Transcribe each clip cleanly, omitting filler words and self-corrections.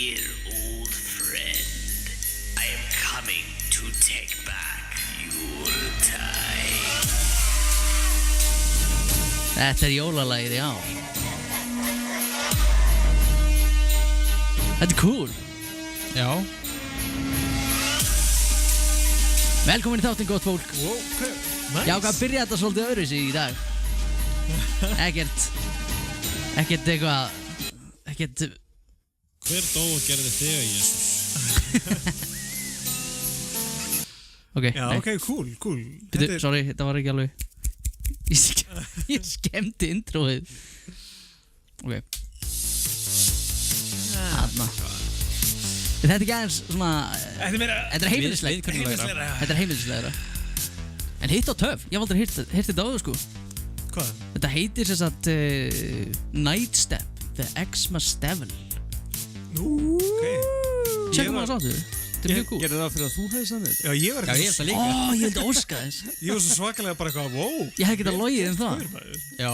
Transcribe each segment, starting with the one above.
Dear old friend, I am coming to take back Yuletide. Þetta jólalagið, já. Þetta cool. Já. Velkomin í þáttinn, gott fólk. Wow, okay. Nice. Já, hvað byrja þetta svolítið öðruvísi í dag? Ekkert eitthvað, Hver dó og gerði þig, Jesus? Ok, Já, nei. ok, cool. Bíddu, sorry, þetta var ekki alveg. Ég skemmti introið. Ok. Þarna. Þetta ekki aðeins svona... Þetta er heimilislegra. Þetta er heimilislegra. En hitt á töf. Ég hef aldrei heyrt þetta áður, sko. Hvað? Þetta heitir sem sagt Nightstep, The Xmas Devil. Nú, ok. Tjekkum að það sáttu. Þetta er mjög cool. Gerði það fyrir að þú hefði samið? Já, ég var Já, ég held það líka. Ég held að óska þess. Ég var svo svakalega bara eitthvað, wow. Ég hef getað logið það. Já.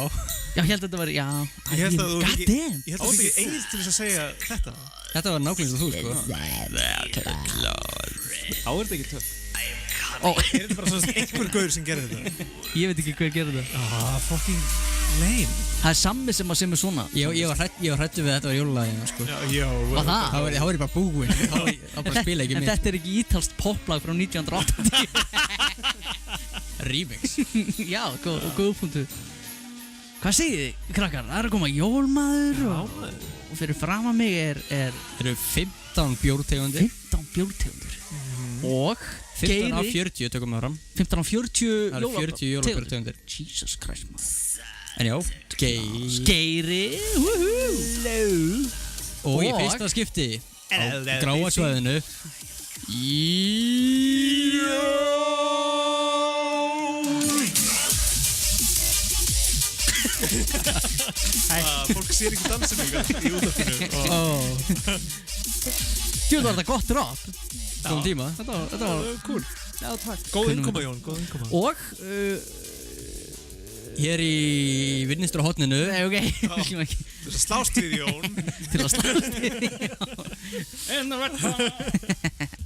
Já, ég held að þetta var, já. Ég held að þú God ekki, damn. ég held að þú ekki eins til þess að segja þetta. Þetta var nákvæmlega þú, sko. Á er þetta ekki töff. Ó, Er þetta bara svona einhver gaur sem gerir þetta? ég veit ekki hver gerir þetta. Fucking lame. Það er sammi sem að semja svona. Ég var hrættur við þetta var jólalagið, sko. Já, Var það? Þá var ég bara búinn. Þá bara spila ekki En mér. þetta er ekki ítalskt poplag frá 1980. Remix. Já, góð punktu. Hvað segið þið, krakkar? Það er að koma jólmaður og fyrir fram að mig er Það eru 15 bjórtegundir. 15 bjórtegundir. Og 15 af 40 tökum við fram. 15 af 40 Það eru 40 jólabjórtegundir. Jesus Christ, maður. En já, Skeiri, woohoo. Og í fyrsta skipti á gráa svæðinu Fólk sér ekki dansinu í útvarpinu. Jú, það var þetta gott drop. Góðum tíma. Þetta var Cool. Já, takk. Góð innkoma, Jón, góð innkoma. Og Hér í vinnistra hotninu. Nei, ok. Til Þess að slást við, Jón. að slást.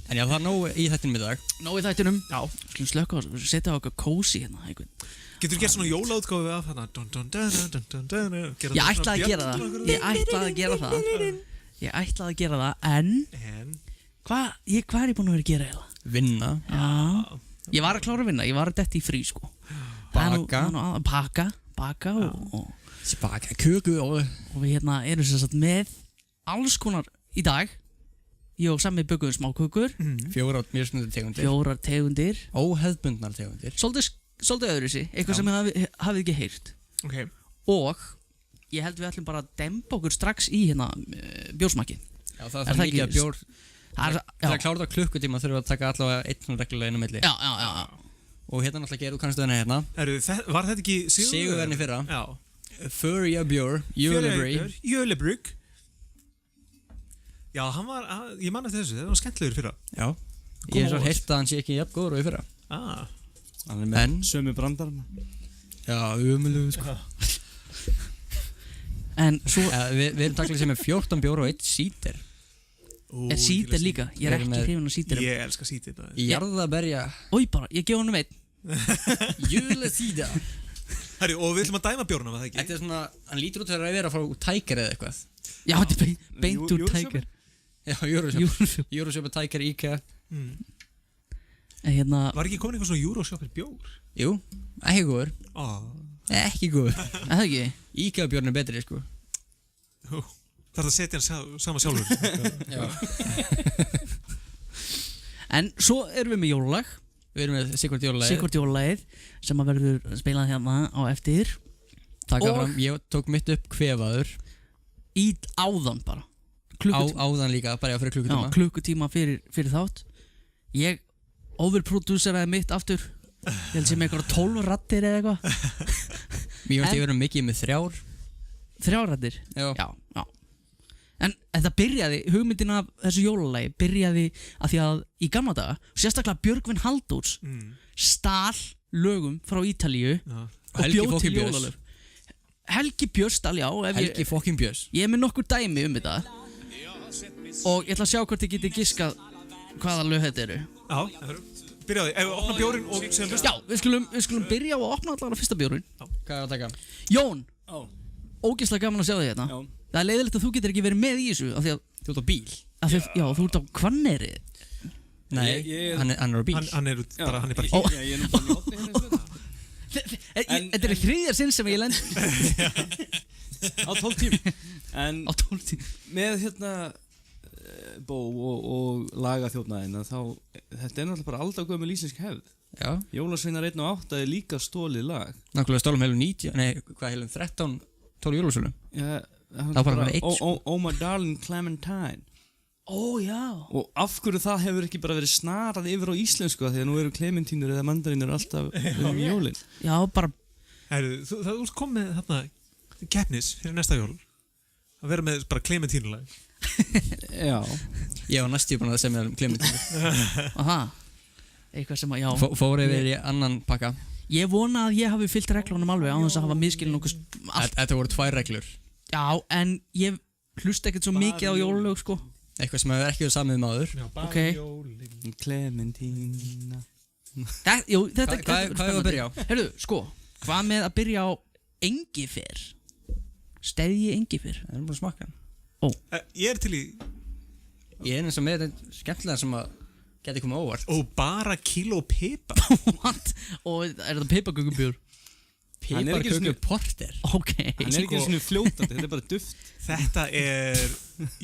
En já, það er nóg í þættinum í dag. Nó í þættinum. Já. Skulum slökka og setja á eitthvað kósi hérna. Getur þú gert svona jólaútgáfu af þarna? Ég ætlaði að gera það. Ég ætlaði að gera það, en hvað er ég búinn að vera að gera eða? Vinna. Já. Ég var að klára að vinna. Ég var að detti í frí, sko. Baka og Baka köku og við hérna erum sem sagt með alls konar í dag. Ég og Sammi bökuðum smákökur. 4 mismunandi tegundir. 4 tegundir. Óhefðbundnar tegundir. Svolítið öðruvísi, eitthvað sem hafið ekki heyrt. Ok. Og ég held við ætlum bara að dempa okkur strax í hérna bjórsmakki. Já, það er mikið að bjór. Það að klára þetta á klukkutíma þurfum við að taka allavega einn reglulega inn á milli. Já. Og hérna náttúrulega gerðu kannstu þennan hérna. Var þetta ekki Sigurverðni fyrra. Já. Furja bjór, Jölebrygg. Já, hann var, ég man eftir þessu, það var skemmtilegur fyrra. Já. Ég hef svo heyrt að hann sé ekki jafn góður og í fyrra. Hann er með sömu brandarna. Já, umöluðu, sko. En svo Við erum taklið sem er 14 bjór og 1 sítir. er sítir líka. Ég er ekki hrifinn af sítir. Ég elska sítir. Jarðaberja. Ói bara, ég gef honum einn. Júlesída. Herri, og við ætlum að dæma bjórna, var það ekki? Þetta er svona, hann lítur út þegar að vera frá Tiger eða eitthvað. Já, þetta er beint úr Tiger. Já, Euroshop er Tiger, IKEA. Hérna Var ekki komin eitthvað svona Euroshopper bjór? Jú, ekki góður. Ekki góður. Það ekki? IKEA bjórn er betri, sko. Það er að setja hann sama sjálfur. Já. En svo erum við með jólalag. Við erum með Sigurd jólalagið sem að verður spilað hérna á eftir. Taka fram, ég tók mitt upp kvefaður. Í áðan bara. Áðan líka, bara fyrir klukkutíma. Já, klukkutíma fyrir þátt. Ég overprodúseraði mitt aftur. Ég held sem eitthvað 12 rattir eða eitthvað. Mér finnst ég verið mikið með 3. 3 rattir? Já. En þetta byrjaði, hugmyndin af þessu jólalagi byrjaði að því að í gamla daga, sérstaklega Björgvin Halldórs stál lögum frá Ítalíu og bjóð til jólalög. Helgi Björnsdal, já. Helgi fokkin Björns. Ég er með nokkur dæmi um þetta. Og ég ætla að sjá hvort þið getið giskað hvaða lög þetta eru. Já, byrjaði, ef við opna bjórinn og séðan hlusta. Já, við skulum byrja á að opna allavega fyrsta bjórinn. Hvað er að taka? Jón, ógeðslega gaman að sjá þig hérna. Já. Það er leiðilegt að þú getur ekki verið með í þessu af því að Þú ert á bíl? já, þú ert á Hvanneyri. Nei, hann er á bíl. Hann er bara Já, ég er nú bara í opni hérna. Þetta er þriðja sinn sem ég lend Á 12 tímum. En á 12 tíma. með hérna bó og lagaþjófnaðina þá, þetta er náttúrulega bara aldagömmul íslensk hefð. Já. Jólasveinar 1 og 8 er líka stólið lag. Nákvæmlega stólum heilum 19, nei, hvað heilum 13, 12 jólasölum. Já, Það var bara með eitt, sko. Oh my darling Clementine. Ó, já. Og af hverju það hefur ekki bara verið snarað yfir á íslensku því að nú eru klementínur eða mandarínur alltaf jólin. Já, bara Herru, þú kom með þarna keppnis fyrir næsta jól. Að vera með bara Clementínulag. Já. Ég var næstíð búin að semja Clementínu. aha. Eitthvað sem að, já. Fór yfir í annan pakka. Ég vona að ég hafi fyllt reglunum alveg á þess að hafa miskilin okkur Þetta voru 2 reglur. Já, en ég hlusta ekkert svo mikið á jólulög, sko. Eitthvað sem hefur ekki verið samið um áður. Já, bara Ok. jólin. Clementína. Þetta Hvað er að byrja á? Herru, sko, hvað með að byrja á Engifer? Steðji Engifer. Það er bara að smakka. Ég er til í Ég er eins og með þetta skemmtilega sem að geti komið óvart. og bara kíló pipar. What? Og er þetta piparkökubjór? Hann er ekki Piparköku svona- porter. Ok. Hann er ekki svona fljótandi, þetta er bara duft. Þetta er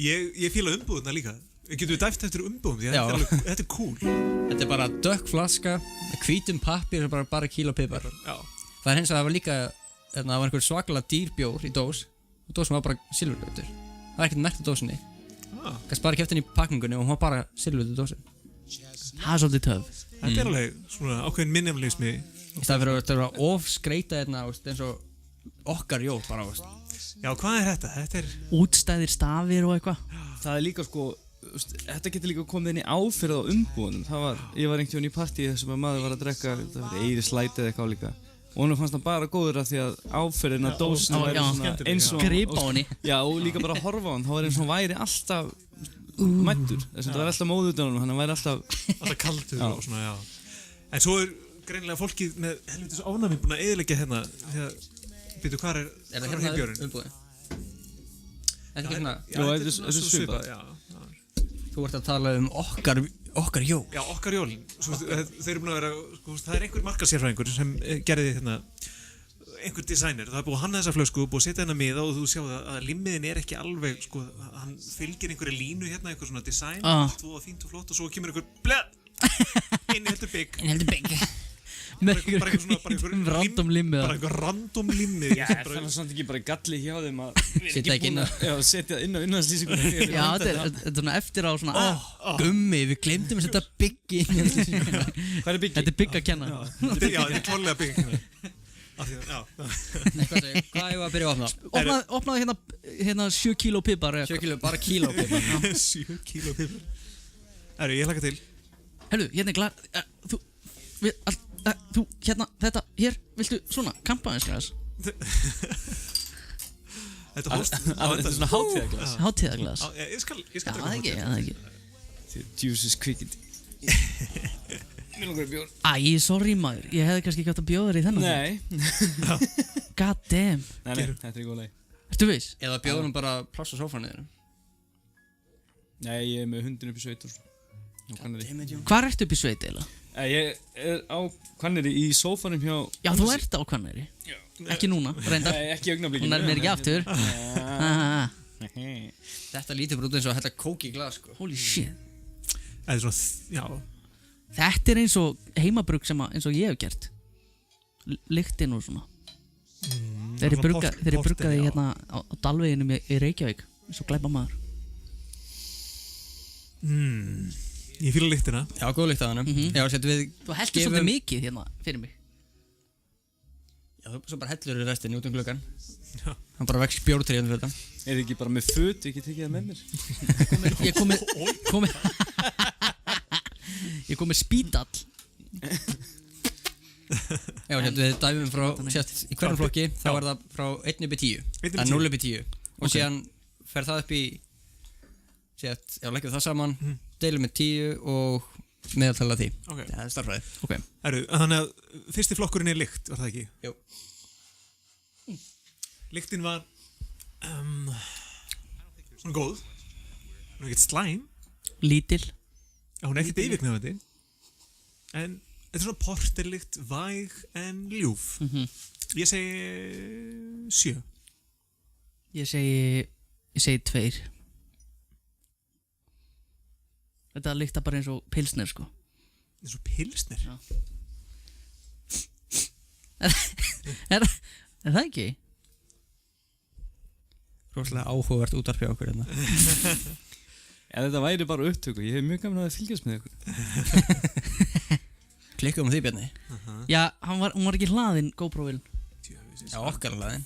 ég fíla umbúðuna líka. Getum við dæft eftir umbúðum því Já. þetta er cool. Þetta er bara dökk flaska með hvítum pappír og bara kíló pipar. Já. Það er hins vegar það var líka, það var einhver svakalega dýr bjór í dós og dósin var bara silfurgautur. Það var ekkert merkt á dósinni. Kannski bara kefti henni í pakningunni og hún var bara silfurgautur dósin. Það er svolítið töf. Þetta er alveg svona ákveðin minnjafleismi. Í staði fyrir að þetta var of skreita hérna eins og okkar jól bara. Já, hvað er þetta? Þetta er Útstæðir stafir og eitthvað. Það er líka sko, þetta getur líka komið inn í áfyrð á umbúðunum. Ég var einhvern veginn í partíi þar sem að maður var að drekka, það var Eiríslæti eða eitthvað líka. Og hann fannst hann bara góður af því að áfyrðin að dósinu væri já. svona eins og... Grip á henni. Já, og líka bara að horfa á hann, þá var eins og hann væri alltaf mættur. Þess að það var alltaf móð utan á hann, hann væri alltaf kaldur og svona, já. En svo er greinilega fólkið með helvitis ofnæmi búin að eyðileggja hérna. Býtu, hvað er það bjórinn? umbúðin? Þetta er ekki svona, Jú, þetta er svipað. Já. þú ert að tala um okkar jól. Já, okkar jólin. Þeir eru búin að vera, sko, það er einhver markaðsérfræðingur sem gerði hérna einhver designer. Það er búið að hanna þessa flösku og búið að setja hennar miða og þú sjáu að limmiðin er ekki alveg, sko, hann fylgir einhverju línu hérna, einhver svona design, allt voða fínt og flott og svo kemur einhver inniheldur bygg. Inniheldur bygg. Bara einhver random limmið. Bara einhver random limmið. Já, þannig að samt ekki bara galli hjá þeim að Setja ekki inn á. Já, setja inn á innanslýsingunni. Já, þetta er svona eftir á svona Gummi, við glemdum að setja bygg í. Hvað er byggi? Þetta er bygg að kenna. Já, þetta er klárlega bygg að kenna. Hvað er að byrja að opna? Opnaði hérna 7 kíló pipar. 7 kíló, bara kíló pipar. 7 kíló pipar. Ég hlakka til. Herru, hérna er glæð. Þú, hérna, þetta, hér, viltu svona, kampa eins glæðs? Þetta hóst. Þetta er svona hátíðaglas. Hátíðaglas. Ég skal Já, það ekki. Juices kvikindi. Mér langar að bjór. Æ, sorry maður, ég hefði kannski ekki átt að bjóða þér í þennan. Nei. God damn. Nei, þetta er góð leið. Ertu viss? Eða bjóðum bara pláss á sófanniðinu. Nei, ég er með hundin upp í sveitur. Hvar ertu upp í sveit eila? Ég er á Hvanneyri í sófanum hjá... Já, þú ert á Hvanneyri. Ekki núna, reyndar. Nei, ekki í augnablikinu. Hún er mér ekki aftur. Þetta lítur bara út eins og þetta kóki í glas, sko. Holy shit. Það er svona, já. Þetta er eins og heimabrugg sem eins og ég hef gert. Lyktin og svona. Þeir eru bruggaði hérna á Dalveginum í Reykjavík. Eins og glæpa maður. Ég fíla lyktina. Já, góð lykt af hannum. Já, setjum við... Þú heldur svolítið mikið hérna fyrir mig. Já, svo bara hellur í restinni út um gluggan. Já. Hann bara vex bjórtrið hérna fyrir þetta. Er þið ekki bara með föt, ekki tekið það með mér? Ég kom með spítall. Já, setjum við dæmum frá, sérst, í hverjum flokki, þá er það frá 1 upp í 10. Það er 0 upp í 10. Og síðan fer það upp í Sett, já, leggjum það saman, deilum með 10 og meðaltala því. Ok. Það er starfræði. Ok. Þannig að fyrsti flokkurinn er lykt, var það ekki? Jú. Lyktin var svona góð. Hún er ekkert slæm. Lítil. Hún er ekkert yfirgnæfandi. En þetta er svona porterlykt, væg en ljúf. Ég segi 7. Ég segi 2. Þetta lyktar bara eins og pilsner sko. Eins og pilsner? Já. Er það ekki? Róslega áhugavert útvarp hjá okkur hérna. En þetta væri bara upptöku, ég hef mjög gaman að fylgjast með ykkur. Klikkum því, Bjarni. Já, hún var ekki hlaðin GoPro-vélin. Já, okkar hlaðin.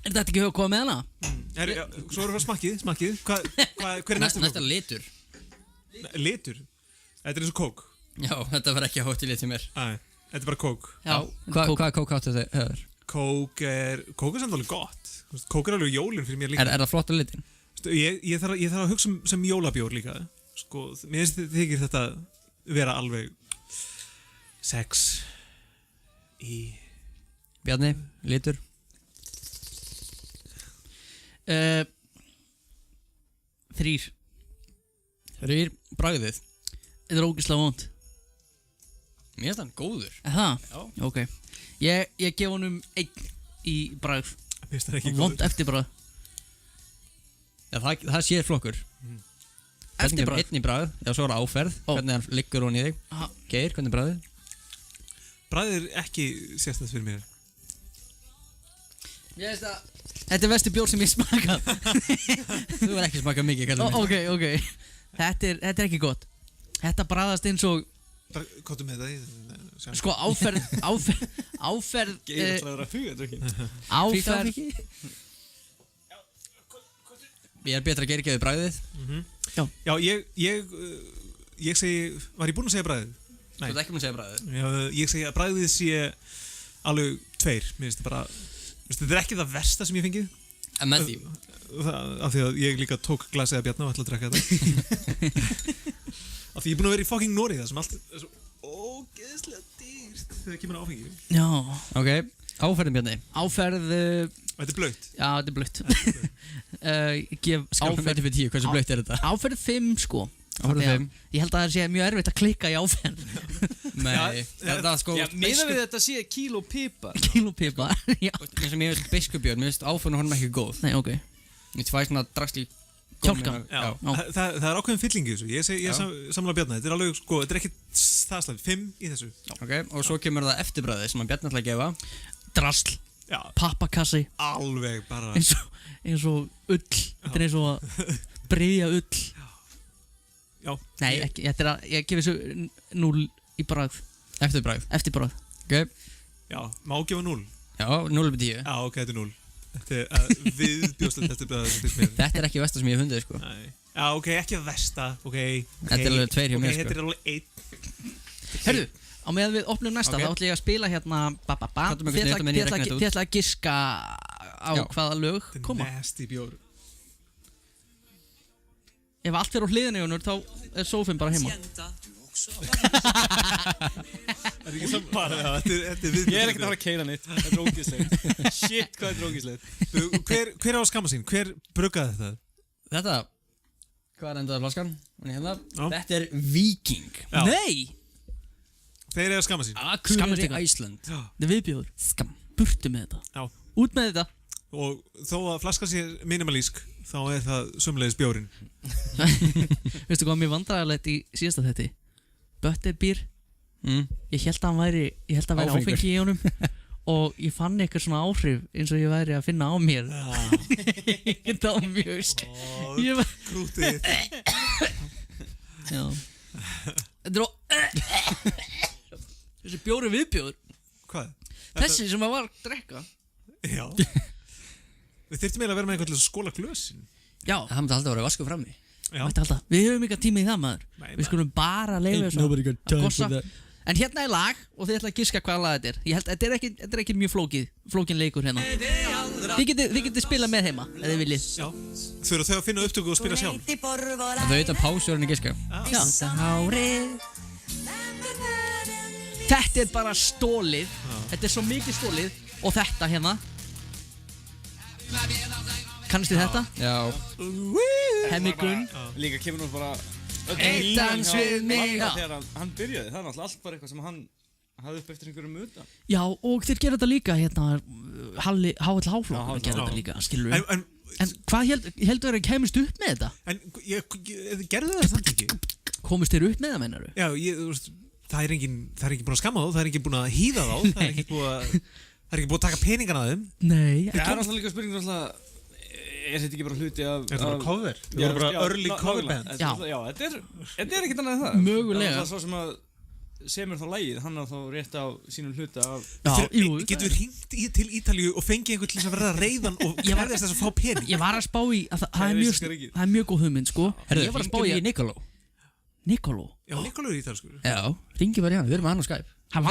Er þetta ekki að koma með hana? Svo erum við smakkið. Hver er næsta Næsta litur. Litur? Þetta er eins og kók. Já, þetta var ekki hátt í lit til mér. Æ, þetta er bara kók. Já. Hvað kók áttu þau höfður? Kók er samt alveg gott. Kók er alveg jólinn fyrir mér líka. Er það flott á litin? Ég þarf að hugsa sem jólabjór líka. Sko, mér þykir þetta vera alveg 6 í... Bjarni, litur? 3. 3, bragðið. Þetta er ógeðslega vont. Mér finnst hann góður. Er það? Já. Ok. Ég gef honum 1 í bragð. Finnst það ekki Vont eftirbragð. Já, það séð flokkur. Eftirbragð? 1 í bragð, já, svo er áferð. Hvernig hann liggur hún í þig. Geir, hvernig er bragðið? Bragðið er ekki sérstætt fyrir mér. Ég veist að þetta er versti bjór sem ég smakað. Þú verð ekki smakað mikið, kallar mér. Ok. Þetta er ekki gott. Þetta bragðast eins og... Kottum með það. Sko, áferð... Geir ætlaði að vera hugadrukkin. Áferð... Ég er betra að gera ekki við bragðið. Já, ég segi... Var ég búinn að segja bragðið? Þú ert ekki búinn að segja bragðið. Já, ég segi að bragðið sé alveg 2. Mér finnst þetta bara... Þetta er ekki það versta sem ég fengið. En með því? Af því að ég líka tók glasið að Bjarna og ætla að drekka þetta. Af því ég er búinn að vera í fucking Noregi það sem allt er svo ógeðslega dýrt þegar kemur á áfengi. Já. Ok, áferðin, Bjarni. Áferð... Þetta er blautt. Já, þetta er blautt. Ég gef Skálum 1 fyrir 10, hversu blautt er þetta? Áferð 5 sko. Áferð 5. Ég held að það sé mjög erfitt að klikka í áferð. Nei, það er sko... Já, meina við þetta sé kíló pipar. Kílópipa. Já. Eins og mér finnst biskupbjörn, mér finnst áferðin honum ekki góð. Nei, ok. Mér finnst svona dragsli... Kjálka. Já. Það er ákveðin fylling í þessu. Ég samla Bjarna. Þetta er alveg sko, þetta er ekki það slæmt. 5 í þessu. Ok, og svo kemur það eftirbragðið sem að Bjarni ætla að gefa. Drasl. Já. Pappakassi. Alveg bara... Eins og ull. Þetta er eins og að breiðja ull. Já. Nei, ekki. Ég gef þessu 0 í bragð. Eftirbragð. Ok. Já, má gefa 0. Já, 0 upp í 10. Já, ok, þetta er 0. Þetta er viðbjóðslegt eftirbragð finnst mér. Þetta er ekki versta sem ég hef fundið, sko. Nei. Já, ok, ekki að versta, ok. Þetta er alveg 2 hjá mér, sko. Ok, þetta er alveg 1. Herru, á meðan við opnum næsta, þá ætla ég að spila hérna Þið ætla að giska á hvaða lög koma. Nasty bjór. Ef allt er á hliðinu, þá er sófinn bara heima. Það er ekki saman bara, þetta er viðbjóðslegt. Ég er ekkert að fara að keyra neitt, þetta er ógeðslegt. Shit, hvað er ógeðslegt. Hver á að skamma sín? Hver bruggaði þetta? Þetta, hvað er endaða flaskan? Já. Þetta er Viking. Já. Nei! Þeir eru að skamma sín. Akureyri Iceland. Það er viðbjóður. Skam. Burtu með þetta. Já. Út með þetta. Og þó að flaska sé minimalísk, þá er það sömulegis bjórin. Veistu hvað mér vandræðilegt í síðasta þetti? Butterbýr. Ég held að væri áfengi í honum. Og ég fann eitthvað svona áhrif eins og ég væri að finna á mér. Þetta var mjög Krútið. Já. Þetta er þessi bjóri viðbjóður. Hvað? Þessi sem að var að drekka. Já. Við þyrftum eiginlega að vera með einhvern til að skóla glösin. Já. Það myndi alltaf að vera vasku frammi. Já. Við höfum ekki tíma í það, maður. Nei, Við skulum bara leiða þessu að gossa. En hérna er lag og þið ætla að giska hvaða lag þetta er. Ég held að þetta er ekki mjög flókin leikur hérna. Þið getið spila með heima ef þið viljið. Já. Þau að finna upptöku og spila sjálf. En þau veit að pásu en giska. Já. Þetta er bara stólið. Þetta er svo mikið stólið. Og þetta hérna. Kannast þið þetta? Já. Hemmi Gunn. Líka kemur nú bara Eitt dans við mig. Þegar hann byrjaði, það er náttúrulega allt bara eitthvað sem hann hafði upp eftir einhverjum muta. Já, og þeir gera þetta líka hérna H.L.H.flokkur gera þetta líka, skilur við. En hvað heldur þeir að kemist upp með þetta? En gerðu það samt ekki? Komist þeir upp með það, meinar þú? Já, þú veist, það er enginn búinn að skamma þá, það er enginn búinn að hýða þá, það er ekki búið að taka peningana af þeim. Nei. Það er alltaf líka spurning alltaf, er þetta ekki bara hluti af... Er þetta bara cover? Það er bara early cover band. Já, þetta er ekkert annað en það. Mögulega. Það er svo sem að semur þá lagið, hann á þá rétt á sínum hluta af... Getur við hringt til Ítalíu og fengið einhvern til að verða reiðan og krefðist þess að fá pening? Ég var að spá í að það er mjög góð hugmynd, sko. Herðu, ég var að spá í Nikoló. Nikoló? Já, Nikoló er ítalskur. Já, ringi bara í hann, við erum með hann á Skype. Það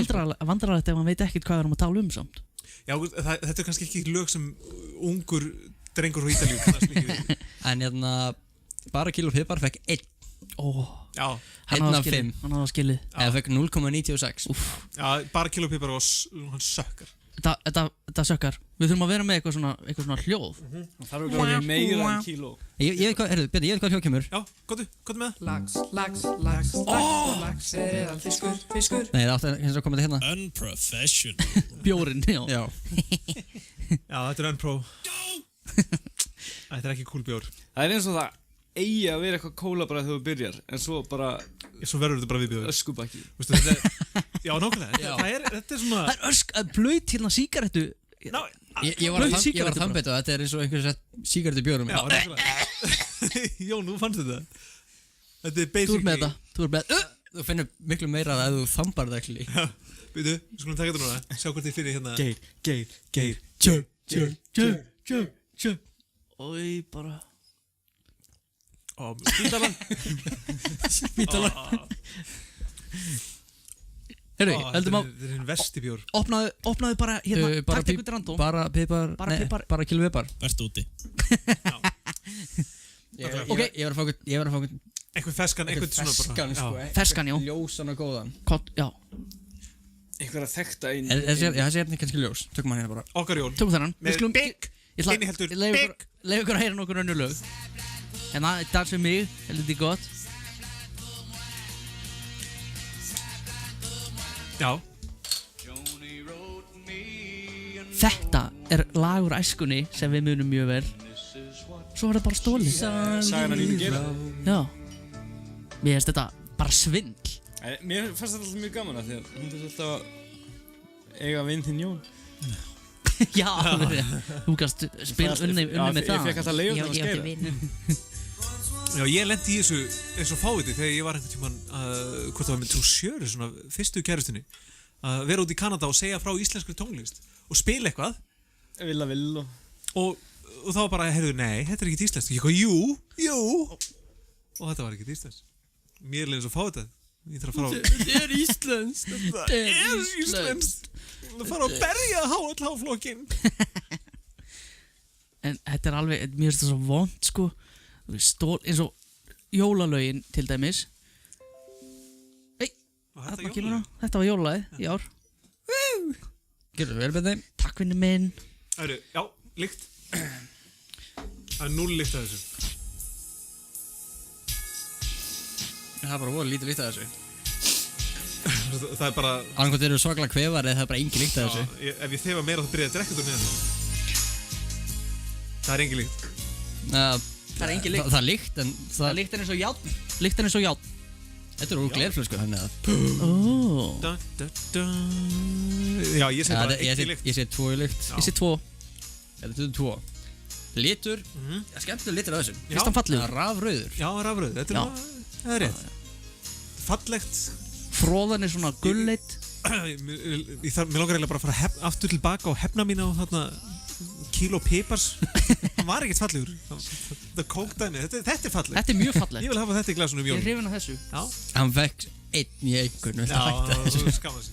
vandrarlegt ef hann veit ekkert hvað við erum að tala samt. Já, þetta er kannski ekki lög sem ungur drengur frá Ítalíu kannast mikið við. En hérna, bara kíló pipar fekk 1. Já. Hann hafði skilið. Eða fekk 0,96. Já, bara kíló pipar og hann sökkar. Þetta sökkar. Við þurfum að vera með eitthvað svona hljóð. Það þarf ekki að vera meira en kíló. Ég veit hvað, herðu, Bjarni, ég veit hvað hljóð kemur. Já, góttu með það. Lax er all fiskur. Nei, það átti að koma til hérna. Unprofessional. Bjórinn, já. Já. Já, þetta er unpro. Þetta er ekki cool bjór. Það er eins og það eigi að vera eitthvað kóla bara þegar þú byrjar, en svo bara Svo verður þetta bara viðbjóður. öskubakki. Já, nákvæmlega. Þetta er svona... Það er blöyt hérna sígarettu. Ég var að þambita þetta er eins og einhvers sígarettu bjórum. Já, nákvæmlega. Jón, þú fannst þetta. Þetta er basically... Þú ert með þetta. Þú ert með... Þú finnur miklu meira að þú þambar það actually. Já, við skulum taka þetta núna. Sjá hvort þið finnir hérna... Geir. Ói, bara... Spítalan. Herru, heldum á... Þetta er hinn versti bjór. Opnaðu bara hérna, takt eitthvað random. Bara pipar, bara kíló pipar. Verst úti. Ég var að fá Eitthvað feskan, eitthvað svona bara. Feskan, sko. Feskan, já. Ljósan og góðan. Já. Eitthvað að þekta inn. Þessi er kannski ljós. Tökum hann hérna bara. Okkar Jón. Tökum þennan. Með bygg. Inniheldur bygg. Leif ykkur að heyra nokkur önnu lög. Hérna, dans við mig, heldur gott. Já. Þetta er lag úr æskunni sem við munum mjög vel. Svo var þetta bara stólið. Sagan að nýju gera. Já. Mér finnst þetta bara svindl. Mér fannst þetta alltaf mjög gaman að því að hún þurfti alltaf að eiga vinn þinn Jón. Já, þú kannst spila unni með það. Ég fekk alltaf leiðum að skeiða. Já, ég lendi í þessu eins og fáviti þegar ég var einhvern tímann hvort það var með Troussjöru, svona fyrstu kærustunni, að vera út í Kanada og segja frá íslenskri tónlist og spila eitthvað. Villa vill og þá var bara, heyrðu, nei, þetta er ekkert íslenskt. Ég kom, jú. Og þetta var ekkert íslenskt. Mér er eins og fáviti. Ég þarf að fara á... Þetta er íslenskt. Þetta er íslenskt. Það fara að berja H.L.H.-flokkinn. En þetta er alveg, mér finnst það svo vond, sko. Eins og jólalögin til dæmis. Þarna kemur það. Þetta var jólalagið í ár. Gjörðu vel með þeim. Takk vinnu minn. Já, lykt. Það er 0 lykt af þessu. Það er bara voru lítið lykt af þessu. Það er bara... Annarkvæmt eru svaklega kvefar eða það er bara engin lykt af þessu. Ef ég þefa meira þá byrja ég að drekka þetta með þessu. Það er engin lykt. Það er engin lykt. Það er lykt en... Það er lykt eins og járn. Lykt eins og járn. Þetta er úr glerflösku þannig að... Já, ég segi bara ekki lykt. Ég segi 2 í lykt. Ég segi 2. Þetta er 2. Litur. Það er skemmtilega litur af þessu. Fyrst hann fallegur. Það er rafrauður. Já, rafrauður. Það er rétt. Fallegt. Fróðan er svona gulleit. Mér langar eiginlega bara að fara aftur tilbaka og hefna mín á þarna kíló pipars hann var ekkert fallegur þetta kókdæmi, þetta er falleg Þetta er mjög fallegt. ég vil hafa þetta í glasunum Ég er jólum hrifin af þessu. já, Hann fekk einn í einhvern, viltu hætta já, þessu? skamma sig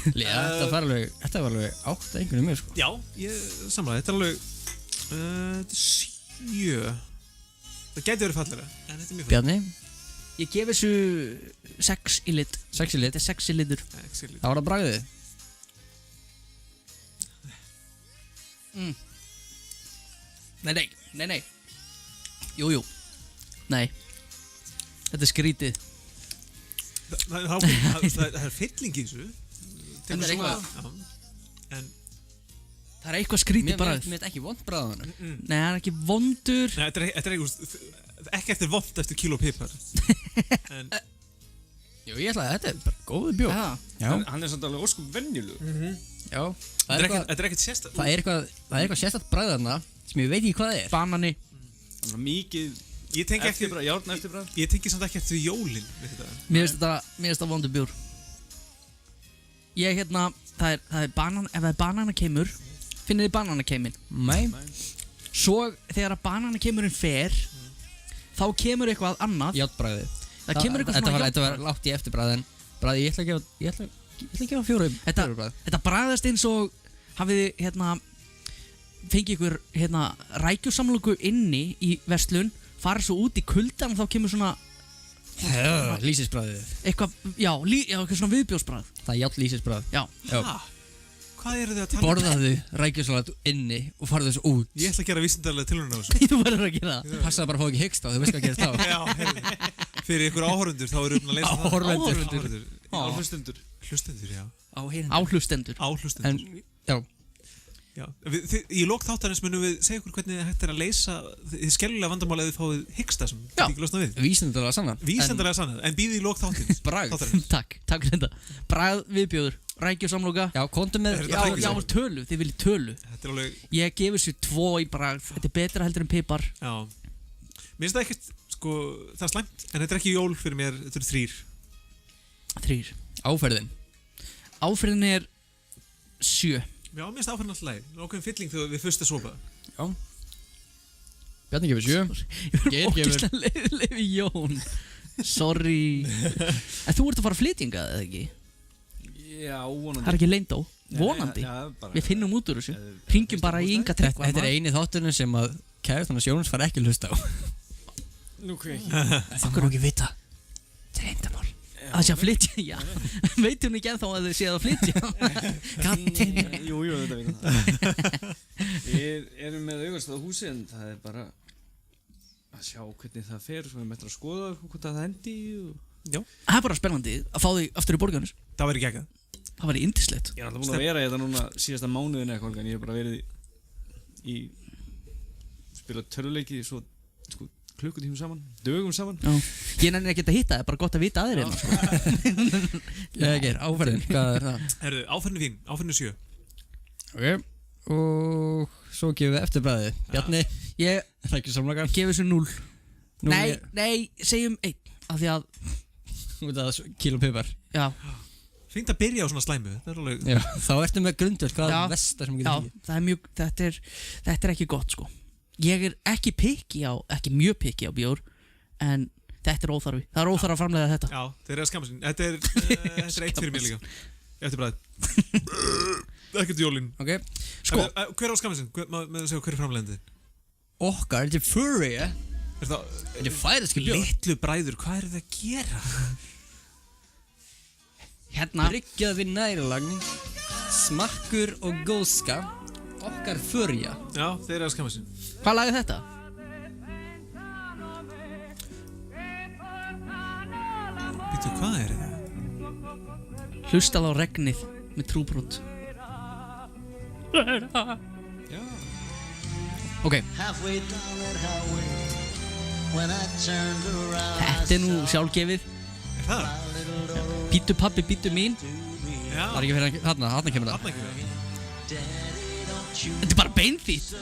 Þetta var alveg 8 einhvern mér, sko. já, ég samlaði, þetta er alveg 7 það gæti verið fallegra en þetta er mjög Bjarni, Ég gef þessu 6 í lit. 6 í lit. Þetta er 6 í litur. fallegra Það var það bragðið. Nei. Jú. Nei. Þetta er skrítið. það er fylling í þessu En það er eitthvað. já, en Það er eitthvað skrítið bara. Mér er ekki vond bragð á hann. Nei, það er ekki vondur. Nei, þetta er ekki eftir vond eftir kíló pipar en Jú, ég ætla að þetta er bara góðu bjór. Já. Já. Hann er samt alveg óskum venjulegur. Já. þetta er ekkert sérstætt Það er eitthvað sérstætt bragð þarna sem ég veit ekki hvað það er. Banani. Hann er mikið ég tengi ekki eftirbræð, járn eftirbræð. ég tengi samt ekki eftir jólin við þetta. Mér finnst þetta vondur bjór. Ég það er banan, ef það er bananakeimur, finnið þið bananakeimin. Nei. Svo þegar að bananakeimurinn fer, þá kemur eitthvað annað. Játbragðið. Það kemur eitthvað svona Þetta var lágt í eftirbragð en bragðið ég ætla að gefa fjóru bragð. Þetta bragðast eins og hafið fengið ykkur rækjusamloku inni í verslun, farið svo út í kuldan og þá kemur svona Lýsisbragðið. eitthvað svona viðbjóðsbragð. Það er ját lýsisbragð. Já. Hvað eru þið að tala um? Borðaðu rækjusalat inni og farðu þessu út. Ég ætla að gera vísindarlega tilhörun á þessu Þú verður að gera það. Passaðu bara að fá ekki hyggst á, þú veist hvað gerist þá. Já, heyrðu. Fyrir ykkur áhorfundur þá erum við að leysa það Áhorfendur. Hlustundur. Hlustendur, já Áhlustendur. Áhlustendur En, já. Já. Í lok þáttarins munum við segja ykkur hvernig hægt er að leysa þið skellulega vandamál eða þið fáið hyggsta sem Já. þið ekki losna við Vísindalega sanna. Vísendarlega sannað, en býði í lok þáttarins Bragð. þáttarins. Takk fyrir þetta. Bragð viðbjóður, rækjusamloka. Já, kontu með. Er Já, þetta já, tölu, þið viljið tölu. Þetta er alveg, Ég gef þessu 2 í bragð. Þetta er betra heldur en pipar. já Mér finnst það ekkert, sko, það er slæmt en þetta er ekki jól fyrir mér, þetta er 3 3. Áferðin. Áferðin er 7. Já, mér finnst áferðin alltaf leið, ákveðin fylling þegar við fyrst að sopa Já. Bjarni gefur 7. Ég Geir verður gefur- ógeðslega leiðileg Jón. Sorry. En þú ert að fara flytjingað, eða ekki? Já, vonandi. Það er ekki leyndó. Vonandi. Já, bara. Við finnum út úr þessu. Hringjum bara í Inga Tryggva. Þetta er eini þátturinn sem að kærastan og Sjónus fara ekki að hlusta á. Nú hvað ekki. Það kan ekki vita. Þetta er eindamál. Það sé að flytja, já. Veit hún ekki ennþá að þið séð að flytja? Gattin. Jú, þetta veit það. Við erum með augast á húsi en það er bara að sjá hvernig það fer svo við möttum að skoða hvort það hendi og Það er bara spennandi að fá þig aftur í borgarnus. Það væri geggjað. Það væri yndislegt. Ég er alltaf búin að vera í þetta núna síðasta mánuðin eitthvað en ég hef bara verið í spila töluleiki svo sko, klukkutímum saman, dögum saman. Já. Ég nenni ekki að hitta, það er bara gott að vita aðeir hérna. Sko. Geir, áferðin, hvað er það? Herðu, áferðin er fín, áferðin er 7 Ok. Og svo gefum við eftirbræðið. Bjarni, Ég það er ekki samlaka. gef þessu 0. Nú Nei, er- nei, segjum 1. Af því að, Út af kíló pipar. já, Fínt að byrja á svona slæmu, þetta er alveg Já, þá ertu með grundvöld, hvað Já. er vestar sem já, getur ekki? það er mjög, þetta er ekki gott, sko. Ég er ekki mjög pikki á bjór, en þetta er óþarfi. Það er óþarfi að framleiða þetta. Já, þeir eru að skamma sín Þetta er 1 fyrir mér líka Eftir bræð Ekkert jólin Ok, Sko. Hver á skamma sín? Með að segja hver er framleiðandi? okkar, þetta er furry, Er það þetta er færiski bjór. litlu bræður, hvað eru það að gera? Hérna, Bryggjað við nærlagning, smakkur og góðska, okkar furja. Já, þeir eru að skamma sín hvað lag er þetta? Býtu, hvað er það? Hlustað á regnið með trúbrot. Ok, Halfway down that highway, when I turned around, þetta er nú sjálfgefið. Er það? Bítu pappi, bítu mín. Já, Það er ekki fyrir þarna kemur það. þarna ekki það Þetta er bara beinþýtt.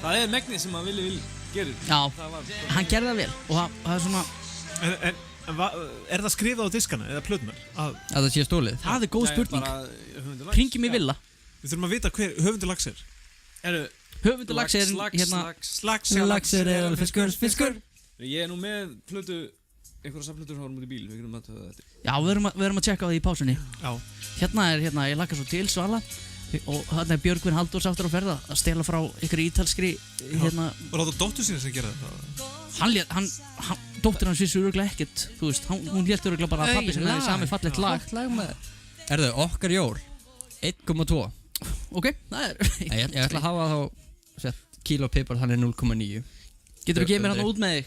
Það er megnið sem að vilji gerir. Já, Það var hann gerði það vel og það er svona, En er það skrifað á diskana eða plötunar? Að það sé stólið. það er góð spurning. Bara höfundur lags. Hringjum í villa. Við þurfum að vita hver höfundur lags er Höfundur lags er hérna Laxer Ég nú með plötu einhverja safnplötur sem varum út í bíl, við getum að töða þetta. Já, við erum að tjekka á því í pásunni. Já. Hérna, ég lakka svo til Svala og þarna Björgvin Halldórs aftur á ferða að stela frá ykkur ítalskri hérna. Og láta dóttur sína sem gera þetta? Dóttir hans vissi örugglega ekkert, þú veist, hún hélt örugglega bara að pabbi sem hefði sami fallegt lag. Erðu, okkar jól 1,2. Ok, það er Ég ætla að hafa þá kíló pipar, hann er 0,9. Getur þú gefið mér hann út með þig?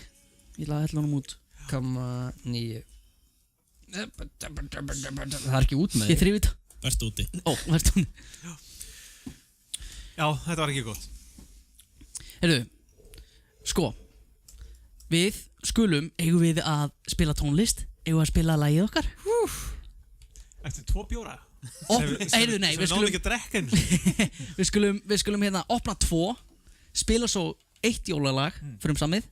Ég ætla að hella hann út 0,9. Það er ekki út með Ég þrýfi þetta Verst úti. Ó, verðt hún Já, þetta var ekki gott. Heyrðu, sko Við eigum við að spila tónlist? Eigum við að spila lagið okkar? Eftir 2 bjóra? Heyrðu, nei, við náðum ekki að drekka einu. Við skulum hérna opna 2 spila svo 1 jólalag fyrir samið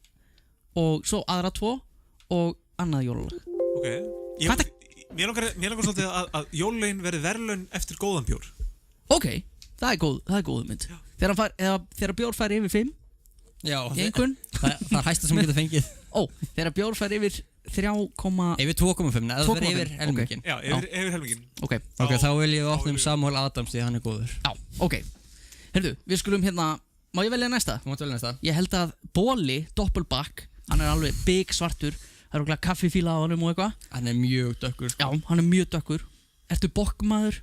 og svo aðra 2 og annað jólalag. Ok. Mér langar svolítið að jólulögin verði verðlaun eftir góðan bjór. Ok, það er góð mynd. Þegar bjór fær yfir 5 Já, einhvern það er hæsta sem við getum fengið. Þegar bjór fær yfir 3, Yfir 2,5, eða það verður yfir helmingin. Já, yfir helmingin. Ok, þá vil ég opna Samuel Adams því hann er góður. Já, ok. Heyrðu, við skulum hérna, má ég velja næsta? Þú mátt velja næsta. Ég held að Bóli, Doppelback, hann er alveg big svartur. Það er okkur kaffifíla á honum og eitthvað. Hann er mjög dökkur. Já, hann er mjög dökkur. Ertu bokkmaður?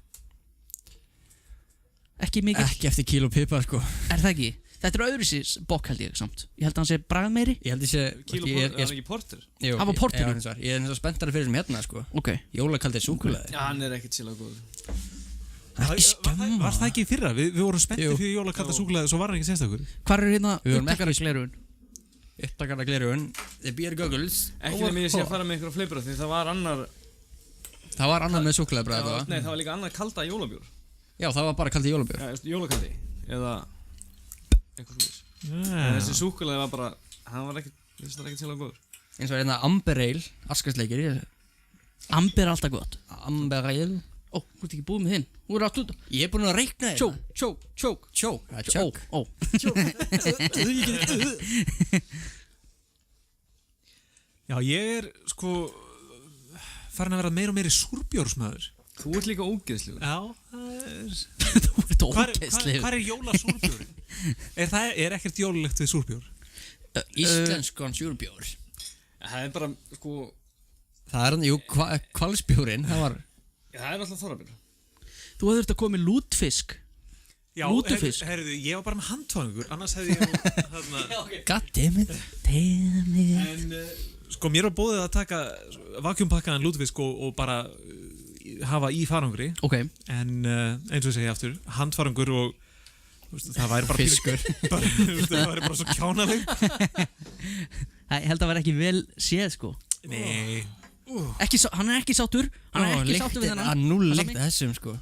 Ekki mikið? Ekki eftir kíló pipar, sko. Er það ekki? Þetta er öðruvísis bokk held ég samt. Ég held að hann sé bragðmeiri. Ég held að sé... Er hann ekki porter? Jú, hann var porter. Ég er eins og spenntari fyrir sem hérna, sko. Ok. Jólakaldið súkkulaði. Já, hann er ekkert sérlega góður. Ekki skemma. Var það ekki í fyrra? Við vorum spenntir fyrir jólakaldið súkkulaði, svo var hann ekki sérstakur. Hvar er hérna upptakaraglerun? Upptakaraglerun, The Beer Goggles. Ekki þegar ég sé að fara með ykkur á fleipura því það var annar... Það var annar með súkkulaðibræð, Nei, það var líka annar kalda jólabjór. Já, það var bara kaldið jólabjór. Já, jólakaldi. Eða... eitthvað slúðis. Þessi súkkulaði var bara... hann var ekkert... það var ekkert sérlega góður. Eins og hérna Amber Ale, askasleikir. Amber er alltaf gott. Amber Ale. Ó, þú ert ekki búið með þinn. Þú er átt út. Ég er búinn að reikna þér. Choke. Ó. Já, ég er sko farin að vera meira og meiri súrbjórsmaður. Þú ert líka ógeðslegur. Já, það er... Þú ert ógeðslegur. Hvað er jólasúrbjórin? Er ekkert jólulegt við súrbjór? Íslenskan súrbjór. Það er bara, sko... Það er hann, jú, hvalsbjórin, það var... það er alltaf þorrabjór. Þú hefði þurft að koma með lútfisk. Já, lútufisk. Herðu, ég var bara með handfangur, annars hefði ég þarna... Goddammit. En, sko, mér var bóðið að taka vakjumpakkaðan lútufisk og bara hafa í farangri. Ok. En eins og ég segi aftur, handfarangur og það væri bara fiskur. Það væri bara svo kjánaleg. Ég held að vera ekki vel séð, sko. Nei. Hann er ekki sáttur. Hann er ekki sáttur við þennan. Hann núl líkt þessum, sko.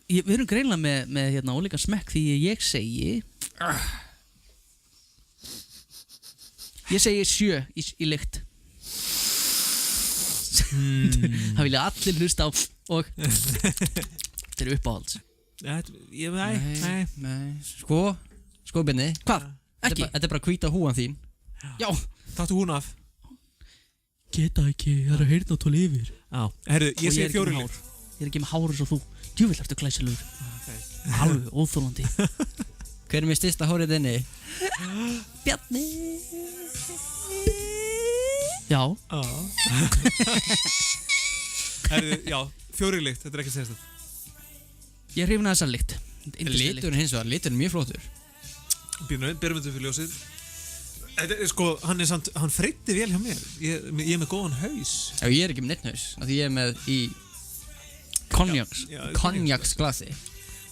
Við erum greinlega með hérna ólíka smekk því ég segi... Ég segi 7 í lykt. Það vilja allir hlusta á og þetta er uppáhalds. Nei. Sko Binni. Hvað? Ekki? Þetta er bara hvíta húan þín. Já. Taktu hún af. Geta ekki, það er að heyrna tól yfir. Já. Herru, ég segi 4 lykt. Ég er ekki með hár eins og þú. Djúvill ertu glæsilegur. Alveg óþólandi. Hver er mér styrsta hárið þinni? Bjarni. Já. Herru, já, 4 lykt, þetta er ekki sérstætt. Ég er hrifin að þessar lykt. Liturinn hins vegar, liturinn er mjög flottur. Byrjum þetta fyrir ljósið. Þetta er sko, hann freytti vel hjá mér. Ég er með góðan haus. Já, ég er ekki með neitt haus, af því ég er með í konjaksglasi.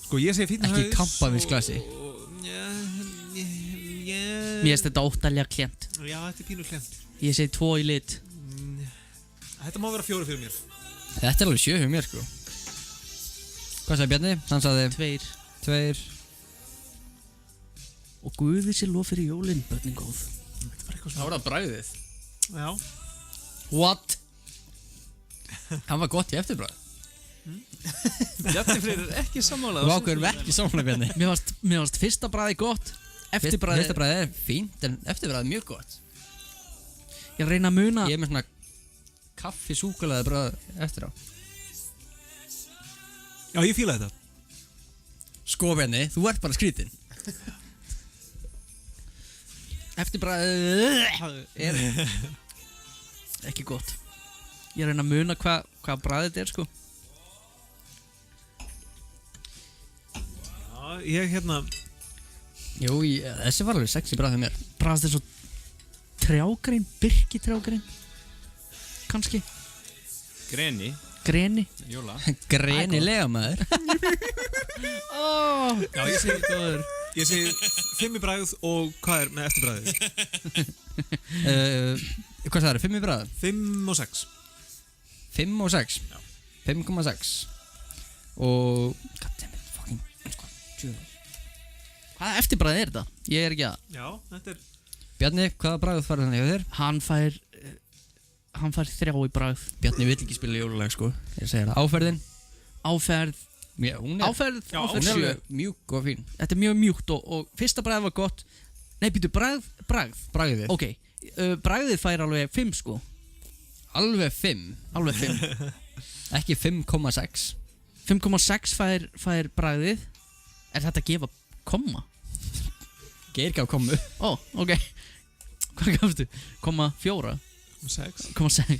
Sko, ég segi fínn haus. Ekki kampavinsglasi. Mér finnst þetta óttalega klemt. Já, þetta er pínu klemt. Ég segi 2 í lit. Þetta má vera 4 fyrir mér. Þetta er alveg 7 fyrir mér, sko. Hvað sagði Bjarni? Hann sagði 2. Og Guði sé lof fyrir jólinn, börnin góð. Það var það bragðið. Já. What? Hann var gott í eftirbragð. Bjarni Freyr ekki sammála. Þú ákveður ekki sammála Bjarni. Mér varst fyrsta bragði gott. Eftirbragði Fyrsta bragðið fínt en eftirbragðið mjög gott. Ég reyna að muna. Ég með svona kaffi súkkulaði bragð eftir á. Já, ég fílaði þetta. Sko Bjarni, þú ert bara skrítinn. Eftirbragði er ekki gott. Ég reyna að muna hvað bragðið þetta er sko. Já, ég Jú, þessi var alveg sexy bragð hjá mér. Bragðast eins og trjágrein, birkitrjágrein. Kannski. Greni. Greni. Jóla. Greinilega maður. Já, ég segi 5 í bragð og hvað er með eftirbragðið? Hvað sagði það? 5 í bragð? 5 og 6. 5 og 6? Já. 5,6. Og... goddammit, fucking... sko, tjóður. Hvaða eftirbragð er þetta? Ég er ekki að... Já, þetta er... Bjarni, hvaða bragð farið þannig hjá þér? Hann fær 3 í bragð. Bjarni vill ekki spila jólalag sko. Ég segir það. Áferðin? Áferð. Já, hún er... Áferð. hún er alveg mjúk og fín. Þetta er mjög mjúkt og fyrsta bragð var gott. Nei, býtu, bragð. Bragðið? Ok, bragðið fær alveg 5 sko. Alveg 5? Alveg 5. Ekki 5,6? 5,6 fær bragðið. Er þetta að gefa komma? Geir gaf kommu. Ó, ok. Hvað gafstu? 0,4? 6. 0,6.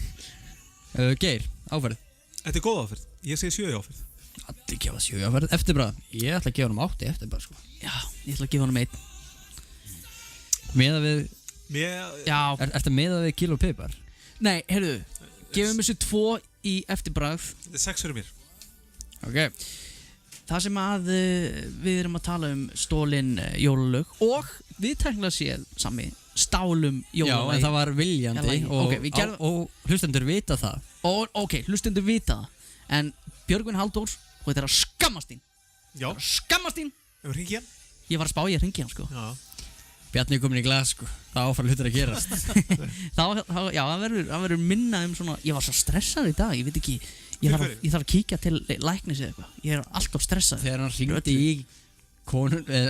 Geir, áferð. Þetta er góð áferð. Ég segi 7 í áferð. Allir gefa 7 áferð. Eftirbragð. Ég ætla að gefa honum 8 eftirbragð sko. Já, ég ætla að gefa honum 1. Meða við... Já. Ertu að meða við kíló pipar? Nei, heyrðu. Gefum þessu 2 í eftirbragð. Þetta er 6 fyrir mér. Ok. Það sem að við erum að tala um stólin jólalög og við tæknilega séð sami stálum jólalög. Já, en það var viljandi og hlustendur vita það. Ok, hlustendur vita það. En Björgvin Halldórs, og þetta er að skammast þín. Já. Skammast þín. Ef hringi hann? Ég var að spá ég að hringi hann sko. Já. Bjarni er komin í glas sko. Það áfæra hlutur að gerast. Já, það verður minna um ég var svo stressað í dag, ég veit ekki. Ég þarf að kíkja til læknis eða eitthvað. Ég er alltaf stressað. Þegar hann hringdi í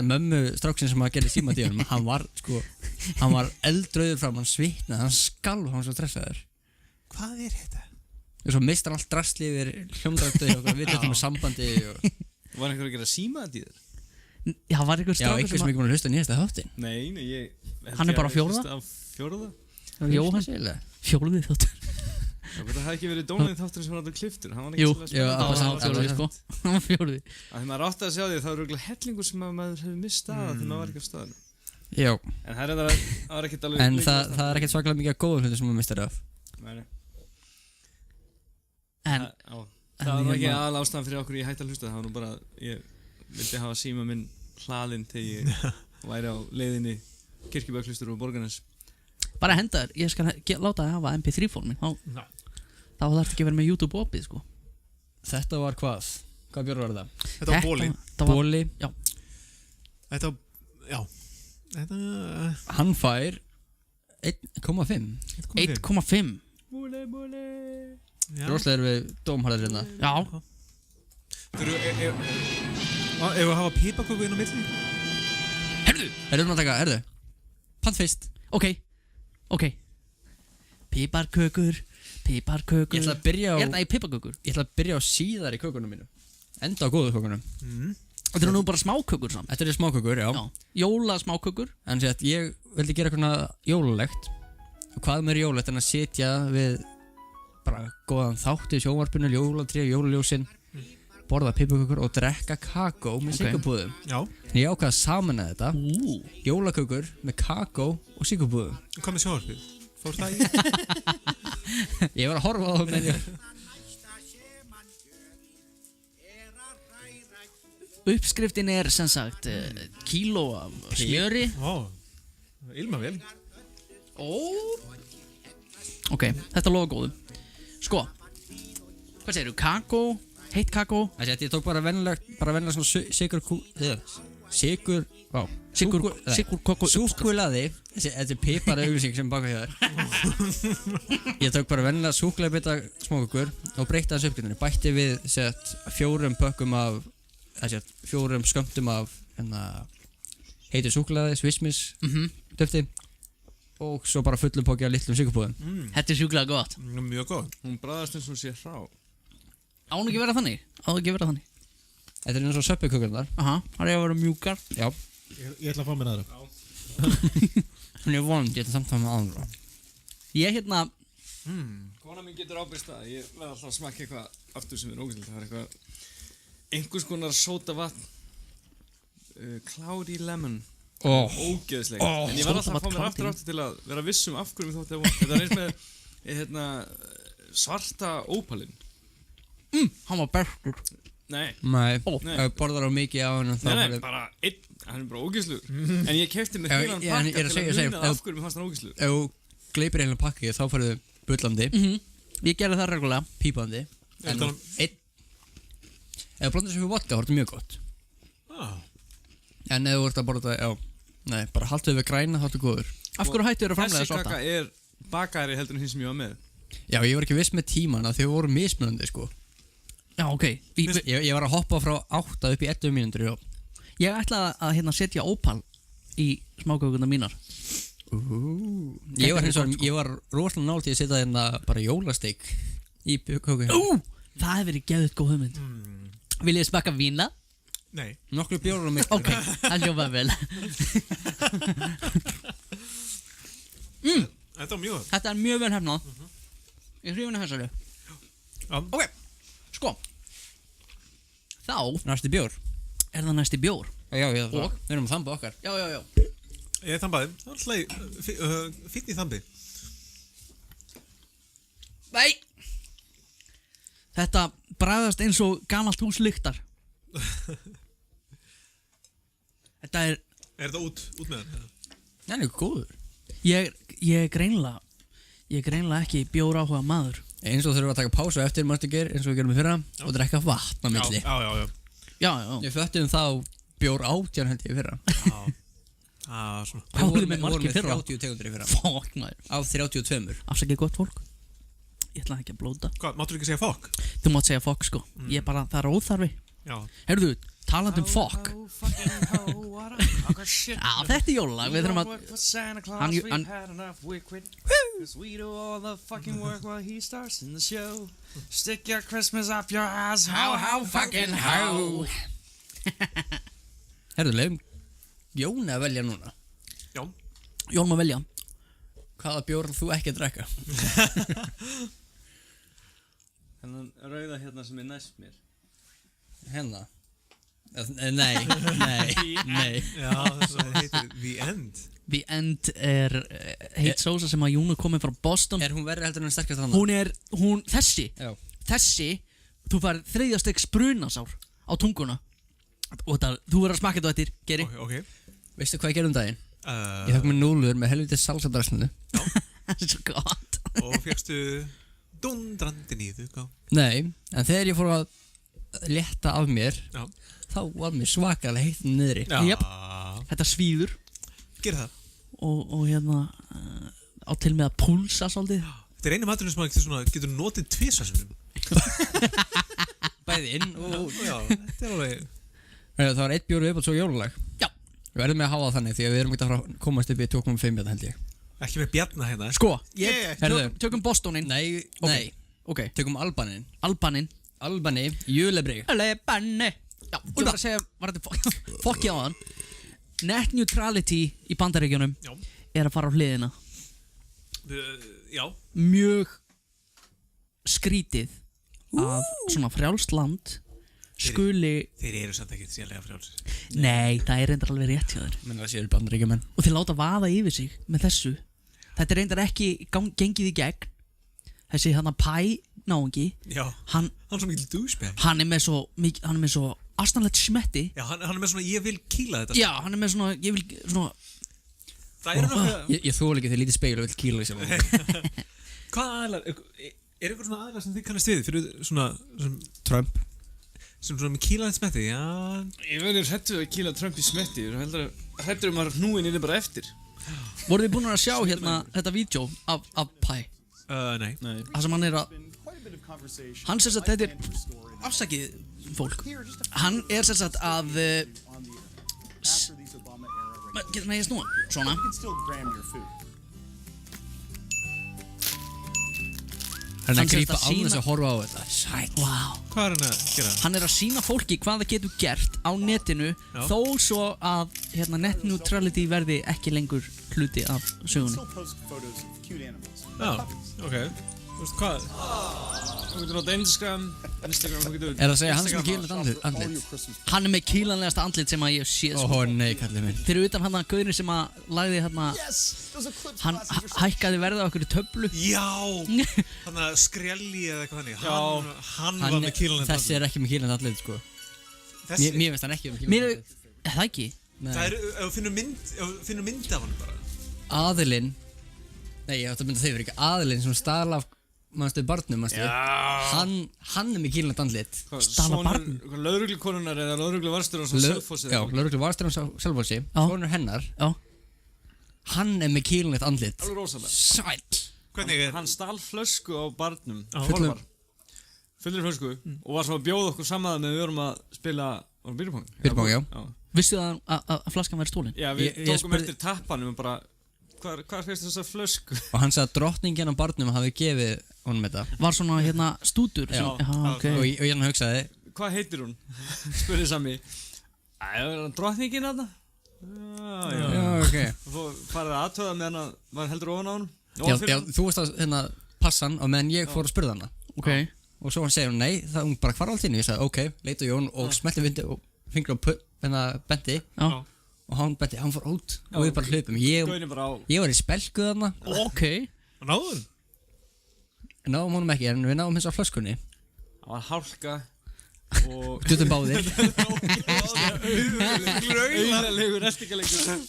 mömmu stráksinn sem að gera símadíunum, hann var eldrauður fram, hann svitnaði, hann skalf, hann var svo stressaður. Hvað er þetta? Og svo mistar hann allt drasli yfir hljómdrættu og við þetta með sambandi og... Var einhver að gera símadíður? Já, var einhver strákur einhver sem ekki búin að hlusta nýjasta þáttin. Nei, hann er bara á 4. Jóhann, 4. þáttur. Það hefði ekki verið dónið þáttur sem var alltaf kliftur. Jú, það var 4. Það var 4. Þegar maður átti að sjá því, það var röglega hellingur sem maður hefði mistað þegar maður var ekki á staðinu. Já. En það var ekkert alveg... En það er ekkert svakalega mikið góður hluti sem maður mistar af. Nei. En... Það var ekki aðal ástæðan fyrir okkur ég hætti að hlusta. Það var nú bara, ég vildi hafa síma minn hlaðinn þegar ég væri á leiðinni Kirkjubæjarklaustur og Borgarnes. Bara henda þér, ég skal láta það hafa MP3-fórmin. Þá þarf ekki að vera með YouTube opið sko. Þetta var hvað? Hvað björn var það? Þetta var bóli. Bóli? Já. Þetta var, já. Þetta... Hann fær 1,5. 1,5. Bóli. Róslegar við dómharðar hérna. Já. Ef við hafa pipaköku inn á milli? Herðu. Pant fyrst. Ok. Piparkökur. Ég ætla að byrja á... Er það í piparkökur? Ég ætla að byrja á síðar í kökunum mínu. Enda á góðu kökunum. Þetta eru nú bara smákökur samt. Þetta eru smákökur, já. Jóla smákökur. En sér að ég vildi gera eitthvað jólalegt. Og hvað með jólulegt en að sitja við bara góðan þátt í sjónvarpinu, jólatré, jólaljósin, borða piparkökur og drekka kakó með sykurbúðum. Já. En ég ákvað að samena þetta. Jólakökur með kakó og sykurbúðum. Hvað með sjónvarpið? Fór það í? Ég var að horfa á það með þér. Uppskriftin er sem sagt kíló af smjöri. Ilmavél. Ok, þetta lofa góðu. Sko, hvað segirðu? Kakó, heitt kakó. Ég tók bara vennilega svona Sigur Koko Súkkulaði Þetta er pipar auglýsing sem baka hér Ég tók bara vennilega súkkulaðbita smákökur og breytti hans uppgjöndinu. Bætti við 4 pökkum af 4 skömmtum af heitu súkkulaði, Swiss döfti og svo bara fullum póki af litlum sykurbúðum. Þetta er sjúklega gott. Mjög góð. Hún bræðast eins og sé hrá. Án ekki vera þannig. Þetta er eins og söppukökurnar. Aha, það er að vera mjúkar. Já. Ég ætla að fá mér aðra. Hún er vond, ég ætla samt að fá mér aðra. Ég hérna Kona mín getur ábyrgst það. Ég verð alltaf að smakka eitthvað aftur sem er ógæslegt. Það er eitthvað einhvers konar sódavatn Cloudy Lemon. Ógeðslegt. En ég var alltaf að fá mér aftur til að vera vissum af hverju mér þótti að þetta er eins með svarta ópalinn. Hann var bestur. Nei. Ef þú borðar á mikið á hennu þá Nei, bara einn. Hann er bara ógeðslugur. En ég keypti mér heilan pakka til að muna af hverju mér fannst hann ógeðslugur. Ef þú gleipir heilan pakki þá farðu bullandi, Ég gerði það reglulega. pípandi. En ef þú blandar þessu fyrir vodka þá er þetta mjög gott. En ef þú ert að borða þetta, bara haltu við græna þá ertu góður. Af hverju hættu þér að framleiða Þessi svarta? kaka er bakari heldur en hinn sem ég var með. Já, ég var ekki viss með tíman að þau voru mismunandi sko. Já, ok. Ég var að hoppa frá 8 upp í 11 mínútur og Ég ætlaði að setja ópal í smákökurnar mínar. Ég var rosalega nálægt í að setja hérna bara jólasteik í köku. Það hefði verið geðut góð hugmynd. Vil ég smakka vína? Nei. Nokkru bjórar á mig. Ok, það hljópaði vel. Þetta var mjög. Þetta er mjög vel hefnað. Ég hrifin að þessari. Ok, sko. Þá Næsti bjór. er það næsti bjór. Já, Og? við erum að þamba okkar. Já. Ég þambaði. Það var alltaf fínn í þambi. Nei. Þetta bragðast eins og gamalt hús lyktar. Þetta er Er þetta út með hann? Það er góður. Ég er greinlega ekki bjór áhuga maður. Eins og þurfum að taka pásu eftir mannstu ger eins og við gerum í fyrra og drekka vatn á milli. Já. Já. Við föttum þá bjór 18 held ég í fyrra. Svona. Hvað voru með margir Við fyrra? vorum með 30 tegundir í fyrra. Fokk maður. Af 32. Afsakið gott fólk. Ég ætla ekki að blóta. Hvað, máttu ekki segja fokk? Þú mátt segja fokk sko. Ég er bara, það er óþarfi. Já. Heyrðu, talandi um fokk. Já, þetta er jólalag. Við þurfum að Santa Claus, Hann- we've had enough wicked. 'Cause we do all the fucking work while he starts in the show. Stick your Christmas up your ass. How fucking how. Herðu, leiðum Jón að velja núna. Já. Jón má velja. Hvaða bjór þú ekki að drekka? Þennan rauða hérna sem er næst mér. Hérna. Nei. Já, það heitir The End. The End er heit sósa sem að Jón er komin frá Boston. Er hún verri heldur en sterkast hann? Þessi, þú fær 3. stigs brunasár á tunguna. Og þú verður að smakka þetta eftir, Geri. Ok. Veistu hvað ég gerði um daginn? Ég fekk mér núlur með helviti salsadræslinu. Það er svo gott. Og fegstu dundrandi nýðu, hvað? Nei, en þegar ég fór að létta af mér, Já. þá var mér svakalega heitt niðri. Jep. Þetta svíður. Gerð það. Og hérna á til með að púlsa svolítið. Þetta er einu maturinn sem maður getur notið tvisvarsinnum. Bæði inn og út. Já, þetta er alveg. Það var 1 bjór viðbót svo jólalag. Já. Við verðum með að hafa það þannig því að við erum ekki að komast upp í 2,5 held ég. Ekki með bjarna hérna. Sko, Herðu. tökum Bostonin. Nei. Ok. Tökum Albanin. Albani. Júlebrygg. Albani. Já, og það var að segja, var þetta fokki á hann. Net neutrality í Bandaríkjunum Já. er að fara á hliðina. Já. Mjög skrítið að svona frjálst land skuli... Þeir eru samt ekkert sérlega frjálsir. Nei, það er reyndar alveg rétt hjá þér. Menn það séu Bandaríkjumenn. Og þeir láta vaða yfir sig með þessu. Þetta er reyndar ekki gengið í gegn. Þessi hann að náungi. Já. Hann svo mikil douchebag. Hann er með svo astanlegt smetti. Já, hann er með svona ég vil kýla þetta. Já, hann er með svona ég vil svona. Það er náttúrulega. Ég þóla ekki þegar lítið speil og vil kýla í sjálf. Hvað aðlar? Er eitthvað svona aðlar sem þið kannast við fyrir svona Trump. sem svona með kílaðins með því, já. Ég verður hrættur að kýla Trump í smetti. Ég heldur að hrættur að hnúin inni bara eftir. Voruð þið búin að sjá hérna þetta vídeo af Pi? Nei. Það sem hann er að hann sem sagt, þetta er afsakið fólk. Hann er sem sagt að Nei, ég snúa svona. Hann er Hann að grípa sést að á þess sýna- að horfa á þetta. Sæt. Wow. Hvað er hann að gera? Hann er að sýna fólki hvað það getur gert á netinu þó svo að net neutrality verði ekki lengur hluti af sögunni. Já, ok. Þú veist hvað? Þú getur notað Instagram, þú getur... Er það að segja hann sem er kýlandi andlit? Hann er með kýlanlegasta andlit sem að ég sé Ó, nei, kallið minn. fyrir utan hann að gauðin sem að lagði hérna hann hækkaði verða á okkur töflu. Já! Þannig að skrelli eða eitthvað þannig. Hann var Hann með kílaðins Þessi er ekki með kýlandi andlit, sko. Mér finnst hann ekki með Mér kýlandi andlit. er það ekki. Það er, ef þú finnur mynd af hann bara. Aðilinn. Nei, ég ætti að mynda þau fyrir ekki. Aðilinn sem stala af mannstu barnum, mannstu. Hann er með kýlandi andlit. Stala barn? Lögreglukonunar eða lögregluvarstjórar á Selfossi. Já, lögreglu varstæðan á Selfossi. Konur hennar. Já. Hann er með kýlandi andlit. Alveg rosalega. Sæll. Hvernig er? Hann stal flösku á barnum. Fullur. Fullir flösku. Og var svo að bjóða okkur saman með við vorum að spila... Var byrjupong? Byrjupong, já. Vissu það að flaskan væri stólin? Já, við Ég tókum spurði- eftir tappanum og bara... Hvað fyrst þessa flösku? Og hann sagði að drottningin á barnum hafi gefið honum þetta. Var svona hérna stútur? Já. Ok. Og ég hann hugsaði, Hvað heitir hún? Spurði Sami. Er það drottningin þarna? já, ok. Og svo farið aðtöða meðan að var heldur ofan á hún. Já, þú veist að hérna passa hann og meðan ég fór að spurða hana. Ok. Og svo hann segir hún nei, það hún bara hvar allt inni. Ég sagði ok, leita Jón og smelti vindi og fingur á bendi. Já. Og hann bendi, hann fór út og við bara hlupum. Ég var í spelku þarna. Ok. Og náður? Náðum honum ekki, en við náðum hins á flöskunni. Það var hálka og... Dutum báðir. Auðalegur, estikalegur.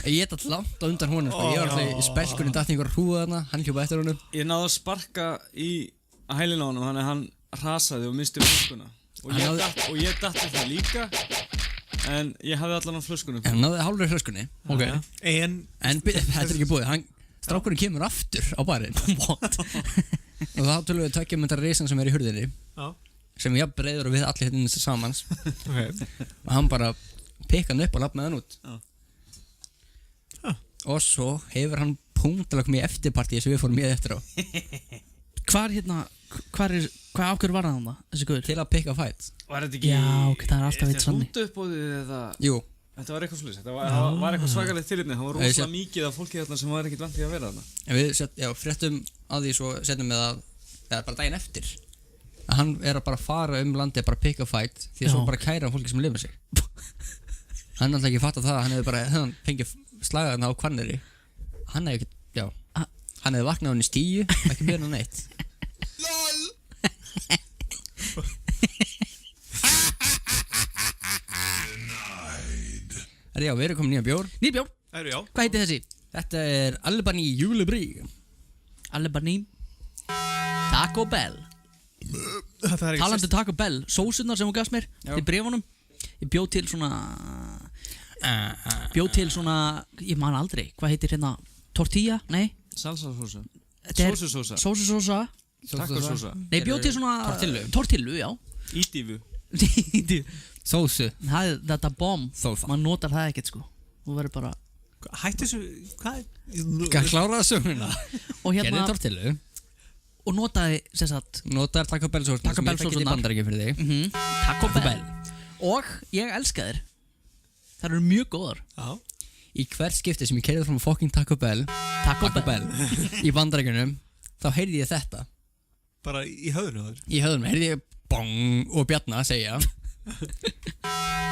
Ég gett alltaf langt á undan honum, sko. Ég var alltaf í spelkunni, datt einhver hrúða þarna, hann hljópa eftir honum. Ég náði að sparka í hælinn á honum, þannig að hann rasaði og misti flöskuna. Og ég datt eftir líka. En ég hafði allan á flöskunum. En hann náði hálfur í flöskunni. Ok. En Þetta er ekki búið, strákurinn kemur aftur á barinn. What? Og þá tölum við tökja þetta risan sem er í hurðinni. Já. Sem er jafn breiður og við allir hérna samans. Ok. Og hann bara pikka hann upp og lapnaði hann út. Og svo hefur hann punktalega komið í eftirpartíi sem við fórum í eftir á. Hvað ákveður var það þessi guður? Til að pikka fight. Var þetta ekki... Já, ok, það er alltaf eitt sannig. Þetta rúnduppbóðið eða... Jú. Þetta var eitthvað svolítið. Þetta var eitthvað svakalegt tilefni. Það var rosalega mikið af fólki þarna sem var ekkert vant í að vera þarna. En við fréttum að því svo setjum við að eða bara daginn eftir að hann er að bara fara landið bara pick a fight því að svo bara kæra hann fólki sem lifir sig. Hann alltaf ekki fatta það að hann hefði bara fengið slagaðan á Hvanneyri. Hann hefði ekki, hann hefði vaknað hann í stíu, ekki byrjað hann neitt. Já, við erum komin nýja bjór. Nýja bjór? Já. Hvað heitir þessi? Þetta er Albany Julebrí. Albany Taco Bell. Talandi Taco Bell, sósurnar sem hún gafst mér til bréfunum. Ég bjóð til svona ég man aldrei, hvað heitir hérna tortilla? Nei? Salsasósa. Sósusósa. Sósusósa. Takkosósa. Nei, bjóð til svona tortillu, já. Ídífu. Sósu. Það er þetta bomb. Sósa. Man notar það ekkert sko. Þú verður bara hætti þessu, hvað? Kláraði söguna. Og hérna gerði tortillu. Og notaði sem sagt notaði Taco Bell sósuna Taco Bell sem ég fekk í Bandaríkjum fyrir þig. Taco Bell. Og ég elska þér. Það eru mjög góðar. Já. Í hvert skipti sem ég keyrði frá fucking Taco Bell í Bandaríkjunum, þá heyrði ég þetta. Bara í höfðinu þar? Í höfðunum heyrði ég bong og Bjarna segja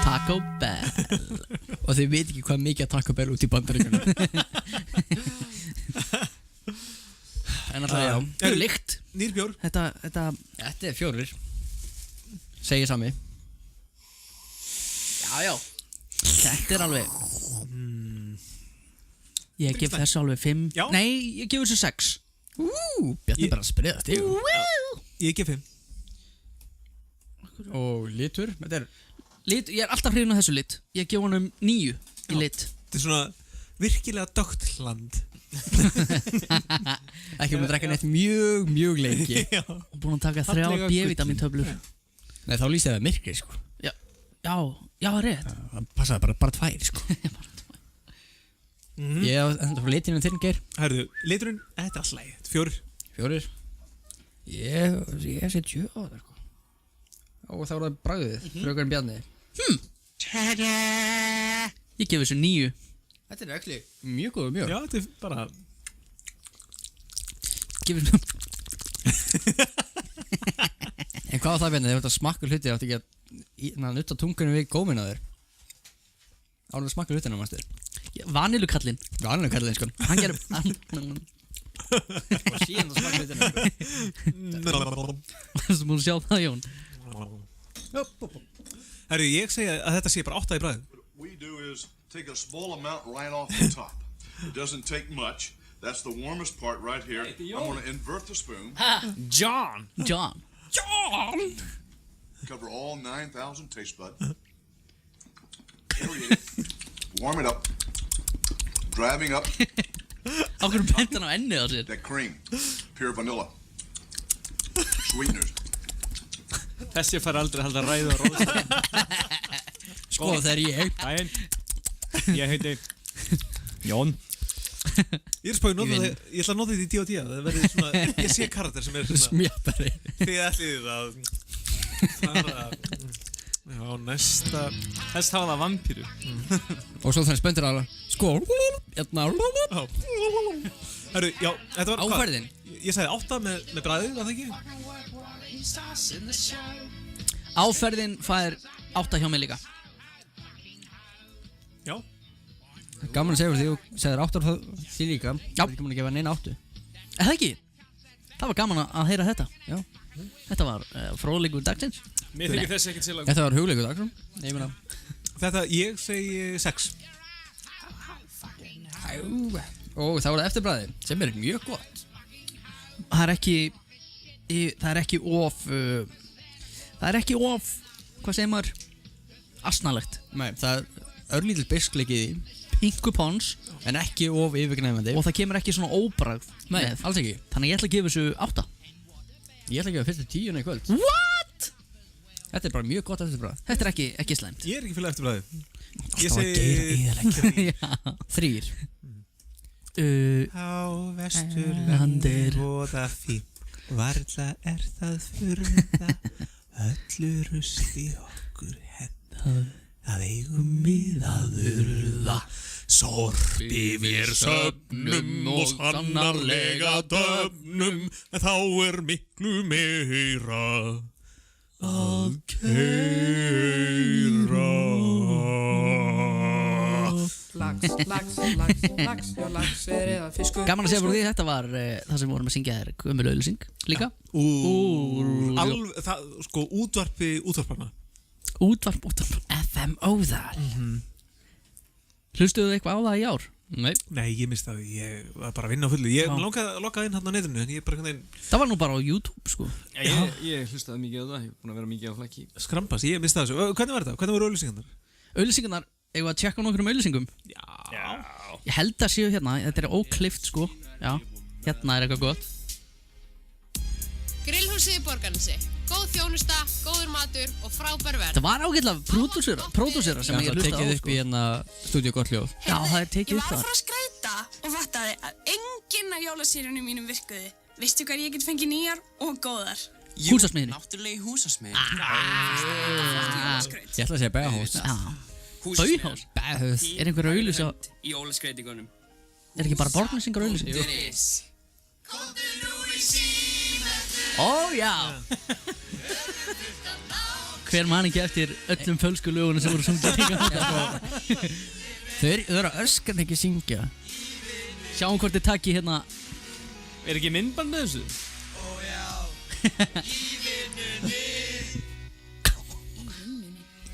Taco Bell. Og þau veit ekki hvað mikið Taco Bell út í Bandaríkjunum. En alltaf já. Það er lykt. Nýr bjór. Þetta er 4. Segir Sami. Já. Þetta er alveg Ég gef þessu alveg 5. Já. Nei, ég gef þessu 6. Bjarni bara spriðast yfir. Ég gef 5. Og litur, þetta er Lit, ég er alltaf hrifin af þessu lit. Ég gef honum 9 í lit. Þetta er svona virkilega dögt hland. ekki að drekka neitt mjög lengi. Og búin að taka 3 Fallega B-vitamin töflur. Nei, þá lýst það myrkri, sko. Já, rétt. Það passaði bara 2, sko. Ég á þetta fyrir litinu þinn, Geir. Herðu, liturinn, þetta er alltaf lægi. 4. 4. Ég sé 7 á þetta, sko. Og þá er það bragðið, frökar en Bjarni. Ég gef þessu 9. Þetta er actually mjög góð mjög. Já, þetta er bara... Gef þessu... En hvað var það, Bjarni? Þegar þetta smakkur hluti, áttu ekki að nutta tungunum við góminn á þér. Ánum að smakka hlutina, mannstu? Vanilukallinn. Vanilukallinn, sko. Hann gerir... Og síðan það smakka hlutina. Þú múið sjá það, Jón. Herru, ég segi að þetta sé bara 8 í bragðið. What we do is take a small amount right off the top. It doesn't take much. That's the warmest part right here. I'm going to invert the spoon. John! Cover all 9,000 taste buds. Aerate it. Warm it up. Driving up Á hverju bent hann á ennið á sér? that cream. Pure vanilla. Sweeteners. Þessi fær aldrei að halda ræðu á róðstæð. Sko, það er ég. Dæin. Ég heiti Jón. Ég er spáðið að ég ætla að nota þetta í D&D. Það verður svona, ég sé karakter sem er svona... Smjatari. Þið ætlið að fara... Já, næsta... Þess hafa það vampíru. Og svo þannig spöndur að sko, hérna. Herru, já, þetta var... Áferðin. Ég sagði 8 með bragðið, var það ekki? Áferðin fær 8 hjá mig líka. Já. Gaman að segja fyrir því og segir 8 á því líka. Já. Það er ekki múin að gefa neina 8. Er það ekki? Það var gaman að heyra þetta. Já. Þetta var fróðleikur dagsins. Mér þykir þessi ekkert sérlega. Þetta var hugleikur dagsrum. Ég meina. Þetta, ég segi 6. Og þá er það eftirbræði, sem er mjög gott. Það er ekki of hvað segir maður, asnalegt. Nei, það er örlítil beiskleikið í, Pingu pons en ekki of yfirgnæfandi. og það kemur ekki svona óbragð Nei, með. alls ekki. Þannig ég ætla að gefa þessu 8. Ég ætla að gefa fyrstu 10 í kvöld. What? Þetta er bara mjög gott eftirbræð. Þetta er ekki slæmt. Ég er ekki fyrir eftir bragðið. Ég Það var segi... 3. Á Vesturlandi voða fínt, varla er það furða, öllu rusli okkur henda, það eigum við að urða. Sorpi vér söfnum og sannarlega döfnum, en þá er miklu meira að keyra. Lax, já lax er eða fiskur. Gaman að segja fyrir því, þetta var það sem við vorum að syngja þér, gömul auðlýsing líka. Sko, útvarparna. Útvarp FMO þar. Hlustuðu þið eitthvað á það í ár? Nei, ég misti það, ég var bara að vinna á fullu. Ég langaði að lokka inn hann á netinu, en ég bara hvernig... Það var nú bara á YouTube, sko. Ég hlustaði mikið á það, ég er búin að vera mikið á flæki. Skrambas, ég misti það þessu. Hvernig var þetta? Hvernig voru auðlýsingarnar? Auðlýsingarnar, eigum við að tjekka á nokkrum auðlýsingum? Já. Ég held að séu hérna, þetta er óklift, sko. Já, hérna er eitthvað gott. Grillhúsið í Borgarnesi. Góð þjónusta, góður matur og frábær verð. Það var ágætlega pródúsera sem ég Það hlusta á, tekið upp sko. í hérna stúdíu gott hljóð. Já, það er tekið upp Ég var að þar. fara að skræta og fattaði að enginn af jólasýrjunum mínum virkuði. Veistu hvað ég get fengið nýjar og góðar? Húsasmiðinni. Náttúrulegi húsasmiðin. Ég ætla að segja Bæjahús. Bauhaus? Bæjahús. Er einhver auðlýs á... Í jólaskreitingunum. Er ekki bara borgnesingar auðlýs? Dyrris. Ó, já. Hver man ekki eftir öllum fölsku lögunum sem voru sungið líka? Þau eru að öskran ekki syngja. Sjáum hvort þið takki hérna. Er ekki myndband með þessu?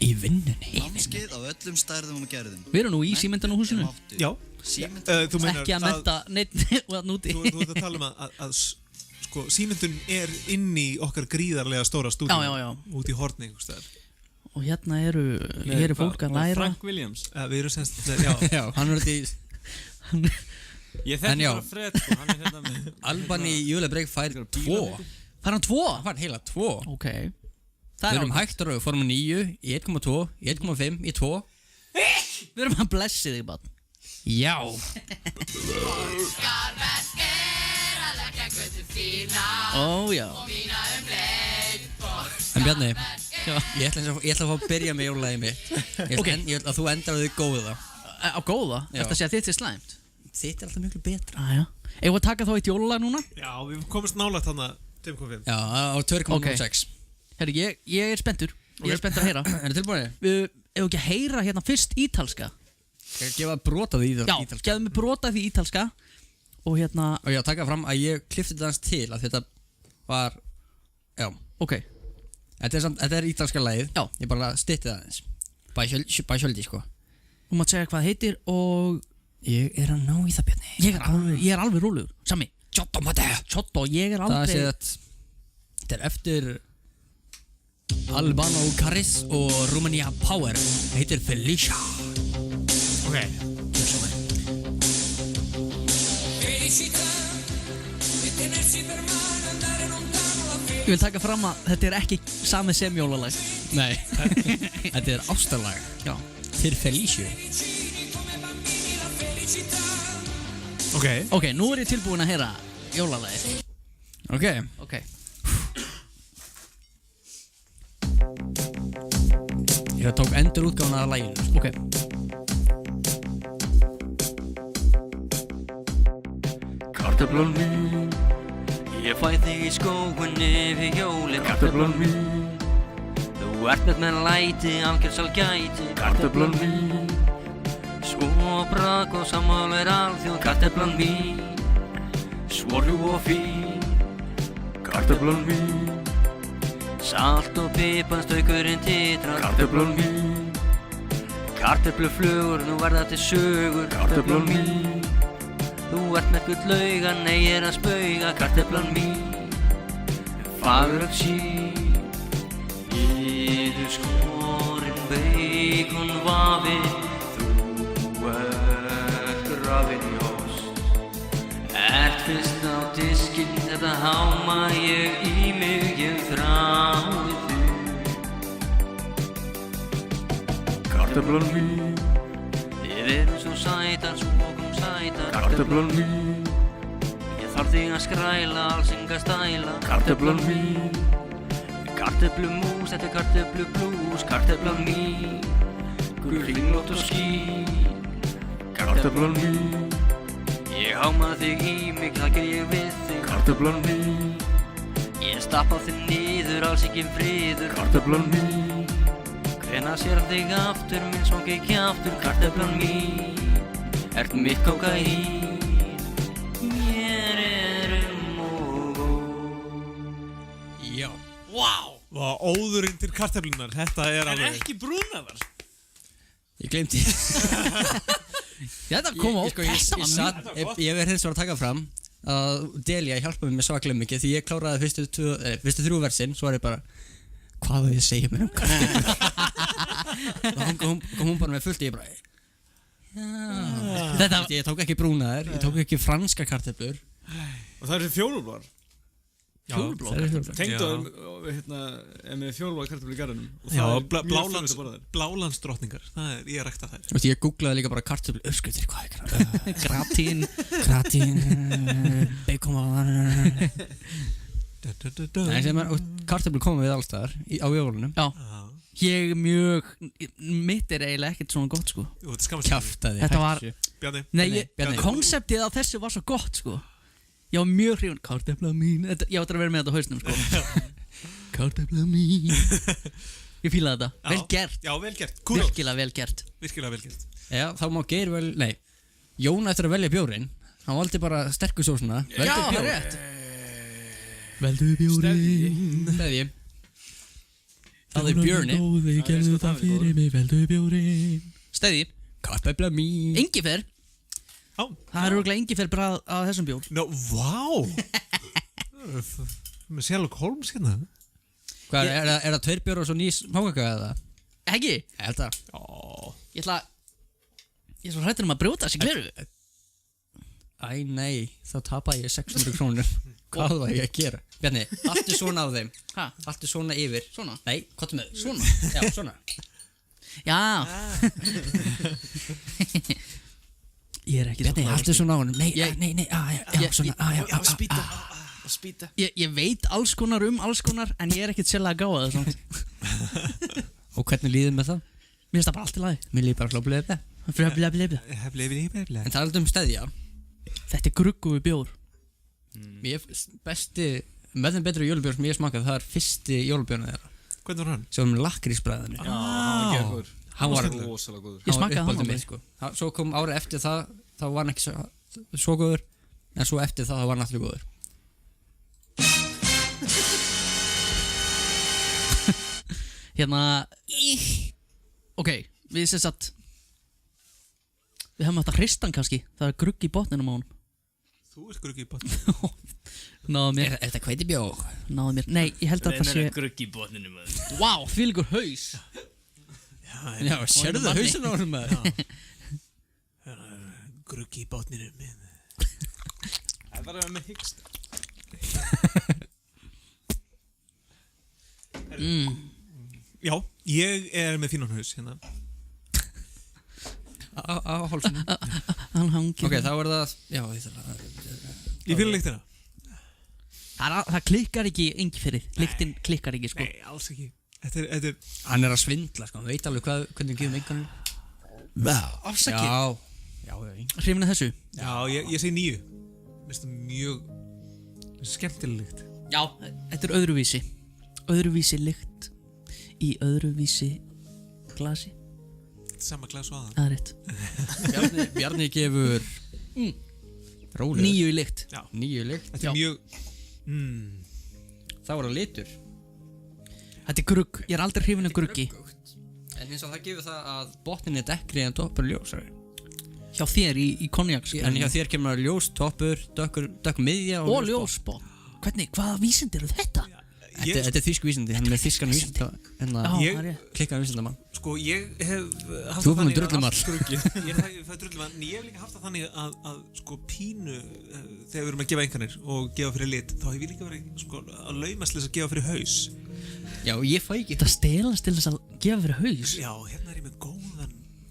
Í vinnunni. Námskeið á öllum stærðum og gerðum. Við erum nú í símyndan á húsinu. Já. Þú meinar Ekki að menta neitt og að núti. Þú ert að tala um að sko, símyndun inn í okkar gríðarlega stóra stúdíu. Já. Út í horni, einhvers staðar. Og hérna eru fólk að læra. Frank Williams. Við erum semst, já, hann er í... Ég þekki bara Fred, sko, hann hérna með... Alban í júlebreyk fær 2. Fær hann 2? Hann fær heila 2. Ok. Við erum hægt að rauð, fórum 9, í 1,2, í 1,5, í 2. Við erum að blessi þig, barn. Já. Já. En Bjarni, ég ætla að fá að byrja með jólalægi mitt. Ég ætla að þú endar á því góða. Á góða? Eftir að segja þitt slæmt? Þitt alltaf miklu betra. Já. Eigum við að taka þá eitt jólalag núna? Já, við komumst nálægt þarna 2,5. Já, á 2,06. Herri, ég er spenntur. Ég er spenntur að heyra. Er þið tilbúinni? Við eigum ekki að heyra hérna fyrst ítalska. Ég vil gefa brot af því ítalska. Já, gefðu mig brot af því ítalska. Og hérna... Og ég taka fram að ég klippti þetta hans til að þetta var... Já. Ok. Þetta er ítalska lagið. Já. Ég bara stytti það eins. Bæsjöldi, sko. Þú mátt segja hvað heitir og... Ég er að ná í það, Bjarni. Ég er alveg rólegur. Sami. Ciotto, ég er aldrei... Það sé að... Þetta er eftir... Albano Karis og Romania Power. Það heitir Felicia. Ok. Ég vil taka fram að þetta er ekki sami sem jólalag. Nei. Þetta er ástarlag. Já. Til Felicia. Ok, nú er ég tilbúin að heyra jólalagið. Ok. Ég tók endur útgáfuna af laginu. Ok. Kartöflan mín, ég fæ þig í skógunni við jólin. Kartöflan mín, þú ert með læti, algjör gæti. Kartöflan mín, svo brak og sammála er alþjóð. Kartöflan mín, svo hljúf og fín. Kartöflan mín, salt og pipar, staukurinn titrar. Kartöflan mín, kartöfluflugur, nú verða til sögur. Kartöflan mín, þú ert með gull auga, nei ég er að spauga. Kartöflan mín, fagur og sín. Niður skorinn beikon vafi, þú ert grafinn í ost. Ert fyrst á diskinn, þetta háma ég í mig, ég þrái þig. Kartöflan mín, þið erum svo sætar, svo sætar. Kartöflan mín, ég þarf þig að skræla, alls enga stæla. Kartöflan mín, kartöflumús, þetta er kartöflublús. Kartöflan mín, gul hringlótt og skín. Kartöflan mín, ég háma þig í mig, það ger ég við þig. Kartöflan mín, ég stappa þig niður, alls ekki friður. Kartöflan mín, hvenær sér þig aftur, minn svongi kjaftur. Kartöflan mín, ert mitt kókaín, mér er og ó. Já. Vá, óðurinn til kartöflunar, þetta er alveg... En ekki brúnaðar. Ég gleymdi. Þetta kom á. Ég verði hins vegar að taka fram að Delia hjálpaði mér svaklega mikið því ég kláraði fyrstu 3 versin, svo var ég bara hvað var ég að segja mér kartöflur? Og kom hún bara með fullt í, ég bara ég tók ekki brúnaðar, ég tók ekki franska kartöflur. Og það eru fjólublar. Fjólublóð. Tengdóðum, er með fjólublar kartöflur í garðinum. Já, blálandsdrottningar, ég er rækt að þær. Ég googlaði líka bara kartöflu uppskriftir, hvað er Gratín, baconvaðar. Kartöflu komum við allstaðar á jólunum. Já. Ég mitt er eiginlega ekkert svona gott, sko. Jú, þetta skamast. Kjaftaði. Þetta var... Bjarni. Konseptið á þessu var svo gott, sko. Ég var mjög hrifun, kartöfla mín. Ég átti að vera með þetta á hausnum, sko. Kartöfla mín. Ég fílaði þetta. Vel gert. Já, vel gert. Virkilega vel gert. Virkilega vel gert. Já, þá má Geir Jón eftir að velja bjórinn. Hann valdi bara sterku sósuna. Já, það er rétt. Veldu bjórinn. Steðji. Það er Björni. Góði, gerðu það fyrir mig, veldu bjórinn. Steðji. Kartöfla mín. Ingifer. Það er örugglega ingifer bragð á þessum bjór. Vá. Með Sherlock Holmes hérna. Hvað, er það 2 bjór og svo nýs mákaka eða? Ekki? Ég held það. Ég er svo hrættur að brjóta þessi gleru. Æ, nei, þá tapaði ég 600 krónur. Hvað var ég að gera? Bjarni, haltu svona á þeim. Hæ? Haltu svona yfir. Svona? Nei, hvað með? Svona? Já, svona. Já. Ég er ekki Bjarni, haltu svona á honum. Nei, já, svona. Spýta. Ég veit alls konar alls konar, en ég er ekkert sérlega gáð það. Og hvernig líður með það? Mér finnst það bara allt í lagi. Mér líður bara Blebblebblebble. En talað steðja. Þetta er grugguðu bjór. Besti, með þeim betri jólubjór sem ég smakað, það er fyrsti jólubjórna þeirra. Hvernig var hann? Svo með lakrísbræðinu. Já, hann er góður. Hann var rosalega góður. Ég smakkaði hann alveg sko. Svo kom árið eftir það, þá var hann ekki svo góður. En svo eftir það var hann allir góður. Hérna Ok, við sem sagt við hefum átt að hrista hann kannski. Það er grugg í botninum á hann. Þú ert grugg í botninum. Náðu mér. Er þetta hveitibjór? Náðu mér. Nei, ég held að það sé grugg í botninum. Vá, fylgur haus. Já, sérðu það hausin á hann með? Grugg í botninum. Það var með hyggst. Já, ég er með fínan haus hérna. Á hálsinu. Hann hangir. Ok, þá er það. Já, Ég fíla lyktina. Það klikkar ekki engi fyrir. Lyktin klikkar ekki sko. Nei, alls ekki. Þetta er Hann er að svindla sko. Hann veit alveg hvernig við gefum engan. Afsakið. Já. Hrifin að þessu. Já, ég segi 9. Mér finnst það mjög skemmtileg lykt. Já, þetta er öðruvísi. Öðruvísi lykt í öðruvísi glasi. Sama glas og aðan. Það er rétt. Bjarni gefur rólegur 9 í lykt. Já. 9 í lykt. Þetta er mjög Það var að litur. Þetta er grugg. Ég er aldrei hrifin af gruggi. En eins og það gefur það að botnin er dekkri en toppur ljós. Hjá þér í konjaks. En hjá þér kemur ljós, toppur, dökk miðja og ljósbotn. Hvernig, hvaða vísindi eru þetta? Þetta er þýsk vísindi, hann er með þýskan vísindi. Klikkan vísindamann. Sko, ég hef haft Þú það komið drullumar. Ég hef drullumar, en ég hef líka haft það þannig að sko pínu þegar við erum að gefa einhvernir og gefa fyrir lit, þá hef ég líka verið sko að laumast til þess að gefa fyrir haus. Já, ég fæ ekki. Þetta stelast til þess að gefa fyrir haus. Já, hérna er ég með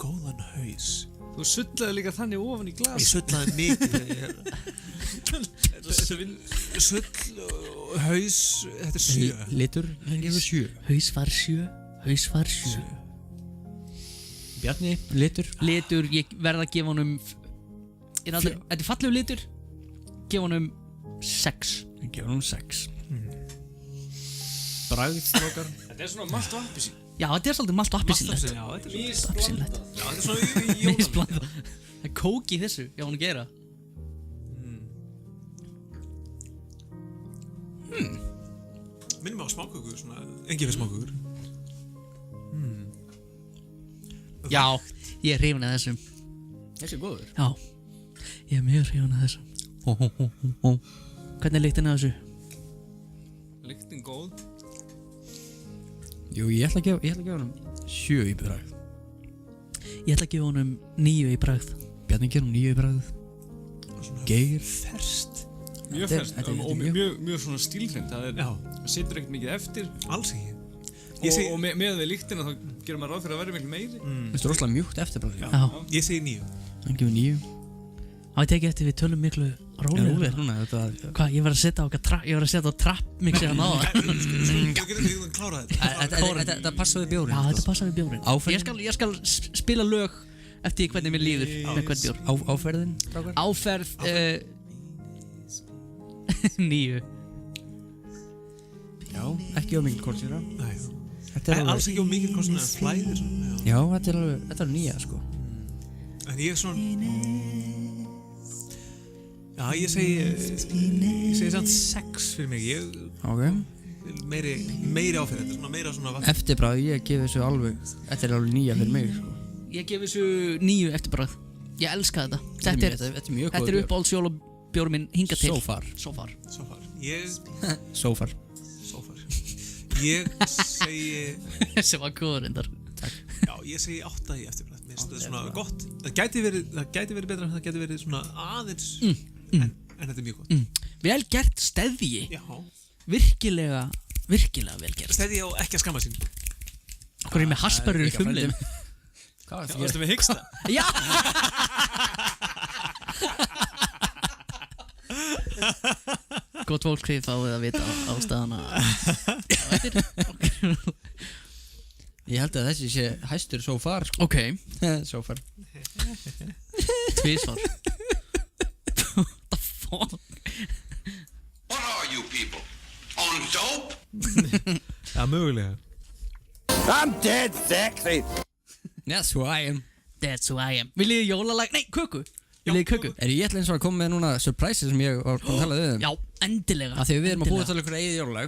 góðan haus. Þú sullaði líka þannig ofan í glas. Ég sullaði mikið. Sull, haus, þetta er 7. Litur, hann gefur 7. Haus var 7. Bjarni, litur. Litur, ég verð að gefa honum þetta er fallegu litur. Gefa honum 6. Ég gefa honum 6. Bragð, strókar. Þetta er svona malt og appelsín. Já, þetta er svolítið malt og appelsínlegt. Já, þetta er appelsínlegt. Já, þetta er svona í Misblandað. Það er kók í þessu, já hún að gera. Minnum á smákökur, svona engifer smákökur. Já, ég er hrifin af þessum. Þessi er góður. Já, ég er mjög hrifin af þessum. Hvernig er lyktin af þessu? Lyktin góð. Jú, ég ætla að gefa honum 7 í bragð. Ég ætla að gefa honum 9 í bragð. Bjarni gefa honum 9 í bragð. Geir ferskt. Mjög ferskt og mjög svona stílhreint. Það situr ekkert mikið eftir. Alls ekki. Og með við lyktina þá gerir maður ráð fyrir að vera miklu meiri. Þetta er rosalega mjúkt eftirbragð. Já. Ég segi 9. Hann gefur 9. Það veit ekki eftir við tölum miklu rólega núna. Hvað, ég var að setja á trappmixi hann á það. Þú getur klárað þetta. Þetta passaði bjórin. Já, þetta passaði bjórin. Ég skal spila lög eftir hvernig mér líður með hvern bjór. Áferðin? Áferð 9. Já, ekki of mikil korsýra. Nei. Þetta er alls ekki of mikil korsýra, flæðir. Já, þetta er 9 sko. En ég er svona Já, ég segi samt 6 fyrir mig. Meiri áferð. Þetta er svona meira svona vatn. Eftirbragð, ég gef þessu alveg. Þetta er alveg 9 fyrir mig sko. Ég gef þessu 9 eftirbragð. Ég elska þetta. Þetta er uppáhaldsjólabjór minn hingað til. So far. So far. Ég segi sem var góður endar. Já, ég segi 8 í eftirbragð. Mér finnst það svona gott. Það gæti verið betra, það gæti verið svona aðeins en þetta er mjög gott. Vel gert steðji. Já. Virkilega vel gert. Steðji á ekki að skamma sín. Okkur er með hasparur í þumlum. Hvað var það? Varstu með hyggsta? Já. Gott fólk þið fáið að vita ástæðana. Ég held að þessi sé hæstur so far sko. Ok. So far. Tvísvar. What the fuck? What are you people? On dope? Já, mögulega. I'm dead sexy. That's who I am. That's who I am. Viljið þið jólalag? Nei, köku. Viljið þið köku? Ég ætla eins og að koma með núna surprises sem ég var að tala um. Já, endilega. Af því við erum að búa til einhverja eigið jólalag.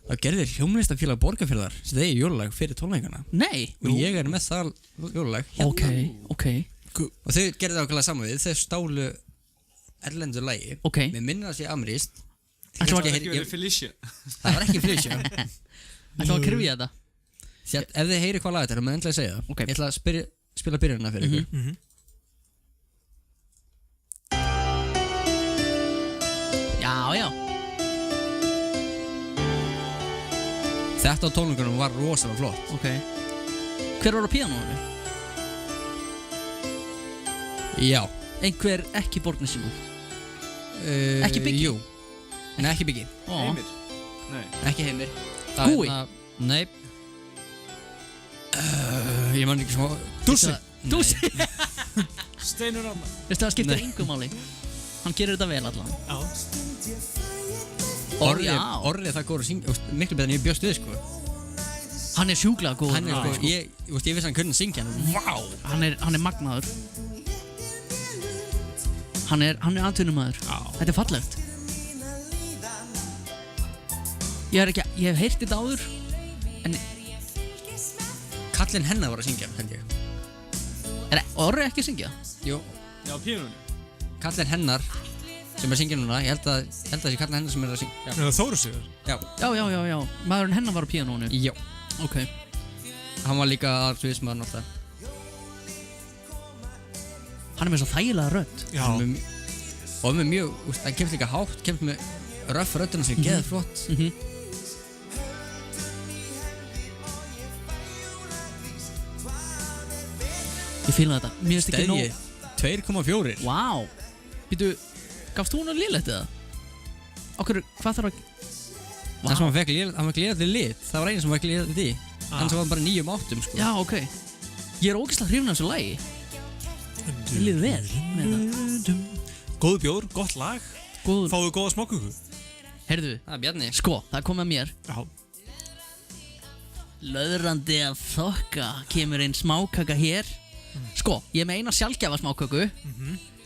Þá gerði hljómlistafélag Borgarfjarðar sitt eigið jólalag fyrir tónleikana. Nei. Og ég er með það jólalag hérna. Ok. Og þau gerði það ákveðlega saman við. Þau stálu erlendu lagi. Ok. Mér minnir það sé amerískt. Það var ekki verið Felicia. Það var ekki Felicia. Ætlum að krifja þetta. Því að ef þið heyri hvað lag þetta er, maður endilega segja það. Okay. Ég ætla að spila byrjunina fyrir ykkur. Já. Þetta á tónleikunum var rosalega flott. Ok. Hver var á píanóinu? Já. Einhver ekki borgnesingur? Ekki Biggi? Jú. Nei, ekki Biggi. Heimir? Nei. Ekki Heimir. Gúi? Nei. Ég man ekki svo... Dúsi? Steinur Anna. Veistu það skiptir engu máli. Hann gerir þetta vel allan. Já. Orri er það góður að syngja, miklu betur en ég bjóst við sko. Hann er sjúklega góður. Hann er sko, ég vissi hann kunni að syngja hann. Vá! Hann er magnaður. Hann er atvinnumæður. Þetta er fallegt. Ég hef heyrt þetta áður en kallinn hennar var að syngja, held ég. Er Orri ekki að syngja? Jú. Já, píanónu. Kallinn hennar sem er að syngja núna, ég held að það sé kallinn hennar sem er að syngja. Er það Þórusigur? Já. Já. Maðurinn hennar var á píanónu. Já. Ok. Hann var líka sviðsmaður náttúrulega. Hann er með svo þægilega rödd. Já. Og með mjög, hann kemst líka hátt, kemst með röff röddina sem er geðið flott. Ég fíla þetta. Mér finnst ekki nóg. Steðji, 2,4. Vá. Býtu, gafst þú hún að lélegt eða? Okkur, hvað þarf að... Það sem hann fekk lélegt lit, það var einu sem fekk lélegt í. Hann sem var bara 9,8 sko. Já, ok. Ég er ógeðslega hrifinn af þessu lagi. Ég líður vel með þetta. Góður bjór, gott lag. Fáðu góða smáköku. Heyrðu, það er Bjarni. Sko, það kom að mér. Já. Löðrandi af þokka kemur einn smákaka hér. Sko, ég er með eina sjálfgjafa smáköku.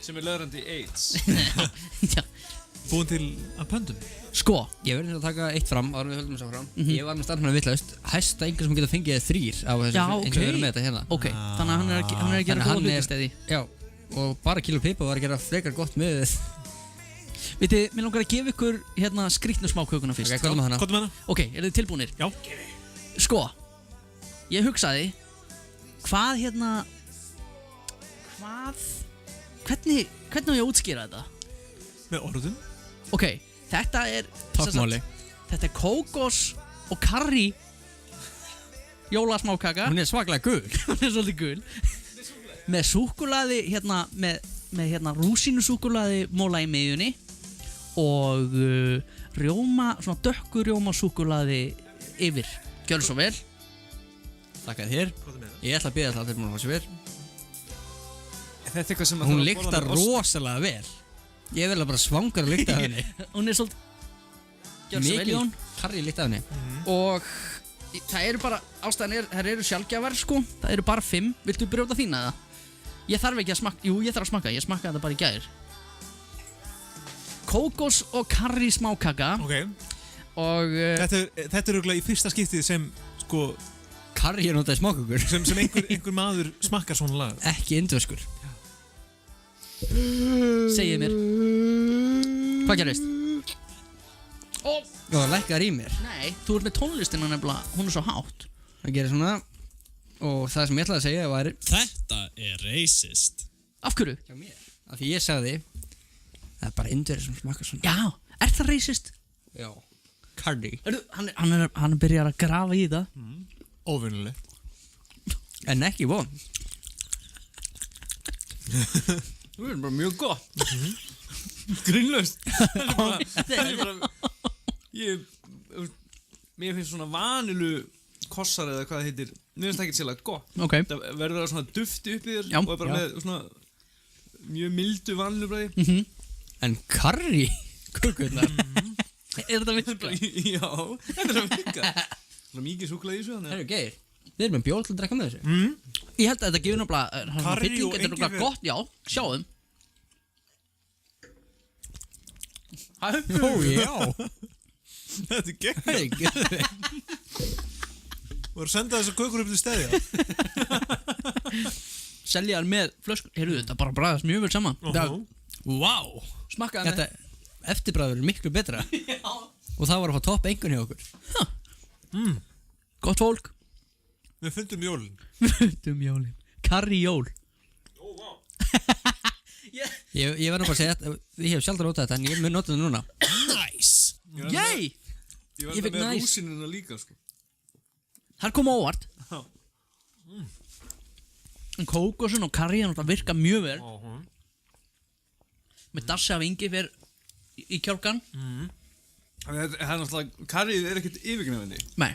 Sem er löðrandi AIDS. Já. Búin til að pöndum. Sko, ég verður að taka eitt fram áður við höldum þess að fram. Ég var með starfsmenn vitlaust. Hæsta einhver sem getur fengið 3 á þessu eins og við erum með þetta hérna. Ok, þannig að hann er að gera góða hlutastæði. Já, og bara Kíló Pippa var að gera frekar gott með þið. Vitið, mér langar að gefa ykkur hérna skrítnu smákökuna fyrst. Ok, hvað með hana? Ok, eru þið tilbúnir? Já. Sko, ég hugsaði, hvernig á ég að útskýra þetta? Með orðum? Ok, þetta er Táknmáli. Þetta er kókos og karrí jólasmákaka. Hún er svaklega gul. Hún er svolítið gul. Með súkkulaði, með rúsínusúkkulaði móla í miðjunni og rjóma, svona dökkur rjómasúkkulaði yfir. Gjörðu svo vel. Þakka þér. Ég ætla að byrja þetta allir múin að fá sér vel. Þetta er eitthvað sem hún lyktar rosalega vel. Ég vil bara svangar að lykta af henni. Hún er svolítið gjörðu svo vel í hún. Karri lykt af henni. Og það eru bara, ástæðan það eru sjálfgjafar sko. Það eru bara 5. Viltu brjóta þína eða? Ég þarf ekki að smakka, jú ég þarf að smakka. Ég smakkaði þetta bara í gær. Kókos og karrí smákaka. Ok. Og þetta er örugglega í fyrsta skiptið sem sko karrí er notaði smákökur. Sem einhver maður smakkar svona lag. Ekki indverskur. Segið mér. Hvað gerist? Og lækkaðar í mér. Nei, þú ert með tónlistina nefnilega, hún er svo hátt. Það gerir svona. Og það sem ég ætlaði að segja var Þetta er racist. Af hverju? Hjá mér. Af því ég sagði það er bara indverið sem smakar svona. Já, er það racist? Já. Cardi. Hann byrjar að grafa í það. Óvinnulegt. En ekki von. Það er bara mjög gott. Grínlaust. Mér finnst svona vanilu kossar eða hvað það heitir. Mér finnst það ekki sérlega gott. Okay. Það verður svona dufti upp í þér. Já. Og er bara með svona mjög mildu vanilubræði. En karri kökurnar. Er þetta virka? Já, þetta er að virka. Það er mikið súkkulaði í þessu. Það eru geir. Við erum með bjór til að drekka með þessu. Ég held að þetta gefur náttúrulega Karrí og þetta er náttúrulega gott, já, sjáum. Já. Þetta er gegn. Þú voru að senda þessar kökur upp til stæðja. Selja þær með flösku. Heyrðu, þetta bara bræðast mjög vel saman. Vá. Smakkaði þetta. Eftirbræður er miklu betra. Já. Og það var að fá topp einhvern hjá okkur. Gott fólk. Við fundum jólin. Jólin. Karri jól. Ég var nú bara að segja að ég hef sjálf notað þetta en ég mun nota þetta núna. Nice. Yay. Ég var með rúsinina líka sko. Það kom óvart. En kókosun og karri virka mjög vel. Með dassi af Ingi fyrir í kjálkan. Það er náttúrulega, karrið er ekkert yfirgnefandi. Nei.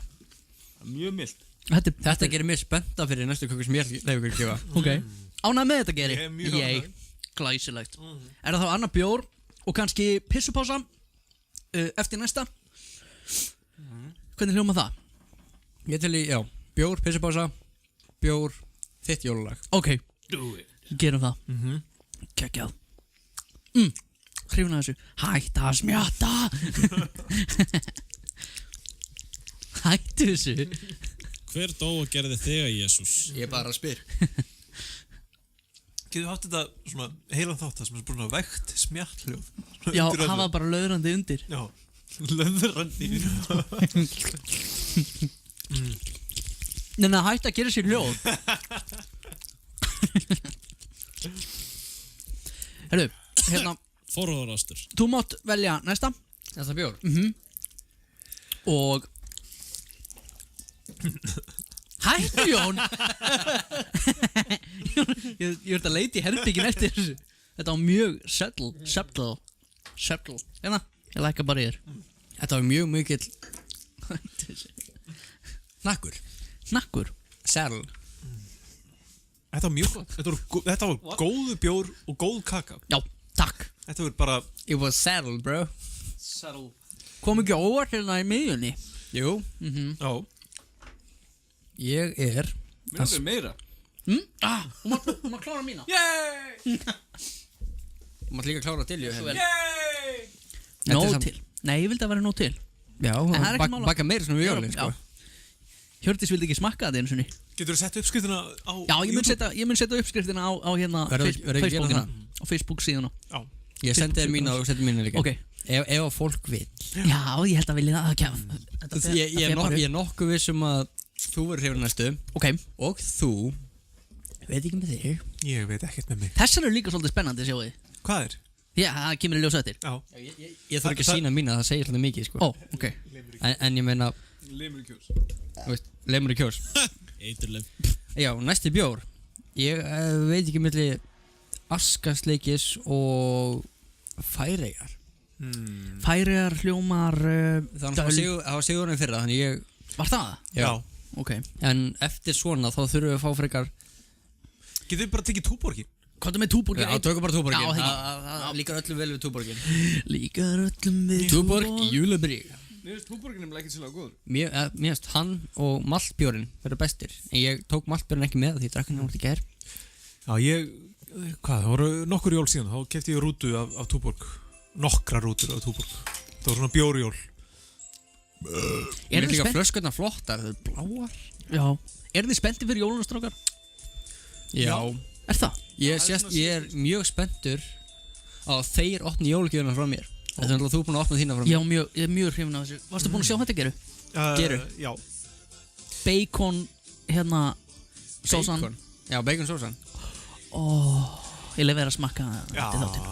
Mjög mild. Þetta gerir mér spennta fyrir næstu kökur sem ég leif ykkur að gefa. Ok. Ánægð með þetta geri. Ég er mjög ánægður. Glæsilegt. Er það þá annar bjór og kannski pissupása eftir næsta? Hvernig hljóma það? Ég til í, já, bjór, pissupása, bjór, þitt jólalag. Ok. Do it. Gerum það. Kekjað. Hrifna þessu. Hætta að smjatta. Hættu þessu. Hver dó og gerði þig að Jesús? Ég bara spyr. Getur haft þetta svona heilan þátt sem er svona vegt smjallhljóð. Já, hafa bara löðrandi undir. Já, löðrandi Nei, hætta að gera sér hljóð. Herru, hérna Forhóðarástur. Þú mátt velja næsta. Þetta bjór? Og hættu Jón. Ég verði að leita í herbyggin eftir þessu. Þetta var mjög subtle. Hérna, ég lækka bara í þér. Þetta var mjög mikill Hnakkur. Saddle. Þetta var mjög gott. Þetta var góðu bjór og góð kaka. Já, takk. Þetta var bara It was saddle, bro. Saddle. Kom ekki óvart hérna í miðjunni? Jú. Já. Ég er Mér er meira. Þú mátt klára mína. Yay! Þú mátt líka klára til ég. Yay! Nóg til. Nei, ég vildi að vera nóg til. Já, En það er ekki mál að- baka meira svona við jólinn, sko. Hjördís vildi ekki smakka þetta einu sinni. Getur þú sett uppskriftina á Já, ég mun setja uppskriftina á hérna Verður ekki að gera Facebookina. það? Á Facebook síðuna. Já. Ég sendi þér mína og þú sendir mína líka. Ok. Ef að fólk vil. Já, ég held að vilja það ekki. Ég er nokkuð vissum að þú verður hrifin næstu. Ok. Og þú veit ekki með þig. Ég veit ekkert með mig. Þessar eru líka svolítið spennandi, sjáu þið. Hvað er? Já, það kemur í ljós eftir. Já. Ég þarf ekki að sína mína, það segir alltaf mikið, sko. Ó, ok. En ég meina, Lemur í kjós. þú veist, lemur í kjós. Eiturlem. Já, næsti bjór. Ég veit ekki milli Askasleikis og Færeyjar. Færeyjar hljómar Það var sigurinn fyrra, þannig ég... Var það? Já. Ok. En eftir svona þá þurfum við að fá frekar... Getur við bara tekið Túborgin? Hvað er með Túborgin? Já, tökum bara Túborgin. Já, það líkar öllum vel við Túborgin. Líkar öllum við Túborg Júlebrík. Mér finnst Túborgin er ekki sérlega góður. Mér finnst hann og maltbjórin verður bestir. En ég tók maltbjórin ekki með því ég drakk hann náttúrulega ekki hér. Já, það voru nokkur jól síðan. Þá kefti ég rútu af Túborg. Nokkra rútur af Túborg. Það var svona bjórjól. Mér finnst líka flöskurnar flottar, það eru bláar. Já. Eru þið spenntir fyrir jólunastrákar? Já. Er það? Ég er mjög spenntur á þeir opni jólugjöfuna frá mér. Þetta er náttúrulega þú búin að opna þína frá Já, ég er mjög hrifin af þessu. Varstu búin að sjá þetta, Geru? Geru? Já. Bacon, hérna, sósan. Bacon? Já, bacon sósan. Ég leif þér að smakka þetta þáttur.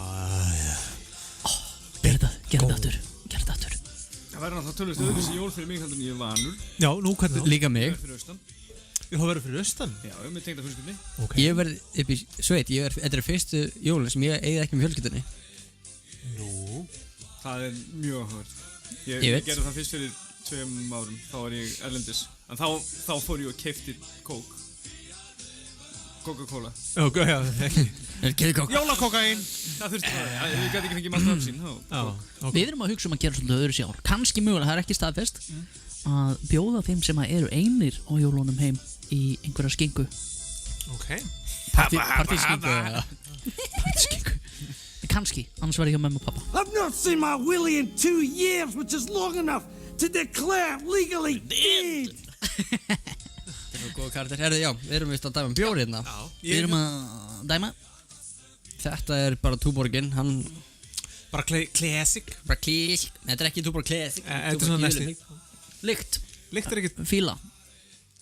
Gerðu þetta aftur. Það verður náttúrulega tölvist öðruvísi jól fyrir mig heldur en ég er vanur. Já, nú hvernig? Líka mig. Fyrir austan. Já, það verður fyrir austan? Já, með tengda fjölskyldunni. Okay. Ég verð upp í sveit, þetta er fyrstu jólin sem ég eigði ekki með fjölskyldunni. Nú? Það er mjög áhugavert. Ég gerði það fyrst fyrir 2 árum, þá var ég erlendis. En þá fór ég og keypti kók. Coca-Cola. Já, ekki. Jólakókain! Það þurfti það. Ég gæti ekki fengið maður sín. Við erum að hugsa að gera svolítið öðru sjálf. Kannski mögulega, það er ekki staðfest, að bjóða þeim sem eru einir á jólunum heim í einhverja skingu. Ok. Partyskingu. Kannski, annars verði ég hjá mömmu og pappa. I've not seen my Willie in 2 years, which is long enough to declare legally dead. Þetta er góð karakter. Herðu, já, við erum vist að dæma bjór hérna. Við erum að dæma. Þetta er bara Túborgin, hann... Bara classic. Bara classic. Þetta er ekki Túborg classic. Þetta er svona næstu. Lykt. Lykt er ekkert... Fíla.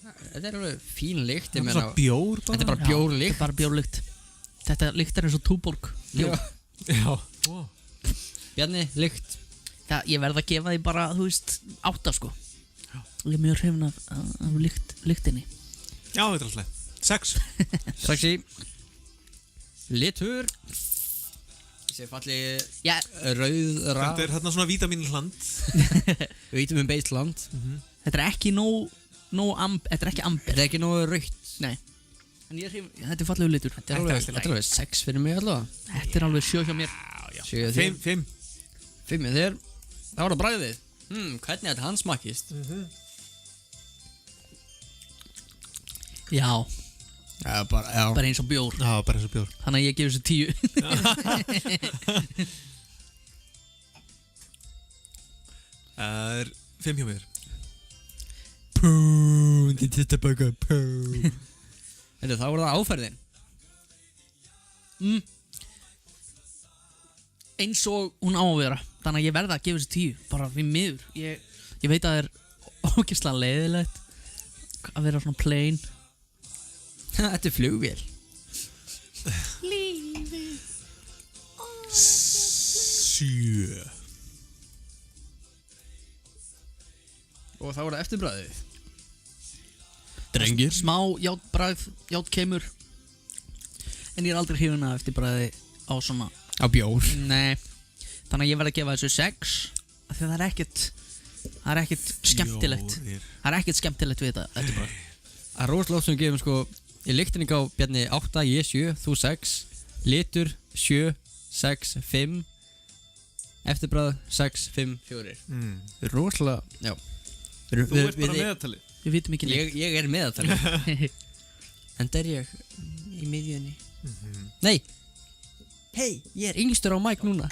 Þetta er alveg fín lykt. Þetta er bara bjór bara? Þetta er bara bjórlykt. Þetta er bara bjórlykt. Þetta lykt er eins og Túborg. Já. Wow. Bjarni, lykt. Já, ég verð að gefa því bara, þú veist, 8 sko. Ég er mjög hrifin af lyktinni. Já, þetta er alltaf 6. 6 í. Litur. Þessi falli rauðra. Þetta er hérna svona vítamínland. Vítamín-based land. Þetta er ekki þetta er ekki amber. Þetta er ekki nógu rautt. Nei. En ég er hrifin, þetta er fallegur litur. Þetta er alveg 6 fyrir mig allavega. Þetta er alveg 7 hjá mér. 5 með þér. Það var það bragðið. Hvernig þetta hann smakkist? Já. Bara eins og bjór. Já, bara eins og bjór. Þannig að ég gef þessu 10. Það er 5 hjá mér. Þetta er bara Þetta, þá var það áferðin. Eins og hún á að vera. Þannig að ég verða að gefa þessu 10. Bara við miður. Ég veit að það er ógeðslega leiðilegt að vera svona plain. Þetta er flugvél. Lífi 7. Og þá var það eftirbragðið. Drengir. Smá játbragð, játkemur. En ég er aldrei hrifin af eftirbragði á svona... Á bjór. Nei. Þannig að ég verð að gefa þessu 6. Af því að það er ekkert skemmtilegt. Það er ekkert skemmtilegt við þetta eftirbragð. Það er rosalega oft sem við gefum sko... Í lyktinni á Bjarni 8, ég 7, þú 6. Litur 7, 6, 5. Eftirbragð 6, 5, 4. Rosalega, já. Þú ert bara meðaltalið. Við vitum ekki neitt. Ég er meðaltalið. En það er ég í miðjunni. Nei. Hei, ég er yngstur á Mike núna.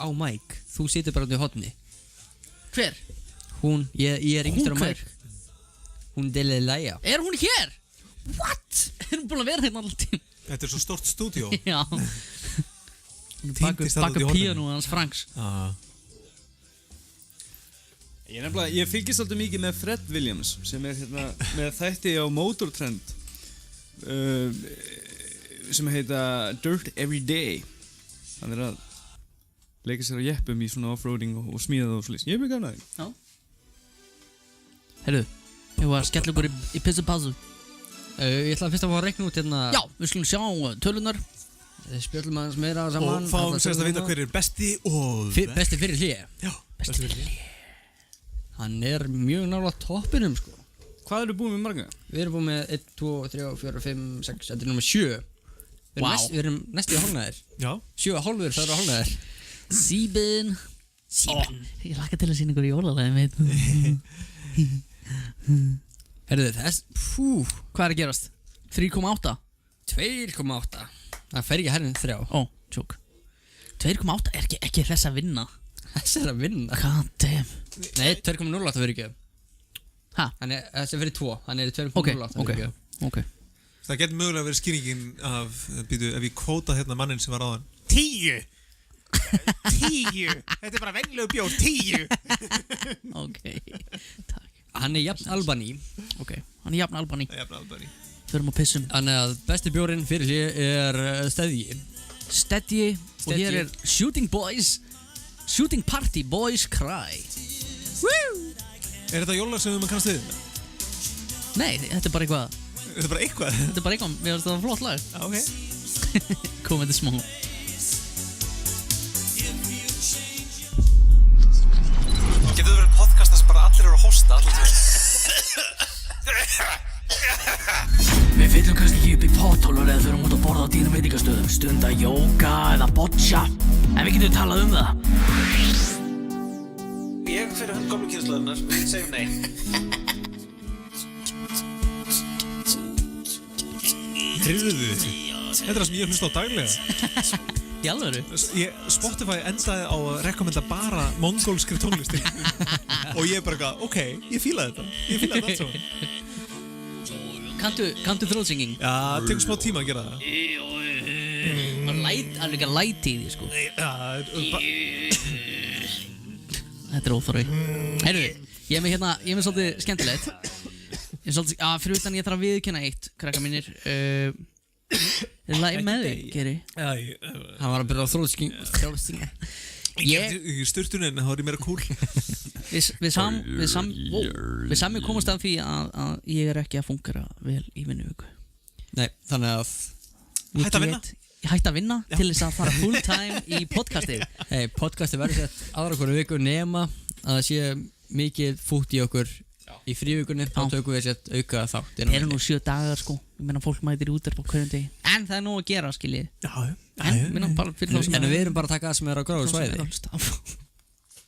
Á Mike. Þú situr bara út í hotni. Hver? Hún, ég er yngstur á Hún Mike. Hún Delilaja. Er hún hér? What? Er hún búin að vera hérna alltaf tím? Þetta er svo stort stúdíó. Já. Hún er baka píanu hans Franks. Ég fylgist alltaf mikið með Fred Williams sem er hérna með þætti á Motor Trend sem heita Dirt Every Day. Hann er að leika sér á jeppum í svona offroading og smíða það og svolítið. Ég er mjög gafn að því. Já. Herru, ég var að skella ykkur í pissupásu. Ég ætla fyrst að fá að reikna út hérna. Já, við skulum sjá tölunar. Spjöllum aðeins meira saman. Og fáum sérst að vita hver er besti og... Besti fyrir hlýja. Já, besti fyrir hlýja. Hann er mjög nálega toppinum sko. Hvað eru búin með marga? Við erum búin með 1, 2, 3, 4, 5, 6, þetta er nummer 7. Við erum næstu í hálnaðir. Já. 7,5 það eru hálnaðir. Síbin. Ég laka til að sína ykkur jólalæði meit. Herðu þess, hvað er að gerast? 3,8? 2,8. Það fer ekki herrin 3. Ó, tjók. 2,8 er ekki þess að vinna. Þess er að vinna? God damn. Nei, 2,08 fyrir ekki. Hæ? Þessi fyrir 2, hann er 2,08 fyrir ekki. Ok. Það getur mögulega verið skýringin af, ef ég kvóta hérna mannin sem var áðan. 10. Þetta bara venjulegu bjór, 10. Ok, takk. Hann jafn Albany. Ok, hann jafn Albany. Förum að pissum. Þannig að besti bjórinn fyrir sig Stedji. Stedji. Og hér Shooting Party Boys Cry. Woo! Þetta jólar sem við kannast við? Nei, þetta bara eitthvað. Þetta bara eitthvað? Þetta bara eitthvað, mér finnst það flott lag. Ok. Komið smá. Getur það verið podcasta sem bara allir eru að hosta Við fyllum kannski ekki upp í potthólur eða förum út að borða á dýrum veitingastöðum, stunda jóga eða boccia, en við getum talað það. Ég fyrir hann gömlu kynslóðunar, segjum nei. Heyrðu þið? Þetta það sem ég hlusta á daglega. Í alvöru? Spotify endaði á að rekommenda bara mongólskri tónlistir. Og ég bara eitthvað, ok, ég fíla þetta allt svo. Kanntu throat-singing? Já, það tekur smá tíma að gera það. Það er líka læti í því, sko. Þetta er óþarfi. Heyrðu, ég er með svolítið skemmtilegt. Fyrir utan ég þarf að viðurkenna eitt, krakka mínir. Er lagi með þig, Geri? Hann var að byrja á throat-singing. Í sturtunin, það var meira cool. Við sami komast af því að ég er ekki að fungera vel í vinnuviku. Nei, þannig að Hætt að vinna? Ég hætti að vinna til þess að fara full time í podcastið. Podcastið verður sett aðra hverju viku nema að það sé mikið fútt í okkur í frívikunni, þá tökum við sett auka þátt. Það eru nú 7 dagar sko, ég meina fólk mætir út á hverjum degi. En það er nú að gera, skiljið. En við erum bara að taka það sem er á gráðu svæði.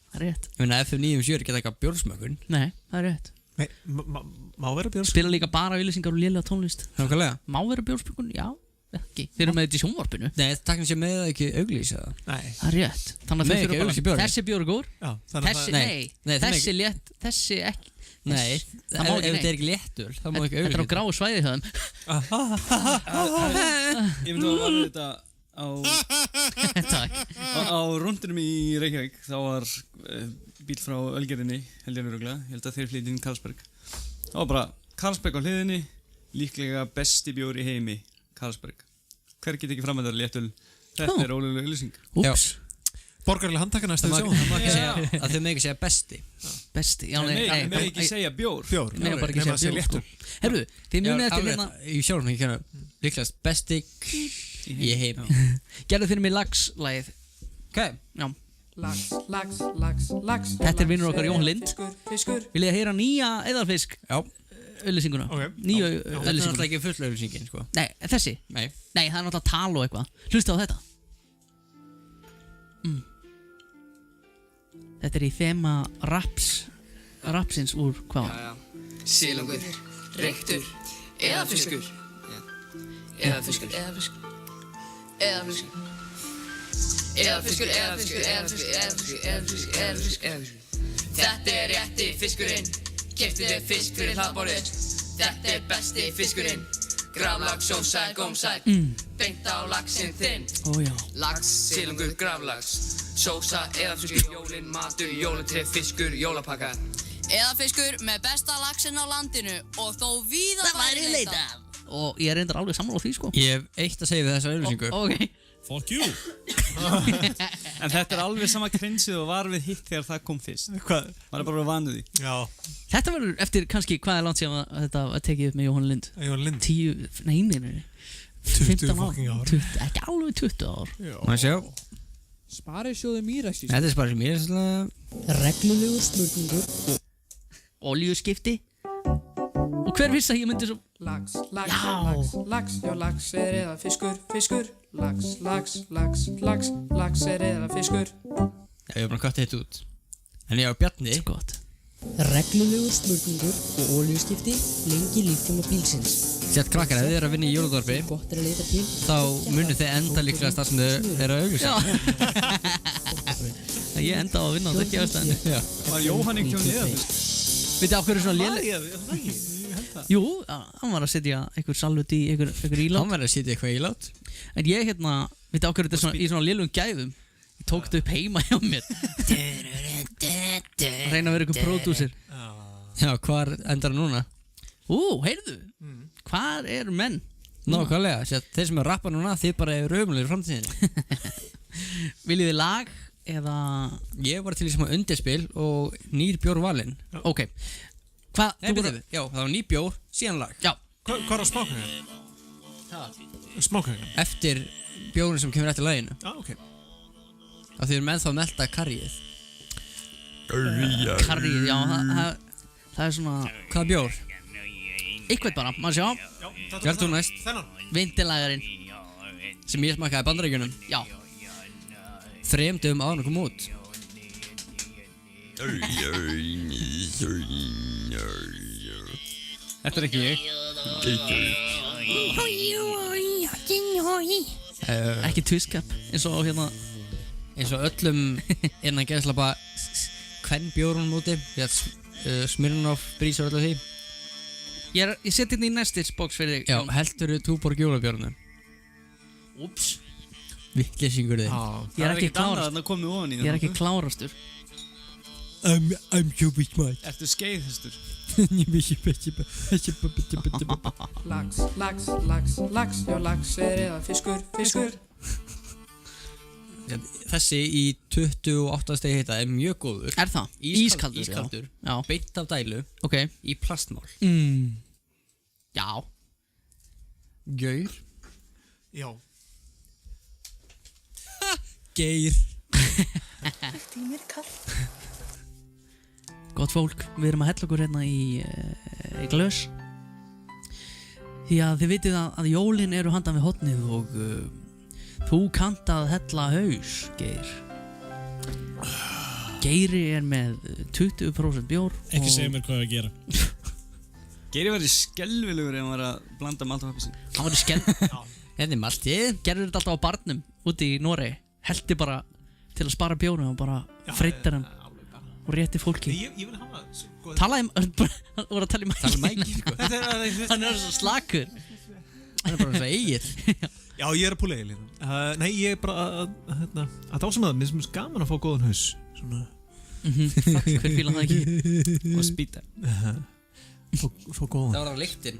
Það er rétt. Ég meina FM957 geta eitthvað bjórsmökkun. Nei, það er rétt. Má vera bjórsmökkun? Spila líka bara auðlýsingar og lélega tónlist. Nákvæmlega. Má vera bjórsmökkun? Já, ekki. Þeir eru með þetta í sjónvarpinu. Nei, takk sé með það ekki auglýsa það. Nei. Það er rétt. Þannig að þeir eru bara, þessi bjór er góður. Þessi létt, þessi ekki. Nei, ef þetta er ekki léttul, þá má ekki auglýsa. Þetta er á gráu svæði hjá þeim. Ég myndi að varða þetta á rúndunum í Reykjavík. Þá var bíl frá Ölgerðinni, held ég örugglega. Ég held að þeir flytja inn Carlsberg. Það var bara Carlsberg á hliðinni, líklega besti bjór í heimi, Carlsberg. Hver get ekki fram að það er léttul? Þetta er ólega auglýsing. Úps. Borgarlega handtaka næstu við sjá. Að þau með ekki segja besti. Besti, já, nei, með ekki segja bjór. Bjór, nema bara ekki segja bjór, sko. Herru, þið munið eftir hérna. Ég sjálf ekki hérna, líklegast besti í heimi. Gerðu fyrir mig lags-lagið. Ok. Já. Lags. Þetta er vinnur okkar Jón Lind. Fiskur. Vil ég heyra nýja eðalfisk? Já. Auðlýsinguna. Nýju auðlýsinguna. Það er náttúrulega ekki full auðlýsingin, sko. Nei, þessi? Nei, það er náttúrulega tal og eitthvað. Hlusta á þetta. Þetta er í þema rapsins úr hvað? Silungur, reyktur, eða fiskur. Eða fiskur. Þetta er rétti fiskurinn. Keyptu þér fisk fyrir hlaðborðið. Þetta er besti fiskurinn. Graflax, sósa, gómsæk. Beint á laxinn þinn. Lax, silungur, graflax. Sósa, eða fiskur, jólinn, matur, jólatré, fiskur, jólapakka. Eða fiskur með besta laxinn á landinu og þó víða væri leitað. Og ég er reyndar alveg sammála á því, sko. ég hef eitt að segja við þessa auðlýsingu. Ok. Fuck you. En þetta er alveg sama krinsið og var við hitt þegar það kom fyrst. Hvað? Maður er bara vanuð því. Já. Þetta verður eftir kannski, hvað er langt síðan að þetta var tekið upp með Jóhann Lind? Jóhann Lind? 15 fucking ár. Ekki alveg 20 ár. Má sjá. Sparisjóður Mýrasýslu. Þetta er Sparisjóður Mýrasýslu. Reglulegur spurningur. Olíuskipti. Og hver vissi að ég myndi svo... Lax. Já, lax er eða fiskur. Lax er eða fiskur. Já, ég hef bara kvætt þetta út. En ég á Bjarni. Svo gott. Reglulegur spurningur og olíuskipti lengi líftíma bílsins. Sett krakkar, ef þið eru að vinna í jóladorfi, Gott er að leita til. þá munið þið enda líklega það sem þið eru að auglýsa. Ég enda á að vinna á þetta ekki ástæðinu. Var Jóhann ekki á niðurfisk? Veitu af hverju svona léleg? Jú, hann var að setja einhver salut í einhver ílát. Hann var að setja eitthvað ílát. En ég Veitu ákveður þetta í svona lélugum gæðum? Ég tók þetta upp heima hjá mér. Reyna að vera ykkur pródúsir. Já, hvar endar það núna? Heyrðu, hvar eru menn? Nákvæmlega, þeir sem eru rappa núna, þið bara eru ömulegir í framtíðinni. Viljið þið lag eða? Ég var til í smá undirspil og nýr bjór valinn. Ok. Hvað? Já, það var nýr bjór, síðan lag. Já. Hvað er á smáköngin? Smáköngin? Eftir bjórinn sem kemur eftir laginu. Já, ok. Það þið erum ennþá að melta karríið. Karríið, já, það er svona... Hvaða bjór? Eitthvað bara, maður sjá. Hver þú næst? Vindilagarinn. Sem ég smakkaði í Bandaríkjunum. Já. 3 dögum áður en kom út. Þetta er ekki ég. Ekki twiskap, eins og hérna. Eins og öllum innan geðslappa hvern bjórunum úti. Smirnoff, Brís og öllu því. Ég seti hérna í næstis box fyrir þig. Já, heldur þú Túborg jólabjórnum? Úps. Vittlesingur þig. Ég er ekki klárastur. I'm so smart. Ertu skeiðhestur? Lax, já lax eða fiskur. Þessi í 28 stegi hita er mjög góður. Er það? Ískaldur. Já. Beint af dælu. Ok. Í plastmál. Já. Gaur. Já. Geir. Tímir kall. Gott fólk, við erum að hella okkur hérna í glös. Því að þið vitið að jólin eru handan við hotnið og þú kannt að hella haus, Geir. Geiri er með 20% bjór. Ekki segja mér hvað að gera. Geiri verið skelvilegur ef hann var að blanda malt og appelsín. Hann var skelvilegur. Henni maltið. Gerður þetta alltaf á barnum úti í Noregi. Heldi bara til að spara bjórnum og bara freytar hann og rétti fólki. Ég vil hafa Talaði voru að tala í mækinn. Hann er svo slakur. Hann er bara svo eigið. Já, ég er að púla eigið. Nei, ég er bara að dásama það. Mér finnst gaman að fá góðan haus. Svona. Hver fílar það ekki? Og spýta. Svo góðan. Það var lyktin.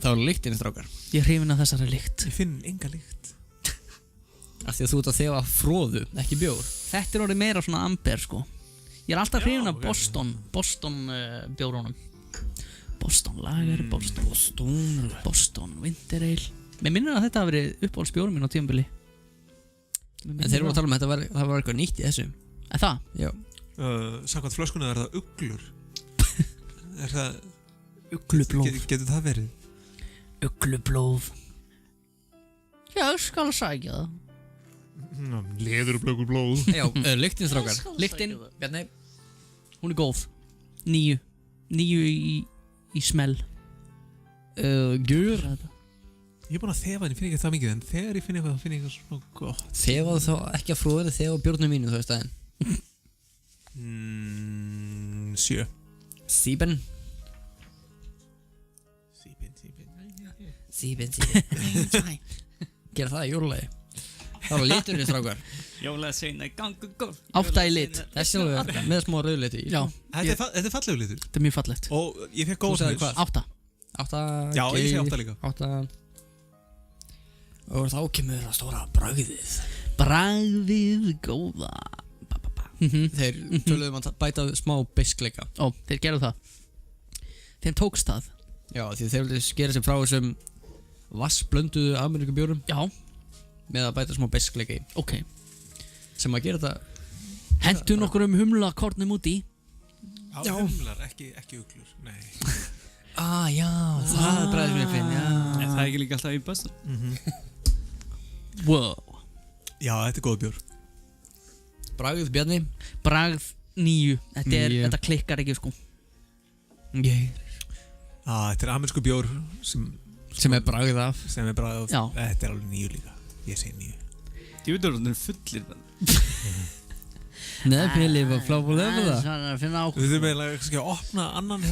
Það var lyktin, strákar. Ég er hrifinn af þessari lykt. Ég finn enga lykt. Af því að þú ert að þefa fróðu, ekki bjór. Þetta er orðið meira svona amber, sko. Ég er alltaf hrifinn af Boston bjórónum. Boston Lager, Boston Winter Ale. Mér minnir að þetta hafi verið uppáhaldsbjórum minn á tímabili. En þeir voru að tala um að það var eitthvað nýtt í þessu. Er það? Já. Samkvæmt flöskuna er það uglur. Er það... Uglublóð. Getur það verið? Uglublóð. Já, ég skal sækja það. Leðurblökublóð. Já, lyktin, strákar. Lyktin, Bjarni. hún er góð. 9 í smell. Gjur. Ég er búinn að þefa henni, finn ekki það mikið, en þegar ég finn eitthvað, þá finn ég eitthvað svona gott. Þefaðu þá ekki að fróðri, þefa bjórnum mínu, þú veist aðeins. 7. 7. Gera það í jólulagi. Það var liturinn, strákar. Jólaði segna í gangu góð. 8 í lit. Þessi alveg með smá rauðliti í. Já. Þetta er fallegu litur. Þetta er mjög fallegt. Og ég fekk góð sagði hvað? 8. 8. Já, ég segi 8 líka. 8. Og þá kemur það stóra bragðið. Bragðið góða. Þeir töluðum að bæta smá beiskleika. Ó, þeir gerðu það. Þeim tókst það. Já, því þeir vildi skera sig frá þessum vassblönduðu Ameríkubjórum. Já. Með að bæta smá beiskleika í. Ok. Sem að gera þetta. Hentu nokkur humlakornum út í. Já, humlar, ekki uglur. Nei. Já, það er bragðið sem ég finn. Er það ekki líka alltaf í besta? Wow. Já, þetta er góð bjór. Bragð, Bjarni. Bragð 9. Þetta klikkar ekki, sko. Þetta er amerísku bjór sem er bragð af. Sem er bragð af. Já. Þetta er alveg 9 líka. Ég segi 9. Djúðurinn er fullir. Nefnilif og flábúlefur það. Það er að finna ákveð. Við þurfum eiginlega kannski að opna annan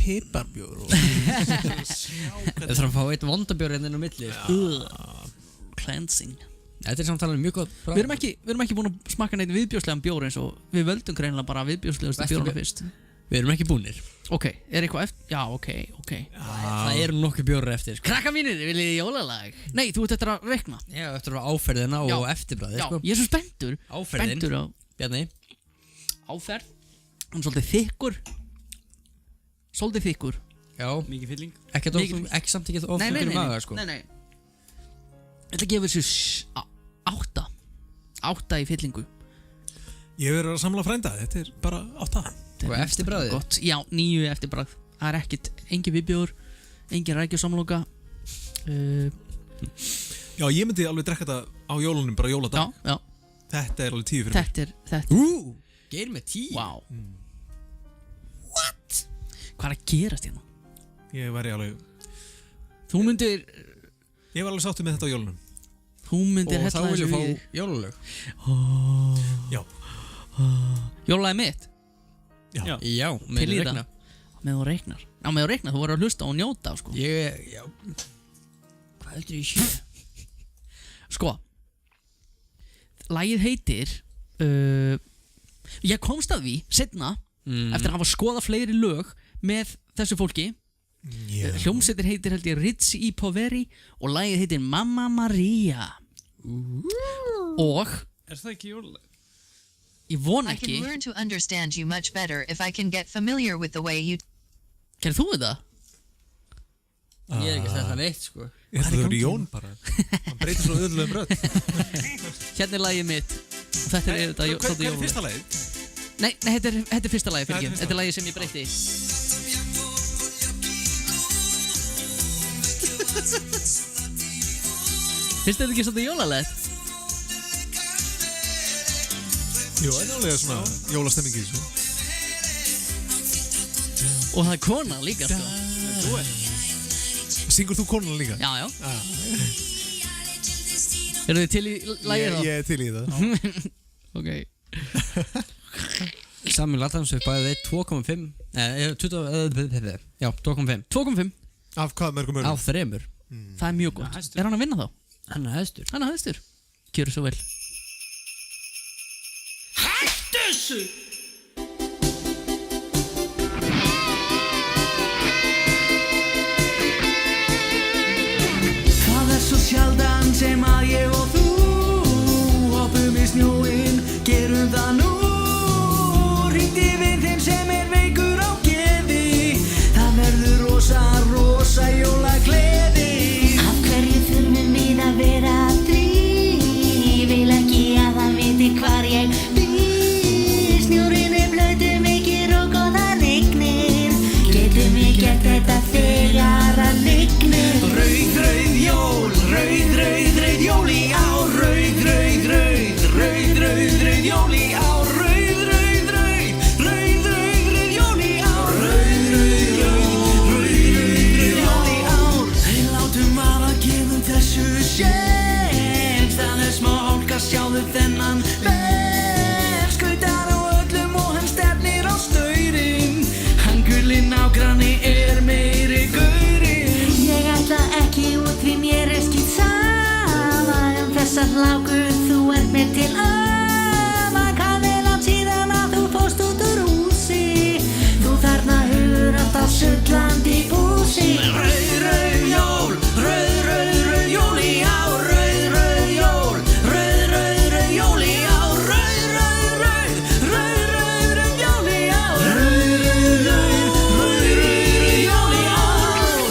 piparbjór. Við þurfum að fá eitt vondabjór inn á milli. Cleansing. Þetta er samtalið mjög gott Við erum ekki búin að smakka neitt viðbjóðslegan bjór eins og við völdum greinilega bara viðbjóðslegastu bjórna fyrst. Við erum ekki búnir. Ok, er eitthvað eftir? Já, ok. Það eru nokkuð bjórar eftir, sko. Krakka mínir, viljið þið jólalag? Nei, þú ert eftir að reikna. Já, eftir að áferðina og eftirbræði, sko. Já, ég er svo spenntur. Áferðin, Bjarni. Áferð. Hann er svolítið þykkur. Já. Mikið fylling. Ekki samt ekki ofþungur í maga, sko. Nei. Ég ætla að gefa þessu 8 í fyllingu. Ég verður að samla frænda, þetta er bara 8. Og eftirbræði? Já, 9 eftirbræð. Það er ekkert, engin viðbjóður, engin rækjusamloka. Já, ég myndi alveg drekka þetta á jólunum, bara jóladag. Já. Þetta er alveg 10 fyrir mig. Þetta. Geir með 10? Wow. What? Hvað er að gerast hérna? Ég væri alveg... Þú myndir... Ég var alveg sáttur með þetta á jólunum. Þú myndir hella þessu við. Og þá viljum fá jólalög. Já. Jólalagið mitt? Já, með þú reikna. Með þú reiknar. Já, með þú reiknar, þú voru að hlusta og njóta, sko. Já. Hvað heldur ég sé? Sko, lagið heitir ég komst að því seinna eftir að hafa skoðað fleiri lög með þessu fólki. Hljómsveitin heitir held ég Ritzi í Poveri og lagið heitir Mamma Maria. Og Er það ekki jólalag? Ég von I ekki. can learn to understand you much better if I can get familiar with the way you... Gerðu þú þetta? Ég er ekki að segja það neitt, sko. Ég held að það verið Jón bara. Hann breytir svo öðrulegum rödd. Hérna er lagið mitt. Og þetta er þetta Hvað er fyrsta lagið? Nei, þetta er fyrsta lagið fyrir ekki. Þetta er lagið sem ég breyti. Finnst þetta ekki svolítið jólalegt? Jú, ennálega svona jólastemmingi í þessu. Og það er kona líka, sko. Syngur þú konuna líka? Já. Eru þið til í lagið þá? Ég er til í það. Ok. Samuel Adams er bæðið 2,5. Já, 2,5. 2,5. Af hvað mörgum mörgum? Af 3. Það er mjög gott. Er hann að vinna þá? Hann er hæstur. Gjörðu svo vel. Hættu þessu! Það er svo sjaldan sem að ég og þú hoppum í snjóinn, gerum það nú. Hringdi við þeim sem er veikur á geði. Það verður rosa jólagleði. Af hverju þurfum við að vera að því? Vil ekki að hann viti hvar ég býr. Snjórinn er blautur, mikið rók og það rignir. Getum við gert þetta þegar að rignir? Rauð jól, rauð jól í ár. Rauð jól í ár. Rauð jól í ár. Jól í ár. Hey, látum að gefum þessu séns. Það er smá hálka, sjáðu þennan veg. Skautar á öllum og hann stefnir á staurinn. Hann gulli nágranni er meiri gaurinn. Ég ætla ekki út því mér er skýt sama. Þessar hlákur, þú ert mér til ama. Hvað er langt síðan að þú fórst út úr húsi? Þú þarna hugur alltaf sullandi búsi. Rauð jól, rauð jól í ár. Rauð jól, rauð jól í ár. Rauð jól í ár. Rauð jól í ár.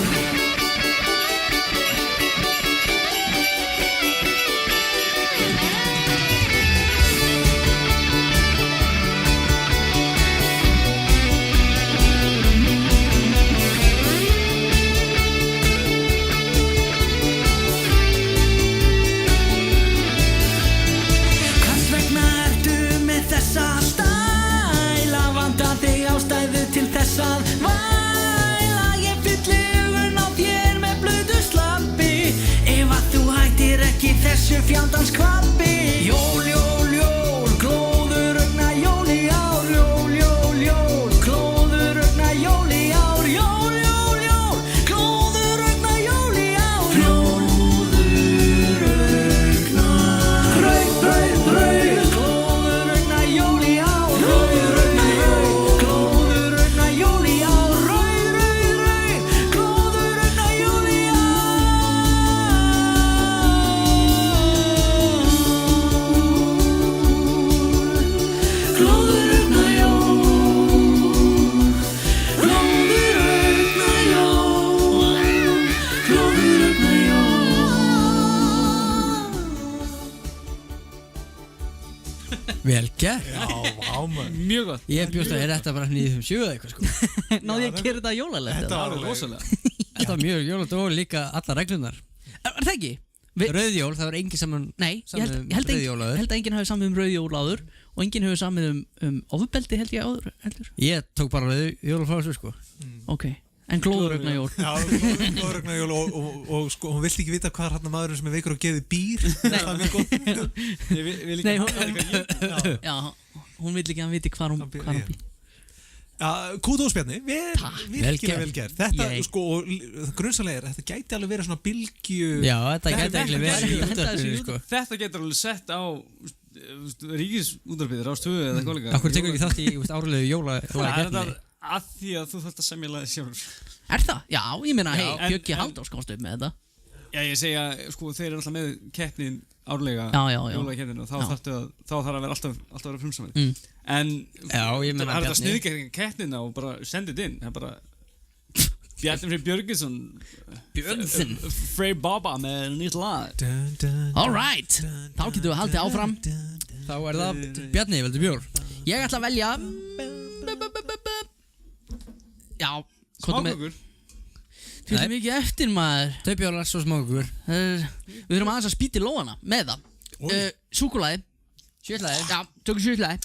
gert? Já, ámar. Mjög gott. Ég bjóst að þetta bara nýðum 7 eða eitthvað sko. Náði ég að gera þetta jólalegt? Þetta var alveg rosalega. Þetta var mjög jólalegt og líka alla reglunar. Er það ekki? Rauðjól, það var engin saman. Nei, ég held að enginn hafi samið rauðjól áður og enginn hafi samið ofbeldi held ég áður heldur. Ég tók bara rauðjól frá þessu sko. Ok, en glóðurögnajól. Já, glóðurögnajól og sko, hún vill ekki vita hvað hann maðurinn sem veikur og gefið býr. Það er mjög gott. Ég vil ekki hafa líka. Já, hún vill ekki að hann viti hvað hún býr. Já, kúdós Bjarni, virkilega vel gert. Þetta, sko, grunnsalega þetta gæti alveg verið svona bylgju. Já, þetta gæti alveg verið í útvarpinu, sko. Þetta getur alveg sett á ríkisútvarpið, Rástvö eða eitthvað líka. Akkur tekur ekki þátt í árlegu jóla? Það er þetta að því að þú þarft að semja lagið sjálfur. Er það? Já, ég meina, hei, Bjöggi Halldórs komst upp með þetta. Já, ég segja, sko, þeir eru alltaf með keppnin árlega jólakeppnin og þá þarf að vera alltaf að vera frumsamið. En það er þetta sniðgæring keppnina og bara sendið inn. Það er bara Bjarni Freyr Björgvinsson Freyr Baba með nýtt lag. Alright, þá getum við haldið áfram. Þá er það Bjarni, veldu bjór. Ég ætla að velja Já, smákökur. Þú veist mikið eftir maður. Taupjólar svo smákökur. Við þurfum aðeins að spýta í lóana með það. Súkkulaði. Sjötlaði. Já, tökum sjötlaði.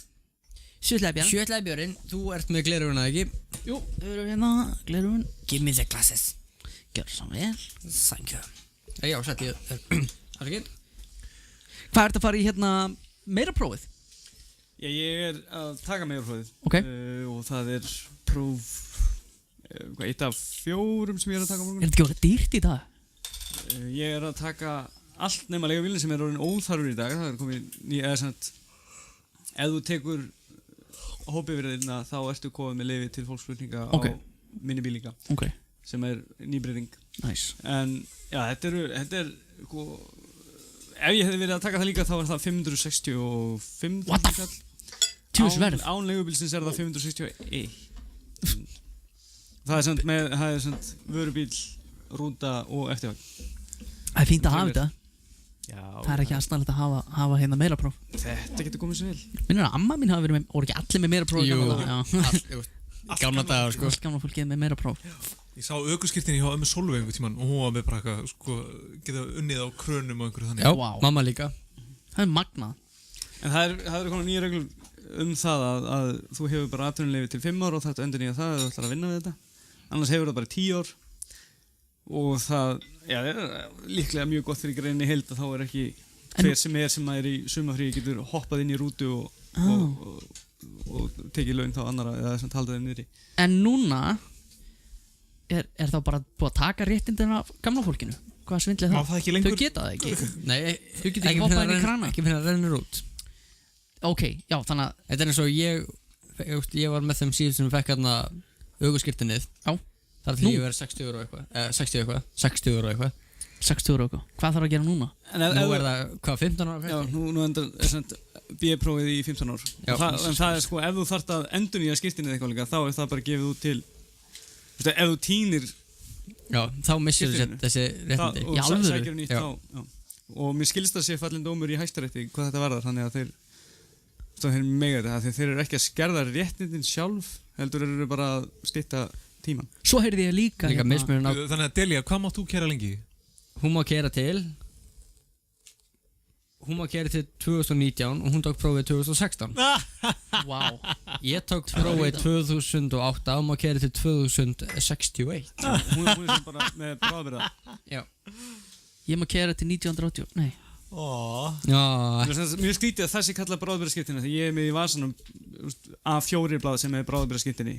Sjötlaði Bjarni. Sjötlaði Björn, þú ert með gleruguna, ekki? Jú, við erum hérna, glerugun. Give me the glasses. Gjör svo vel. Thank you. Já, sætt ég. Það er ekki. Hvað ert að fara í hérna meira prófið? Ég er að taka meira prófið. Ok. Og það er próf eitt af 4 sem ég er að taka morgun. Er þetta ekki orðið dýrt í dag? Ég er að taka allt nema leigubílinn sem er orðin óþarfur í dag. Það er komið eða svona ef þú tekur hópyfirðina þá ertu komið með leyfi til fólksflutninga á minibíl líka sem er nýbreyting. Nice. En já, þetta er sko, ef ég hefði verið að taka það líka þá er það 565. What the f***? Tjús verð? Án leigubílsins er það 561. Það er samt vörubíl, rúta og eftirvagn. Það er fínt að hafa þetta. Já. Það er ekki aðsnarlegt að hafa hérna meira próf. Þetta getur komið svo vel. Minnur að amma mín hafi verið með, voru ekki allir með meira próf? Jú, gamla dagar sko. Allt gamla fólkið með meira próf. Ég sá ökuskírteinni hjá ömmu Sólveig einhvern tímann og hún var með bara eitthvað, sko, geta unnið á krönum og einhverju þannig. Já, mamma líka. Það er magnað. En það eru konar nýja reglur það að þú hefur bara atvinnuleyfi til 5 ár og þarftu endurnýja það ef þú ætlar að vinna við þetta. Annars hefur það bara 10 ár og það er líklega mjög gott fyrir greinni heild að þá er ekki hver sem er í sumafríi getur hoppað inn í rútu og tekið laun þá annara eða þess að halda þeim niðri. En núna er þá bara búið að taka réttindina af gamla fólkinu? Hvað svindlið það? Það ekki lengur. Þau geta það ekki? Nei, þau geta ekki hoppað inn í krana? Ekki fyrir að rennur út. Ok, já, þannig að þetta er eins og ég var með þeim síðan sem fekk hérna auguskirtinnið. Já. Þar til ég verið 60 € eitthvað. 60 € eitthvað. 60 € eitthvað. Hvað þarf að gera núna? Nú er það, hvað, 15 ára? Já, nú er B-prófið í 15 ár. En það er sko, ef þú þarft að endurnýja skírteinið eitthvað líka, þá er það bara gefið út til, ef þú tínir. Já, þá missir þessi réttindi. Og sækir nýtt þá. Og mér skilst að sé fallin dómur í Hæstarétti hvað þetta varðar, þannig að þeir mega þetta, þeir eru ekki að skerða réttindin sjálf, heldur eru bara að stytta tíman. Svo heyrði ég líka mismunun á. Þannig að Delia, hvað mátt þú keyra lengi? Hún má keyra til 2019 og hún tók prófið 2016. Wow. Ég tók prófið 2008 og má keyra til 2061. Hún er bara með bráðabirða. Já. Ég má keyra til 1980. Nei. Mér skrítið að það sé kallað bráðabirðaskírteini því ég er með í vasanum A4 blað sem er bráðabirðaskírteini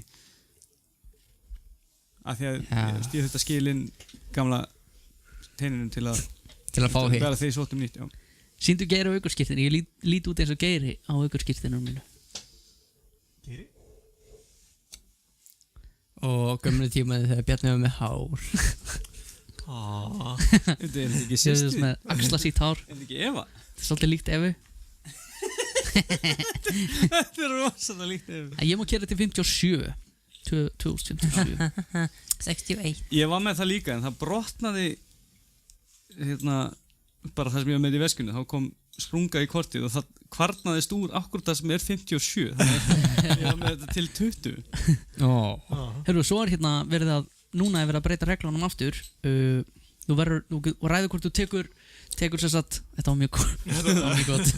af því að ég þurfti að skila inn gamla teininum til að fá hitt vera þeir sóttum nýtt. Sýndu Geir á aukurskírteini, ég lít út eins og Geiri á aukurskírteinum mínu. Geiri? Og gömlu tímaði þegar Bjarni var með hár. Þetta er ekki sýstu með axlasítt hár. Er þetta ekki Eva? Þetta er svolítið líkt Evu. Þetta er rosalega líkt Evu. Ég má keyra til 57 2057 61. Ég var með það líka en það brotnaði bara það sem ég var með í veskinu, þá kom sprunga í kortið og það kvarnaðist úr akkurat það sem er 57 þannig að ég var með þetta til 20. Herru, svo er hérna verið að núna er verið að breyta reglunum aftur. Þú ræður hvort þú tekur sér satt. Þetta var mjög gott.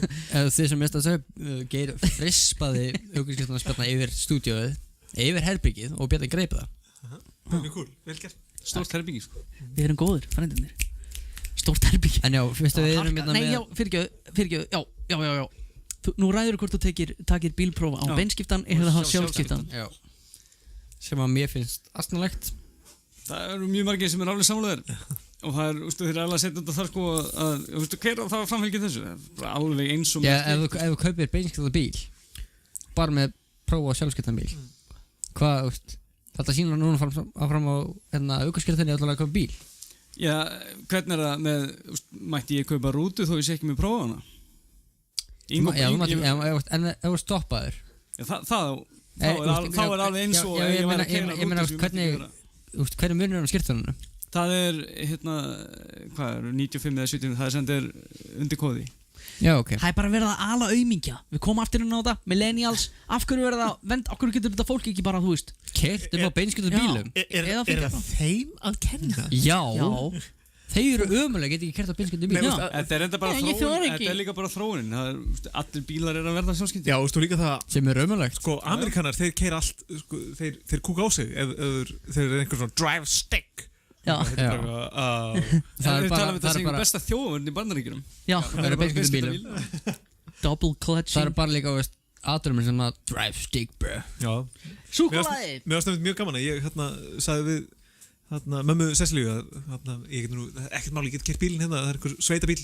Þið sem mest að segja, Geir frispaði ökuskiptarspjallna yfir stúdíóið, yfir herbyggið og Bjarni greip það. Mjög cool, vel gert. Stórt herbyggi sko. Við erum góðir, frændirnir. Stórt herbyggi. En já, fyrstu við erum hérna með... Nei, já, fyrirgjöðu, já. Nú ræður hvort þú takir bílprófa á beinskiptan eða sjálfskiptan. Já. Sem að mér finnst astnalegt. Það eru mjög margir sem er alveg sammálaðir og það þeir eru alveg að setja þetta þar sko að, hver á það framfylgir þessu? Það er alveg eins og... Já, ef þú kaupir beinskiptan bíl, bara með prófa á sjálfskiptan bíl, hvað, þetta sýnir núna fram á aukaskiptinni allavega að kaupa bíl? Já, hvernig er það með, mætti ég kaupa rútu þó ég sé ekki með prófa hana? En ef þú stoppaður? Já, þá er alveg eins og ég væri að keyra rútu sem ég myndi hver er munurinn á skírteinunum? Það er, hvað er, 95 eða 70, það er sem þetta er undir kóði. Já, ok. Það er bara verið að ala aumingja. Við komum aftur inn á þetta, millennials. Af hverju verið að, af hverju getur þetta fólk ekki bara, keyrt á beinskiptum bílum? Er það þeim að kenna? Já. Þeir eru ömulega, geta ekki keyrt á beinskiptum bílum. Þetta er enda bara þróun, þetta er líka bara þróunin. Allir bílar eru að verða sjálfskipti. Já, og líka það... Sem er ömulegt. Sko, Amerikanar, þeir keyra allt, þeir kúka á sig ef þeir eru einhver svona drive stick. Já. Það er bara þetta sem er besta þjóðvörn í Bandaríkjunum. Já. Það eru beinskiptum bílum. Double clutching. Það er bara líka, aðdurumir sem að drive stick, bro. Já. Súkkulaði. Mér varst nefnt mjög gaman að ég sagði við mömmu Cecilíu ég get nú ekkert máli, ég get keyrt bílinn hérna, það er einhver sveitabíl,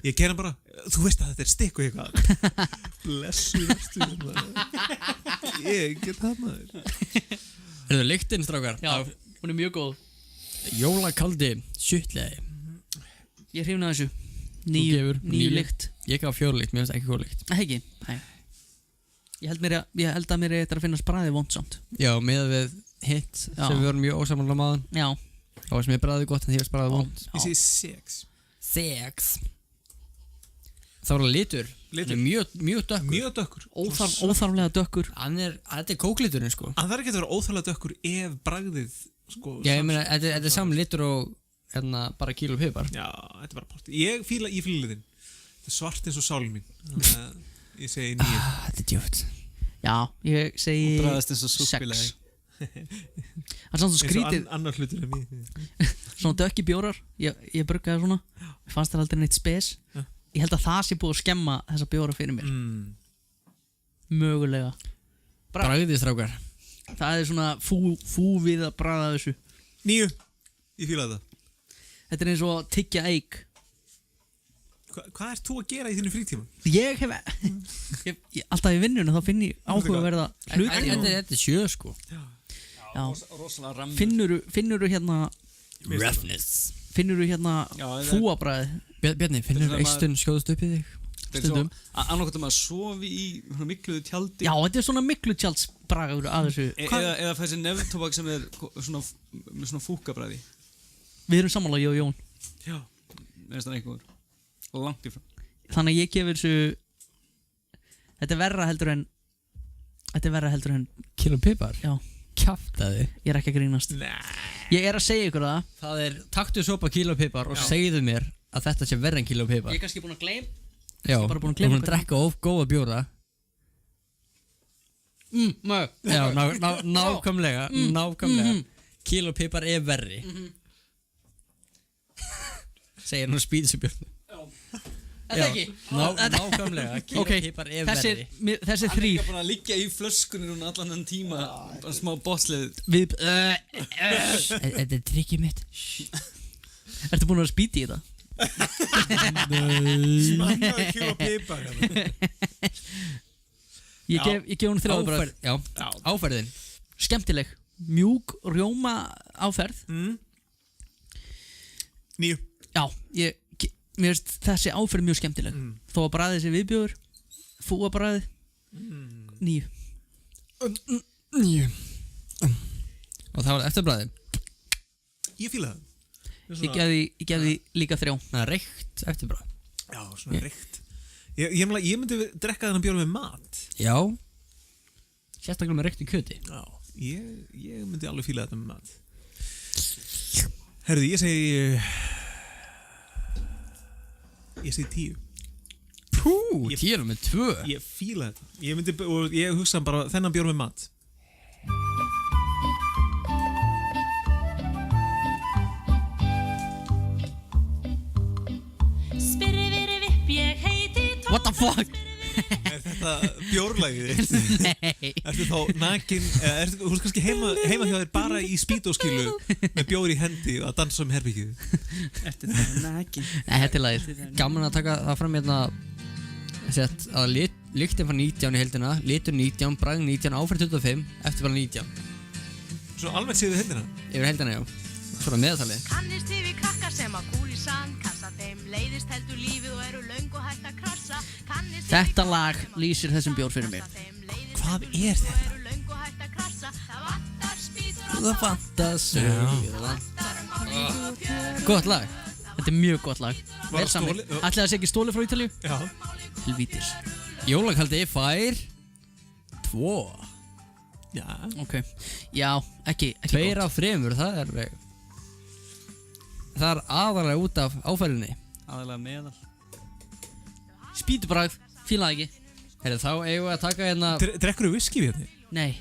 ég keyra hann bara, þú veist að þetta er stikk og eitthvað blessu ég get það maður. Er það lyktin, strákar? Já, hún er mjög góð. Jólakaldi suttleði. Ég hrifna þessu. Nýju lykt. Ég gaf 4 lykt, mér finnst ekki góð lykt. Ekki? Nei. Ég held að mér þetta að finna bræði vondsamt. Já, með við hitt sem við vorum mjög ósammála maður. Já. Það var sem ég bræði gott en því var bræði vond. Ég segi 6. Það var litur. Mjög dökkur. Mjög dökkur. Óþarflega dökkur. Þetta er kókliturinn sko. Það er ekki að vera óþarflega dökkur ef bragðið sko. Já, ég meina, þetta er saman litur og bara kíló pipar. Já, þetta er bara port. Ég fíla litin. Þetta er svart eins og sálin mín. Ég segi 9. Þetta er djúpt. Já, ég segi 6. Og bræðast eins og súkkulaði. Það er svona skrítið. Annar hlutur en mér. Svona dökki bjórar. Ég bruggaði svona. Ég fannst það aldrei neitt spes. Ég held að það sé búið að skemma þessa bjóra fyrir mér. Mögulega. Bragðið, strákar. Það er svona fú við að bragða þessu. 9. Ég fíla þetta. Þetta er eins og tyggja eik. Hvað ert þú að gera í þínu frítíma? Ég hef alltaf í vinnunum þá finn ég áhugaverða hluti. Þetta er 7 sko. Já. Rosalega rammi. Finnurðu hérna roughness. Finnurðu hérna fúabræði? Bjarni, finnurðu eistun skjóðast upp í þig? Stundum. Annarkvæmt að maður sofi í mikluðu tjaldi. Já, þetta er svona miklu tjaldsbragur að þessu. Eða þessi nefntobak sem er með svona fúkabræði. Við erum sammála, ég og Jón. Já, neðast það einhver. Langt ifrá. Þannig að ég gefur þessu. Þetta er verra heldur en kíló pipar? Já. Kjaftaði. Ég er ekki að grínast. Nei. Ég er að segja ykkur það. Það er taktu sopa kíló pipar og segðu mér að þetta sé verra en kíló pipar. Ég er kannski búin að gleyma. Já, þú erum búin að drekka of góða bjóra. Já, nákvæmlega. Kíló pipar er verri. Segir hann og spýðir sér björn. Þetta ekki? Nákvæmlega, kíló pipar er verri. Þessi 3. Það er ekki búin að liggja í flöskunni núna allan þenn tíma. Bara smá botslið. Þetta er trikkið mitt. Ertu búin að spýta í þetta? Smakkaði kíló pipar. Ég gef hún 3 áferð. Já, áferðin. Skemmtileg. Mjúk rjóma áferð. 9. Já, mér finnst þessi áferð mjög skemmtileg. Þó að bragðið sé viðbjóður. Fúabragðið. 9. Og það var eftirbragðið. Ég fíla það. Ég gef því líka 3. Það er reykt eftirbragð. Já, svona reykt. Ég myndi drekka þennan bjór með mat. Já. Sérstaklega með reyktu kjöti. Já, ég myndi alveg fíla þetta með mat. Herðu, ég segi 10. Pú, 10 með 2. Ég fíla þetta. Ég hugsa bara þennan bjór með mat. What the fuck? Er þetta bjórlægið þitt? Nei. Ertu þá nakin, þú veist kannski heima hjá þér bara í spídóskilu með bjór í hendi að dansa herbyggið? Ertu þá nakin? Nei, þetta er lagið. Gaman að taka það fram hérna að lyktin fann 19 í heildina, litur 19, bragð 19, áferð 25, eftir bara 19. Svo almennt séu þið heildina? Yfir heildina, já. Svona meðaltalið. Kannist þið við krakkar sem að kúli sandkassa, þeim leiðist heldur lífið og eru löng og hægt að krassa. Þetta lag lýsir þessum bjór fyrir mig. Hvað er þetta? Það vantar sögur. Gott lag. Þetta er mjög gott lag. Vel saman. Ætli það sé ekki stólið frá Ítalíu? Já. Helvítis. Jólakaldi fær 2. Já. Ok. Já, ekki 2 af 3, það er aðalega út af áfælinni. Aðalega meðal. Spýtubragð, fílaði ekki. Heyrðu, þá eigum við að taka hérna... Drekkur þú whisky við þetta? Nei.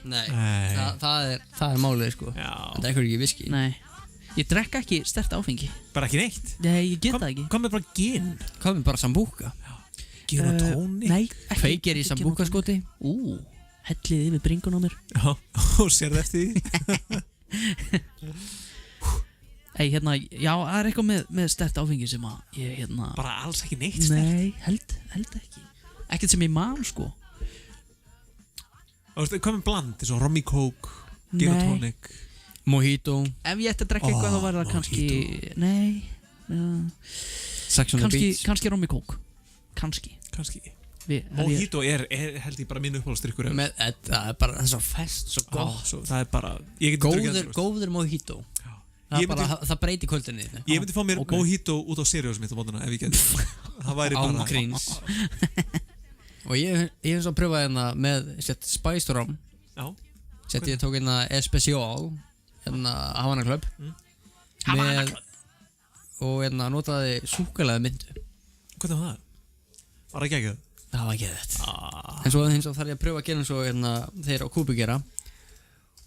Það er málið, sko. Já. Það drekkur ekki whisky. Nei. Ég drekka ekki sterkt áfengi. Bara ekki neitt? Nei, ég get það ekki. Hvað með bara gin? Hvað með bara sambúka? Gin og tónik? Nei. Kveikir í sambúka skoti? Hellið yfir bringun á mér. Já, og sérðu eftir því? Ei, hérna, já, það er eitthvað með sterkt áfengi sem að ég, hérna... Bara alls ekki neitt sterkt? Nei, held ekki. Ekkert sem ég man, sko. Og hvað með bland, eins og rom í kók, gin og tónik? Mojito. Ef ég ætti að drekka eitthvað þá væri það kannski... Nei. Sex on the beach. Kannski rom í kók. Kannski. Mojito er held ég bara mínu uppáhaldsdrykkur. Það er bara það er svo fest, svo gott. Það er bara... Góður mojito. Það breyti kvöldinni. Ég myndi fá mér mojito út á Sirius mitt á mótana ef ég geti. Það væri bara... Ángríns. Og ég hef svo að pröfa hérna með Spiced Rum. Já. Ég tók hérna Especial, hérna Havana Club. Havana Club. Og hérna notaði súkkulaði myndu. Hvernig var það? Var það ekki ekki það? Það var ekki þetta. En svo þarf ég að pröfa að gera eins og hérna þeir á Kúbu gera.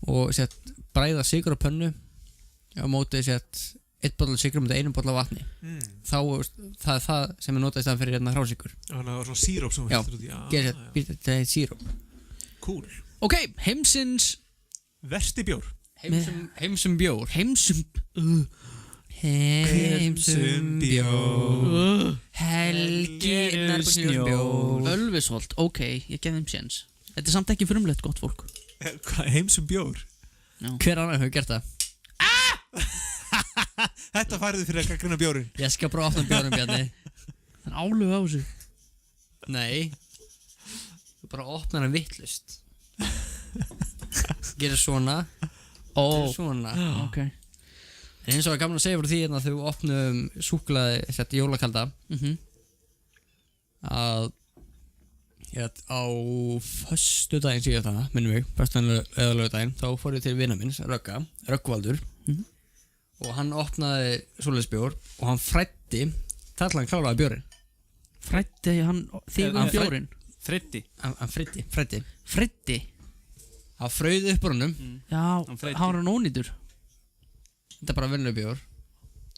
Og bræða sigur á pönnu. Á móti 1 bolla sigur með 1 bolla vatni. Þá það er það sem notað í staðan fyrir hérna hrásikur. Það var svona síróp sem það út í. Já, þetta er síróp. Cool. Ok, heimsins versti bjór. Heimsum bjór. Heimsum bjór. Helginar snjór. Ölvisholt, ok, ég gef þeim séns. Þetta er samt ekki frumlegt gott fólk. Heimsum bjór? Hver annar hefur gert það? Þetta færðu fyrir að gaggrina bjórin. Ég skal bara opna bjórin, Bjarni. Það er áluga á þessu. Nei. Þú bara opnar hann vittlust. Gerir svona. Gerir svona. Ok. En eins og það er gaman að segja fyrir því að þú opnum súkkulaði jólakalda að á föstudaginn síðan það, minnum við, föstudaginn eða laugardaginn, þá fór ég til vina minns, Röggvaldur, og hann opnaði svoleiðisbjór og hann fræddi þar til hann kláraði bjórin. Fræddi hann þig bjórin? Fræddi. Hann fræddi. Fræddi? Hann frauði upp úr honum. Já, hann var hann ónýtur. Þetta er bara venjuleg bjór.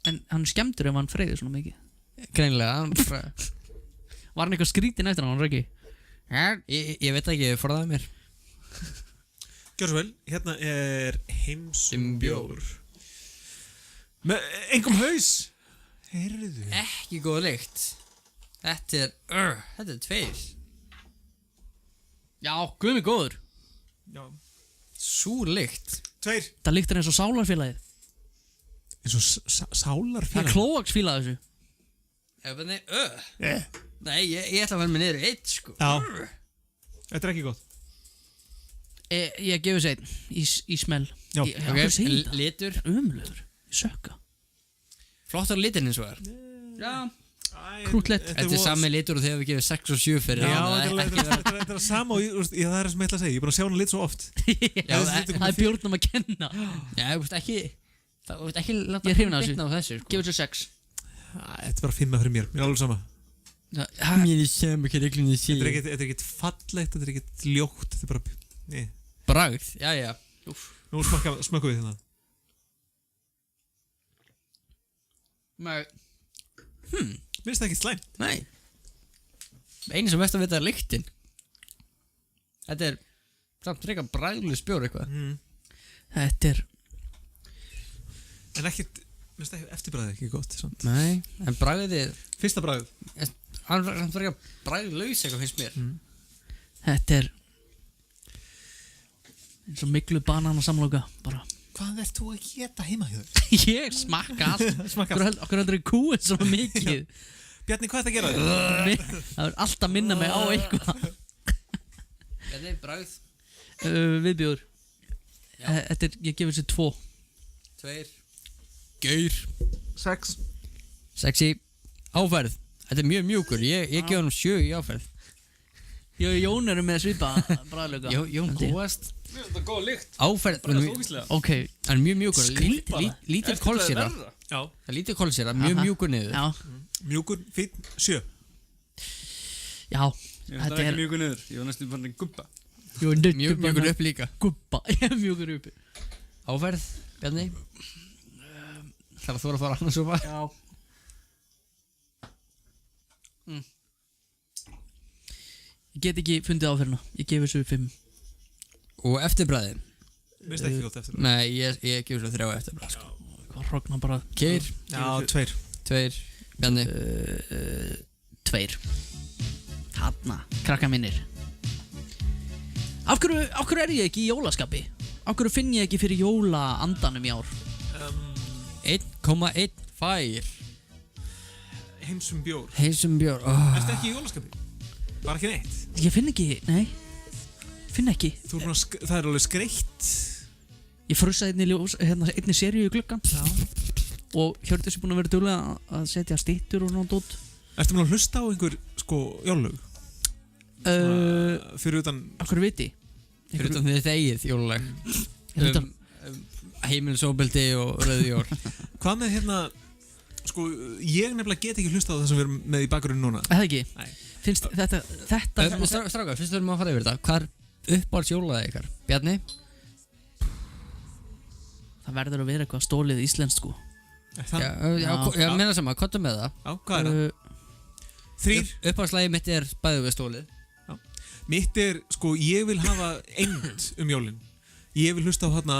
En hann skemmtur ef hann freyði svona mikið? Greinilega. Var hann eitthvað skrítin eftir hann, Röggi? Ég veit ekki, ég forðaði mér. Gjör svo vel, hérna er heimsum bjór. Með engum haus. Heyrðu. Ekki góð lykt. Þetta er 2. Já, guð mig góður. Já. Súr lykt. 2. Það lyktar eins og sálarfélagið. Eins og sálarfélagið? Það er klóaksfélagið þessu. Nei, ég ætla að vera með niður 1, sko. Já. Þetta er ekki gott. Ég gefur sér 1 í smell. Já. Litur. Umlegur. Sökka. Flottar litin eins og er. Já. krútlegt. Þetta sami litur og þegar við gefum 6 og 7 fyrir. Já, þetta er það sama og það það sem ég ætla að segja. Ég er búin að sjá hana lit svo oft. Já, það bjórnum að kenna. Já, þú veist ekki láta Ég er hrifinn af bitna á þessu. Gefur þessu 6. Þetta er bara 5 fyrir mér. Mér er alveg sama. Mér er sama hvað reglunni sé. Þetta er ekkert fallegt, þetta er ekkert ljótt, þetta er bara bragð, já. Nú smakka við hérna. Nei. Mér finnst það ekki slæmt. Nei. Einu sem mest að vita er lyktin. Þetta er samt frekar bragðlaus bjór eitthvað. Þetta er En ekkert, mér finnst það eftirbragðið ekki gott samt. Nei, en bragðið Fyrsta bragðið. Hann er frekar bragðlaus eitthvað finnst mér. Þetta er eins og miklu bananasamloka bara. Hvað ert þú að geta heima hjá þér? Ég smakka allt. Okkur heldur kúið svona mikið. Bjarni, hvað er þetta að gera þér? Það er alltaf minna mig á eitthvað. Þetta er bragð. Viðbjóður. Þetta er, ég gefur þessi 2. 2. Gaur. 6. 6 í áferð. Þetta er mjög mjúkur. Ég gef hann 7 í áferð. Ég og Jón eru með svipa bragðlauka. Jón góðast. Mér finnst þetta góð lykt. Áferð. Bara svo ógeðslega. Ok. Hann er mjög mjúkur. Lítil kolsýra. Já. Það er lítil kolsýra, mjög mjúkur niður. Já. Mjúkur, fín, 7. Já. Ég finnst það ekki mjúkur niður. Ég var næstum bara en gubba. Mjúkur upp líka. Gubba. Mjúkur upp. Áferð, Bjarni. Það þú að fara annars og bara. Já. Ég get ekki fundið áferðina. Ég gefur þessu 5. Og eftirbræði? Mér finnst ekki gott eftirbræði. Nei, ég gefur þessu 3 eftirbræði sko. Hvað hrogna bara. Keir? Já, 2. 2. Bjarni? 2. Hanna, krakka minnir. Af hverju er ég ekki í jólaskapi? Af hverju finn ég ekki fyrir jólaandanum í ár? 1,1 Heimsum bjór. Ertu ekki í jólaskapi? Bara ekki neitt? Ég finn ekki, nei. Finn ekki. Það er alveg skreitt. Ég frussaði einni seríu í gluggan. Já. Og Hjördís er búin að vera duglega að setja styttur og nátt út. Ertu búin að hlusta á einhver, jólög? Fyrir utan... Af hverju viti? Fyrir utan þitt eigið jólulag. Heimilisofbeldi og rauðjól. Hvað með hérna... ég nefnilega get ekki hlusta á það sem við erum með í bakgrunni núna. Það ekki? Nei. Finnst þetta... Strákar, fyrst verðum að fara yfir þetta. Hvað er uppáhalds jólaðið ykkar? Bjarni? Það verður að vera eitthvað stólið íslenskt sko. Já, meina sama, hvað er með það? Já, hvað er það? 3. Uppáhaldslægið mitt er bæðið við stólið. Já. Mitt er, ég vil hafa eint jólin. Ég vil hlusta á hérna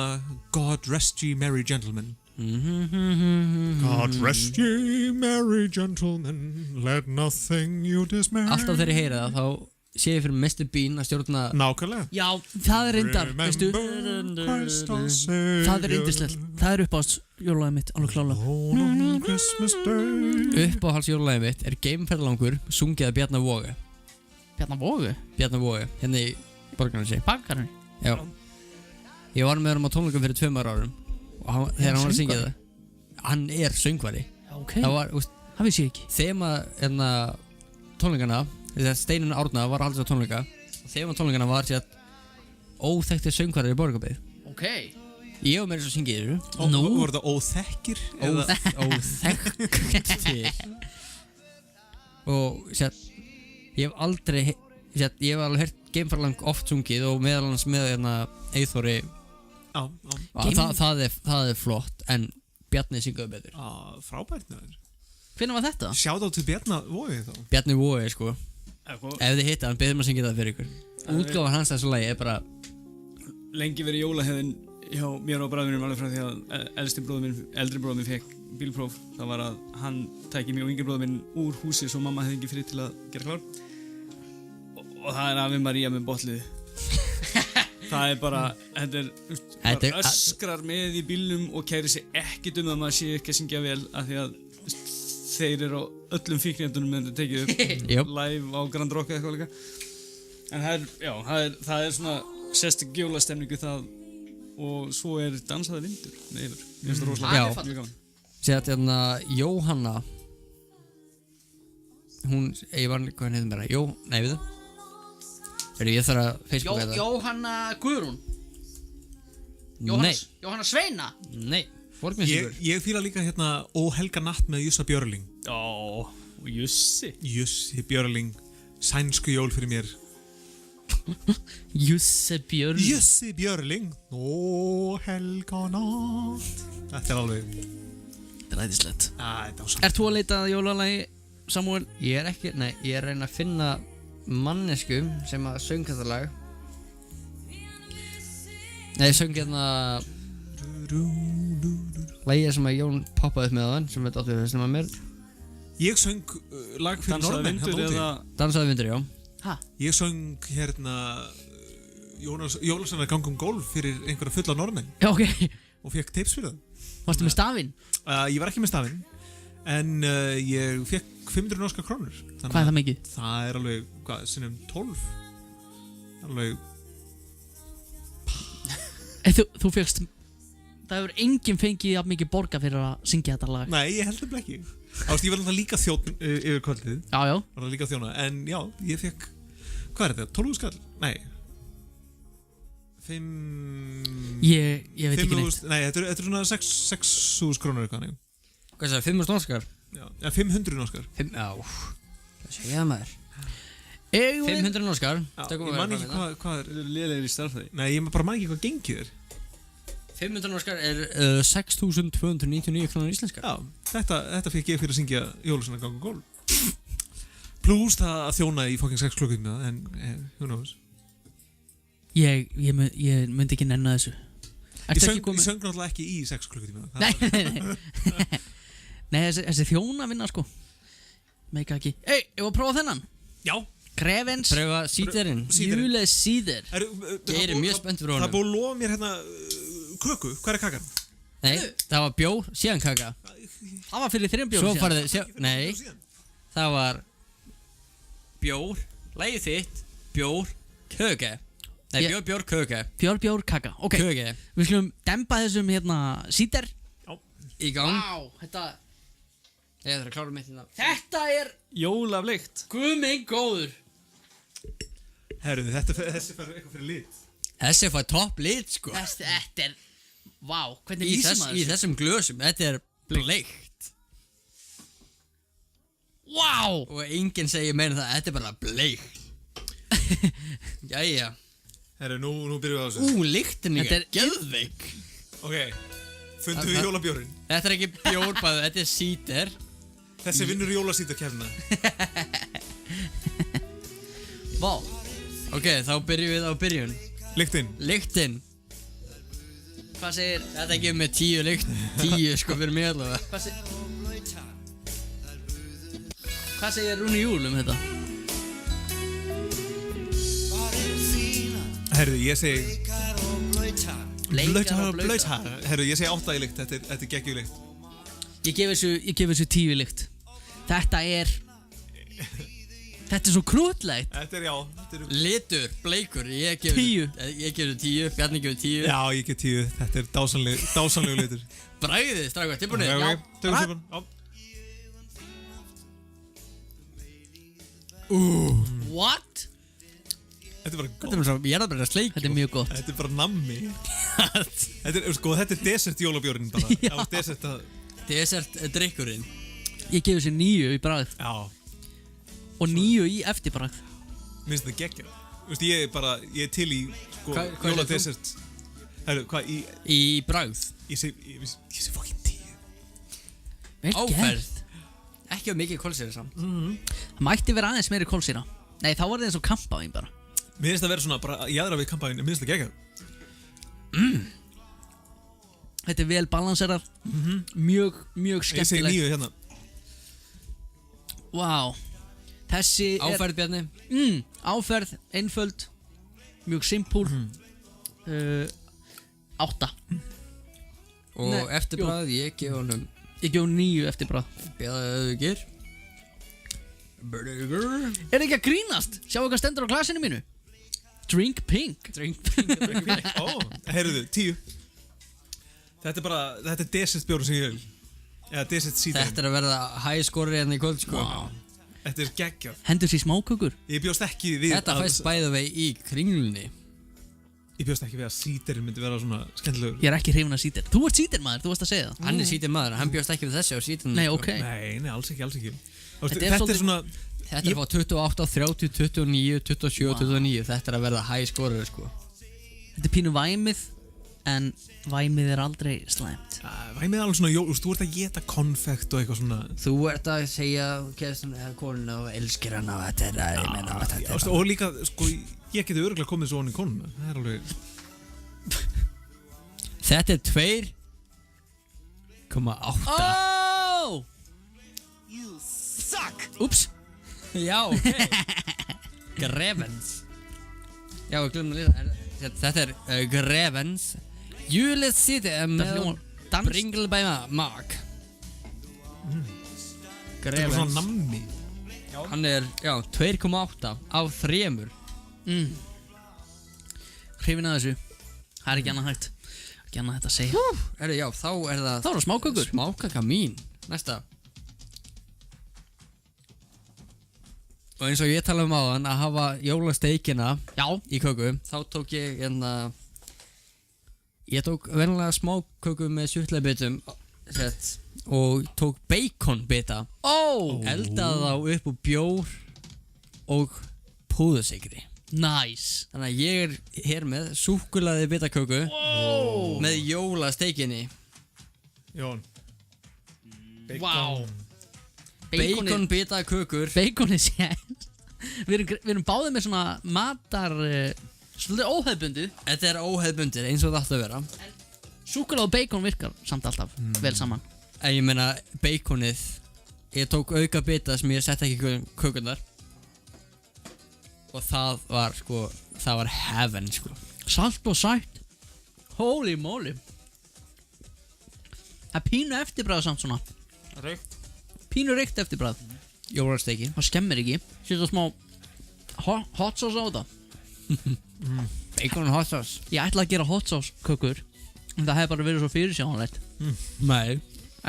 God rest ye merry gentlemen. God rest ye merry gentlemen, let nothing you dismay. Alltaf þegar ég heyra það, þá sé ég fyrir Mr. Bean að stjórna. Nákvæmlega. Já, það er reyndar, veistu. Það er reyndislegt. Það er uppáhalds jólalagið mitt, alveg klálega. Uppáhalds jólalagið mitt er Geimferðalangur, sungið af Bjarna Voge. Bjarna Voge? Bjarna Voge, hérna í Borgarnesi. Bakarinn? Já. Ég var með honum á tónleikum fyrir 2 árum. Og þegar hann var að syngja það. Hann er söngvari. Ok. Það vissi ég ekki. Þema tónleikana, þegar Steinun Árna var aldrei á tónleika. Þema tónleikana var sér óþekktir söngvarir í Borgarbyggð. Ok. Ég var með þess að syngja í þessu. Nú? Voru það óþekkir? Óþekktir. Og sér, ég hef aldrei, ég hef alveg heyrt Geimferðalang oft sungið og meðal hans með Eyþóri. Það er flott, en Bjarni syngaði betur. Frábært. Hvernig var þetta? Shout out til Bjarna Vogi þá. Bjarni Vogi, sko. Ef þið hitta hann, beðum að syngja það fyrir ykkur. Útgáfan hans þessu lagi er bara... Lengi verið jólahefðin hjá mér og bræðunum alveg frá því að eldri bróður minn fekk bílpróf. Það var að hann tæki mig og yngri bróður minn úr húsi svo mamma hefði ekki frið til að gera klár. Og það er Ave Maria með botlið. Það er bara, þetta er öskrar með í bílnum og kæri sig ekkert að maður sé ekki að syngja vel af því að þeir eru á öllum fíknefndunum en þetta tekið upp live á Grand Rock eða eitthvað líka. En það er svona sérstak jólastemningu það og svo er dansaði vindur yfir. Ég finnst það rosalega mjög gaman. Sér að Jóhanna hún, ég var, hvað hann heitir mér nei við það ég þarf að Facebooka þetta Jóhanna Guðrún Nei, Jóhanna Sveina nei, forgmiðsingur Ég fíla líka hérna Ó helga natt með Jussa Björling Jussi Björling Sænsku jól fyrir mér Jussi Björling Ó helga natt Þetta er alveg Þetta er æðislegt Þetta er Ert þú að leita að jólalagi, Samuel? Ég er ekki, nei, ég er að reyna að finna mannesku sem að söng þetta lag Nei, söng hérna lagið sem að Jón poppaði upp með þann sem við áttu að hlustum að mér Ég söng lag fyrir norðmenn Dansaði vindur, já Ég söng hérna Jólasveina gangum golf fyrir einhverja fulla norðmenn Já, ok Og fekk tips fyrir það Varstu með stafinn? Ég var ekki með stafinn En ég fekk 500 norska krónur Hvað er það mikið? Það er alveg, hvað, sinnum 12 Alveg Þú fegst Það hefur enginn fengið jafn mikið borga fyrir að syngja þetta lag Nei, ég held það ekki Ást, ég var náttúrulega líka þjótt yfir kvöldið Já Var líka þjóna, en já, ég fekk Hvað er þetta, 12 skall? Nei 5 Ég veit ekki neitt Nei, þetta er svona 6.000 krónur eitthvað Hvað er það, 5.000 norskar? Já, 500 norskar Já, það segja maður 500 norskar Ég man ekki hvað er lélegir í starfræði Nei, ég bara man ekki hvað gengið er 500 norskar er 6.299 krónur íslenskar Já, þetta fekk ég fyrir að syngja Jólasveina gangum golf Plus það að þjóna í fucking 6 klukkutíma En, who knows Ég myndi ekki nenna þessu Ég söng náttúrulega ekki í 6 klukkutíma Nei, þessi þjóna vinna sko Meika ekki ég var að prófa þennan Já Grefens Pröfa síderinn Júles síder Ég er mjög spennt fyrir honum Það búið að lofa mér hérna köku, hvað er kakan? Nei, það var bjór, síðan kaka Það var fyrir 3 bjór Svo farið, nei Það var bjór, lagið þitt, bjór, köke Nei, bjór, köke Bjór, kaka, ok Köke Við skulum dempa þessum hérna síder Í gang þetta Ég þarf að klára mitt hérna Þetta er jólafleikt Guð minn góður Herru, þessi fær eitthvað fyrir lit Þessi fær topp lit, sko Þetta er vá, hvernig lýsum maður Í þessum glösum, þetta er bleikt Vá Og enginn segir meira það, þetta er bara bleikt Jæja Herru, nú byrjum við á þessu Lyktin er geðveik Ok, fundum við jólabjórin Þetta er ekki bjórbæðu, þetta er síder Þessi vinnur jólasíderkefna Vá Ok, þá byrjum við á byrjun Lyktin Hvað segir Þetta gefur mig 10 lykt 10 sko fyrir mig allavega Hvað segir Rúni Júl þetta? Herru, ég segi Blautar Herru, ég segi 8 í lykt, þetta er geggjur lykt Ég gef þessu 10 í lykt Þetta er svo krútlegt Þetta er, já Litur, bleikur, ég gef 10 Bjarni gefur 10 Já, ég gef 10, þetta er dásanlegu litur Bragðið, strákar, tilbúinir Já, tökum tilbúin What? Þetta er bara gott Þetta er svo, ég er að byrja að sleikja Þetta er mjög gott Þetta er bara nammi Þetta er desert jólabjórinn bara Já. Desert drikkurinn Ég gef þessu 9 í bragð Já Og 9 í eftirbragð Minnst þetta geggja Ég er til í jóladesert Herru, hvað í bragð? Ég sé fucking 10 Áferð Ekki á mikið kólsýra samt Það mætti vera aðeins meiri kólsýra Nei, þá var það eins og kampavín bara Mér finnst það vera svona bara jaðra við kampavín Mér finnst það geggja Þetta er vel balanserað Mjög skemmtilegt Ég segi 9 hérna Vá Þessi Áferð, Bjarni Áferð, einföld Mjög simpúl 8 Og eftirbragð, ég gef honum Ég gef 9 eftirbragð Bjöður Burger Er ekki að grínast? Sjáu hvað stendur á glasinu mínu Drink pink Heyrðu, 10 Þetta er desert bjóru sem ég vil Eða desert síðan Þetta er að verða high score hérna í kvöld sko Þetta er geggjað. Hendur sér smákökur. Ég bjóst ekki við Þetta fæst bæði vegi í kringlunni. Ég bjóst ekki við að síderinn myndi vera svona skemmtilegur. Ég er ekki hrifin af síder. Þú ert sídermaður, þú varst að segja það. Hann er sídermaður, hann bjóst ekki við þessi á síderinn. Nei, ok. Nei, alls ekki. Þetta er svona... Þetta er frá 28, 30, 29, 27 og 29. Þetta er að verða high scorer, sko. Þetta er pínu væmið, en væmið er aldrei slæmt. Væmið er alveg svona, þú ert að geta konfekt og eitthvað svona. Þú ert að segja konuna og elskir hana og þetta er, ég meina þetta. Og líka, sko, ég geti örgulega komið svo honni konuna. Það er alveg... Þetta er 2,8. Oh! You suck! Úps. Já, ok. Grevens. Já, við glemum að lýsa. Þetta er Grevens. Julius City með Bringle by Mark. Grevens. Þetta er svona nammi. Hann er, 2,8 á 3. Hrifin að þessu. Það er ekki annað hægt. Ekki annað hægt að segja. Já, þá er það... Þá er það smákökur. Smákaka mín. Næsta. Og eins og ég tala áðan að hafa jólasteikina í köku, þá tók ég tók venjulega smáköku með surtleibitum og tók baconbita, eldaði þá upp úr bjór og púðursykri. Nice. Þannig að ég er hér með súkkulaði bitaköku með jólasteikinni. Jón. Wow. Bacon bita kökur. Bacon er sér. Við erum báðið með svona matar svolítið óhefbundið. Þetta er óhefbundið eins og það átti að vera. Súkkulaði og bacon virkar samt alltaf vel saman. En ég meina baconið, ég tók auka bita sem ég sett ekki í kökurnar. Og það var heaven, sko. Salt og sætt. Holy moly. Það er pínu eftirbragð samt svona. Raukt. Pínu reykt eftirbragð. Jólasteiki. Það skemmir ekki. Setja smá hot sauce á þetta. Bacon og hot sauce. Ég ætla að gera hot sauce kökur, en það hefði bara verið svo fyrirsjáanlegt. Nei.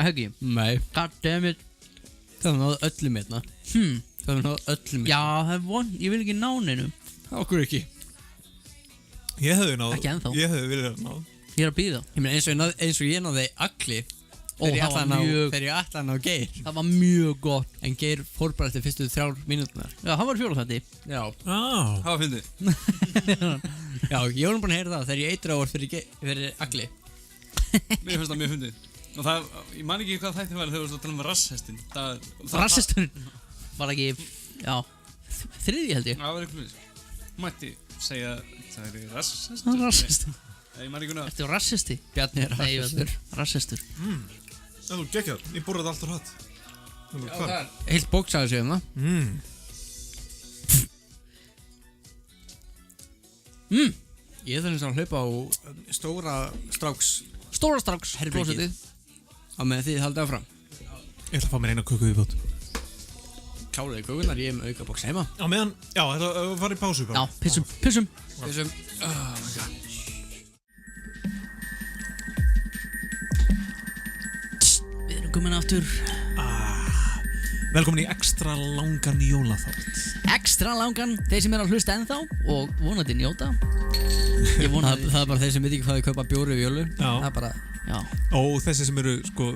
Ekki? Nei. God damn it. Það var náðu öllum hérna. Það var náðu öllum hérna. Já, það er von. Ég vil ekki ná neinu. Okkur ekki. Ég hefði náð. Ekki ennþá. Ég hefði viljað náð. Ég er að bíða. Ég meina eins og ég náði agli. Þegar ég ætla hann á Geir. Það var mjög gott. En Geir fór bara eftir fyrstu 3 mínúturnar. Já, hann var í 4. þætti. Já. Það var fyndið. Já, ég var bara að heyra það þegar ég eitra ár fyrir agli. Mér finnst það mjög fyndið. Og það, ég man ekki hvað þætti var þegar þú varst að tala um rasshestin. Rasshesturinn var ekki, 3. held ég. Það var eitthvað mætti segja það er rasshestur. Rasshestur. Ég man ekki hvað. Ertu rassisti? Bjarni er rassistur. Rassistur. Það er geggjað, ég borði þetta alltaf hratt. Já, það er heilt bóksaði sig það. Ég þarf að hlaupa á Stóra Stráks herbergið á með því þið haldið áfram. Ég ætla að fá mér eina köku í bót. Kláraði kökunar, ég er með auka bóks heima. Á meðan, þetta var í pásu bara. Já, pissum. Oh my god. Við erum komin aftur. Velkomin í ekstra langan jólaþátt. Ekstra langan, þeir sem er að hlusta ennþá og vonandi njóta. Það er bara þeir sem veit ekki hvað þau kaupa bjóri við jólu. Það er bara, Og þessi sem eru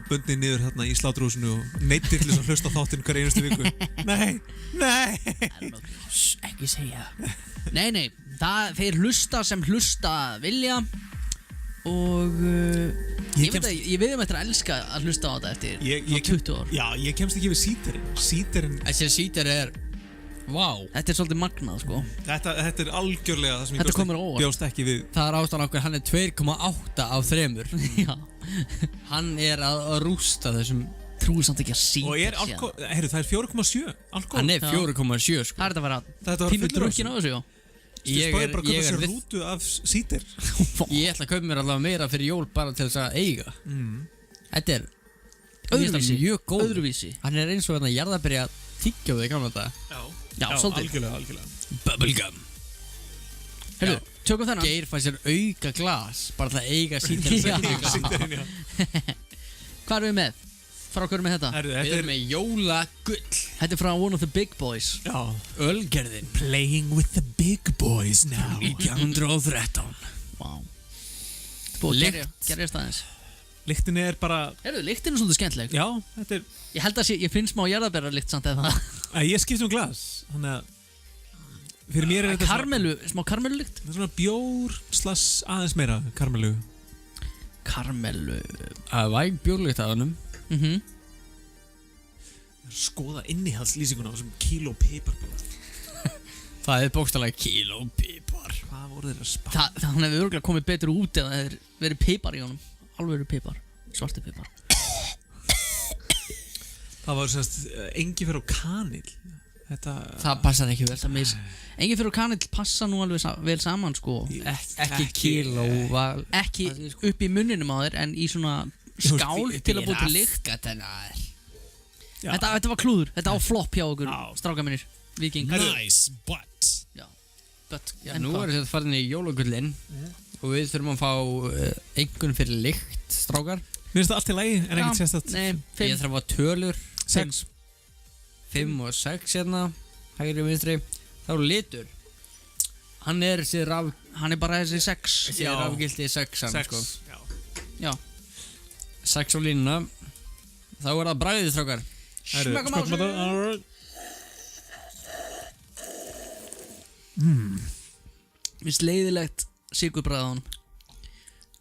bundnir niður þarna í sláturhúsinu og neyddir til þess að hlusta þáttinn hver einustu viku. Nei. Ekki segja. Nei, þeir hlusta sem hlusta vilja. Og ég veit eftir að elska að hlusta á þetta eftir 20 ár. Já, ég kemst ekki við síterinn. Þessi síter er, þetta er svolítið magnað, sko. Þetta er algjörlega það sem ég bjóst ekki við. Það er ástæðan okkur, hann er 2,8 af 3. Já. Hann er að rústa þessum. Trúið samt ekki að síta. Og það er 4,7 alkohol. Hann er 4,7, sko. Það er þetta að vera pínu drukkin á þessu, já. Ég er bara að köpa sér rútu af síter. Ég ætla að kaupa mér allavega meira fyrir jól bara til þess að eiga. Þetta er mjög góð. Öðruvísi. Hann er eins og að jarðaberja tyggjóði í gamla daga. Já, svolítið. Algjörlega. Bubblegum. Heyrðu, tökum þennan. Geir fæ sér auka glas bara til að eiga síterinn. Hvað erum við með? Frá hverju með þetta? Við erum með jólagull. Þetta frá one of the big boys. Já. Ölgerðin. Playing with the big boys now. 1913. Vá. Búið að gerjast aðeins. Lyktin er bara... Lyktin er svolítið skemmtileg. Já, þetta er... Ég held að ég finn smá jarðarberarlykt samt eða það. Ég skipt glas, þannig að... Fyrir mér er þetta... Karmelu, smá karmelulykt? Það er svona bjór / aðeins meira karmelu. Karmelu... Það er væg bjórlykt af hannum. Skoða innihaldslýsinguna á þessum kíló piparbjór. Það er bókstaflega kíló pipar. Hvað voru þeir að spara? Hann hefur örgulega komið betur út eða það hefur verið pipar í honum. Alveg pipar, svarti pipar. Það var semst engifer og kanil. Það passar ekki vel. Engifer og kanil passa nú alveg vel saman sko. Ekki kíló. Ekki upp í munninum á þér en í svona skál til að búið til lykt. Þetta var klúður. Þetta á flopp hjá okkur, stráka minnir. Viking. Nice, but. Já, nú er þetta farin í jólagullin og við þurfum að fá einhvern fyrir lykt, strákar. Mér finnst það allt í lagi en ekkert sérstætt. Nei, 5. Ég þarf að tölur. 6. 5 og 6 hérna, hægri og vinstri. Þá litur. Hann er bara þessi 6. Þessi rafgildi 6. 6, já. 6 á línuna. Þá er það bragðið, strákar. Smakkum á þessu. Vist leiðilegt sykurbræð á hann.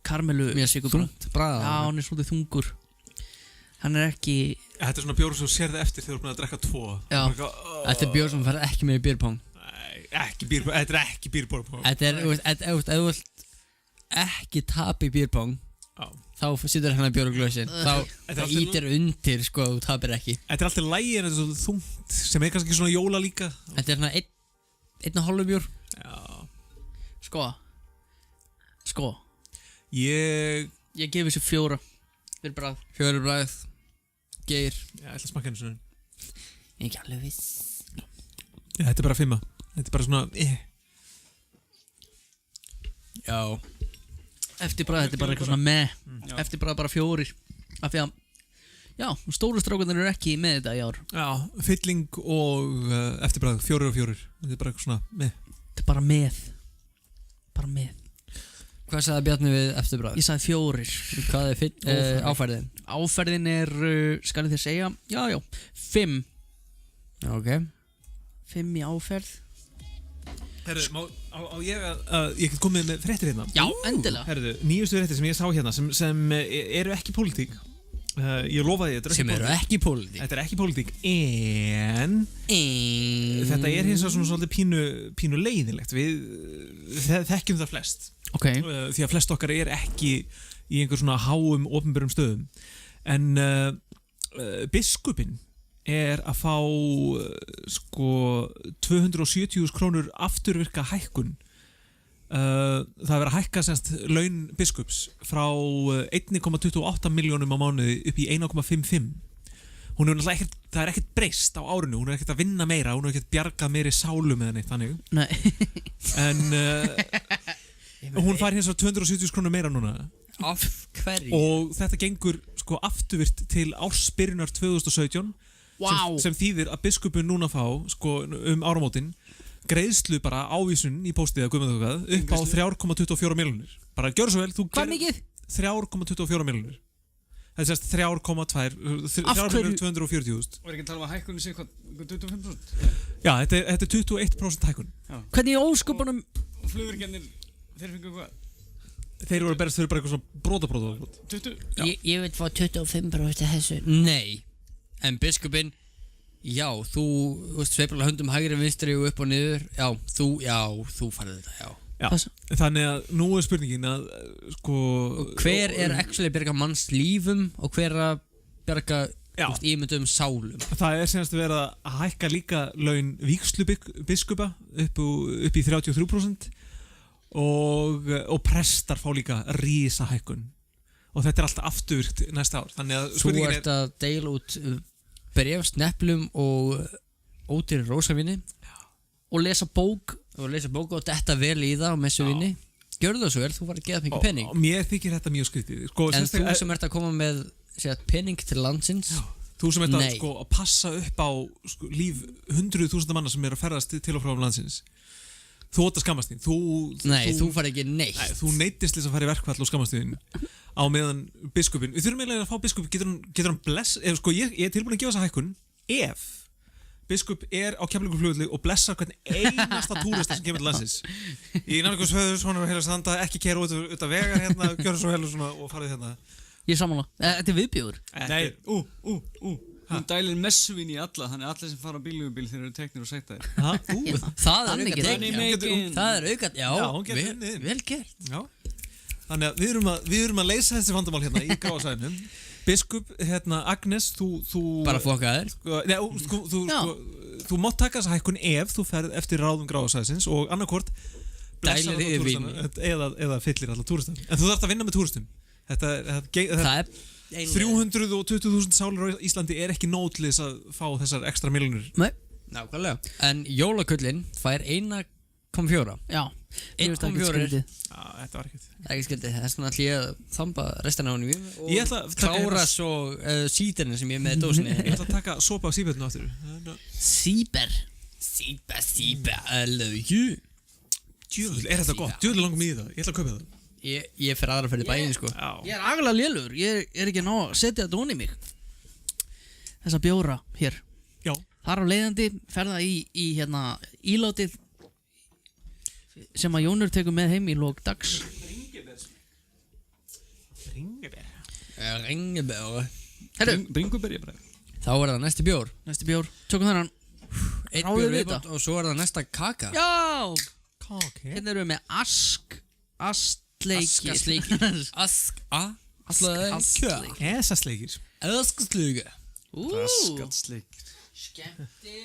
Karmelu sykurbræð. Já, hann er svolítið þungur. Hann er ekki... Þetta er svona bjór sem þú sérði eftir þegar þú er búin að drekka 2. Já, þetta er bjór sem fær ekki með í bírpong. Þetta er ekki bírpong. Þetta er, ef þú vilt ekki tapa í bírpong, þá situr hann að bjóra glösin. Þá ítir undir, sko, þú tapir ekki. Þetta er alltaf lægi en þetta er svona þungt, sem er kannski svona jóla líka. Þetta er svona 1,5 bjór. Já. Sko. Ég gef þessu 4. Fyrir bragð. 4 bragð. Geir. Já, ég ætla að smakka henni svona. Ég er ekki alveg viss. Já, þetta er bara 5. Þetta er bara svona... Já. Eftirbragð, þetta er bara eitthvað svona meh. Eftirbragð bara 4. Af því að... Já, stóru strákarnir eru ekki með þetta í ár. Já, fylling og eftirbragð, 4 og 4. Þetta er bara eitthvað svona meh. Þetta er bara með. Bara með. Hvað sagði Bjarni við eftirbragð? Ég sagði 4. Hvað er áferðin? Áferðin er, skal ég þér segja, já, 5. Ok. 5 í áferð. Herru, á ég að ég get komið með fréttir hérna? Já, endilega. Herru, nýjustu fréttir sem ég sá hérna sem eru ekki pólitík. Ég lofaði þetta sem eru ekki pólitík. Þetta er ekki pólitík, en þetta er hins vegar svona svolítið pínu leiðilegt. Við þekkjum það flest. Okay. Því að flest okkar er ekki í einhver svona háum opinberum stöðum. En biskupinn er að fá sko 270.000 krónur afturvirka hækkun. Það er verið að hækka semst laun biskups frá 1,28 milljónum á mánuði upp í 1,55. Hún er náttúrulega ekkert, það er ekkert breyst á árinu, hún er ekkert að vinna meira, hún er ekkert bjargað meiri sálu með henni, þannig. Nei. En hún fær hins vegar 270.000 krónur meira núna. Af hverju? Og þetta gengur sko afturvirt til ársbyrjunar 2017. Wow. Sem þýðir að biskupin núna fá sko áramótin greiðslu bara ávísun í póstið að guðmundugað upp á 3,24 milljónir. Bara gjör svo vel, þú hvað mikið? 3,24 milljónir. Það er sérst 3,2 3.240.000. Og er ekki að tala um að hækkunni sé hvað 25%? Já, þetta er 21% hækkun. Hvernig í ósköpunum? Og flugvirkjarnir, þeir fengu hvað? Þeir voru berast fyrir bara eitthvað svona brótabrót. 20? Ég vil fá 25% þessu. Nei, en biskupinn, já, þú sveiflar höndum hægri, vinstri og upp og niður. Já, þú farið þetta, já. Já, þannig að nú er spurningin að sko... Hver er actually að bjarga manns lífum og hver að bjarga ímyndum sálum? Það er semst verið að hækka líka laun vígslubiskupa upp í 33% og prestar fá líka rísa hækkun og þetta er alltaf afturvirkt næsta ár. Þannig að þú ert að deila út bref, sneplum og ódýri rósavinni og lesa bók og detta vel í það á messuvinni. Gjörðu það svo vel, þú var að geða penning. Og mér þykir þetta mjög skrítið sko, en þú sem ert að koma með penning til landsins. Þú sem ert að sko, að passa upp á sko, líf 100.000 manna sem er að ferðast til og frá landsins. Þú átt að skammast þín. Þú fær ekki neitt. Nei, þú neytist þess að fara í verkfall og skammast þín á meðan biskupin. Við þurfum eiginlega að fá biskup. Getur hann bless... Sko, ég er tilbúin að gefa þessa hækkun ef biskup er á Keflavíkurflugvelli og blessar hvern einasta túrista sem kemur til landsins. Í nærgjóðsföður svona heila standa, ekki keyra út af vegar hérna, gjöra svo heila svona og farið hérna. Ég sammála. Þetta er viðbjóður. Nei, hún dælir messuvín í alla, þannig að allir sem fara á bílugubíl þeir eru teknir og sættaðir. Það er aukat, já, vel gert. Já. Þannig að við erum að leysa þessi vandamál hérna í Gráasæðinum. Biskup, hérna, Agnes, þú bara fokkaðir. Þú mátt taka þessa hækkun ef þú ferð eftir ráðum Gráasæðisins og annarkvort dælir yfir vín eða fyllir alla túristum. En þú þarft að vinna með túristum. Það er 320.000 sálir á Íslandi er ekki nóg til þess að fá þessar ekstra milljónir. Nei, nákvæmlega. En jólakullin fær 1,4. Já, 1,4. Já, þetta var ekkert. Það er ekki skyldið, það er svona allir að þamba restina á henni og klára svo síterinu sem ég er með í dósinni. Ég ætla að taka sopa af síbernu aftur. Síber, alveg. Djöfull, er þetta gott? Djöfull langum í það. Ég ætla að kaupa það. Ég fer aðra fyrir bæinn sko. Ég er agalega lélur. Ég er ekki ná að setja þetta onni mig. Þessa bjóra hér. Já. Þar á leiðandi ferða í hérna ílátið sem að Jónur tekur með heim í lok dags. Ringebær. Bringuberjabræð. Þá er það næsti bjór. Tökum þennan. Einn bjór viðbót og svo er það næsta kaka. Já. Kaka. Hérna erum við með Askasleikir. Askasleikir. Skemmtilegt.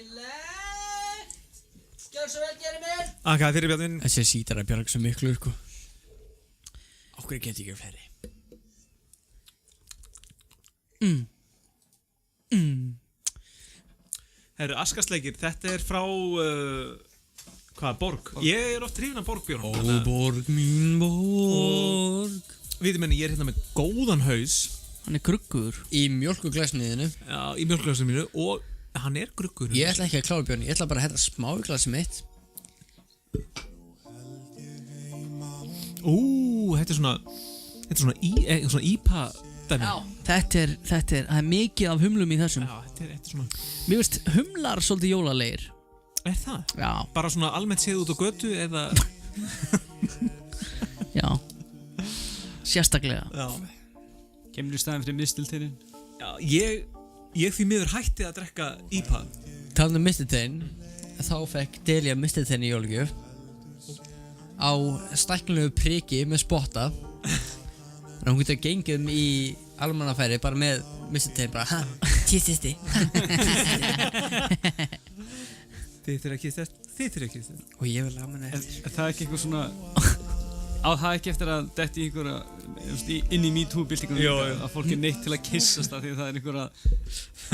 Gjör svo vel, gerir mér. Fyrir Bjarnin. Þessi sítar að bjarga svo miklu sko. Okkur get ég ekki fleiri. Herru, Askasleikir, þetta er frá Borg? Ég er oft hrifinn af Borgbjörnum. Ó, Borg, mín Borg. Við menni, ég er hérna með góðan haus. Hann er gruggur. Í mjólkuglasniðinu. Já, í mjólkuglasniðinu mínu og hann er gruggur. Ég ætla ekki að klára Björn, ég ætla bara að hætta smá í glasi mitt. Þetta er svona IPA dæmi. Já, það er mikið af humlum í þessum. Já, þetta er svona. Mér veist humlar svolítið jólalegir. Er það? Já. Bara svona almennt séð út á götu eða? Já. Sérstaklega. Já. Kemur í staðin fyrir mistilteinin? Já, ég því miður hætti að drekka IPA. Talandi mistiltein, þá fekk Delia mistiltein í jólagjöf á stæknulegu priki með spotta. Þannig að hún getur gengið í almannafæri bara með mistiltein bara tístisti. Þið þurfa ekki þess. Og ég vil hafa henni eftir. Er það ekki eitthvað svona á það ekki eftir að detti einhverja inn í MeToo-byltingunum að fólk er neitt til að kyssast af því það er einhver að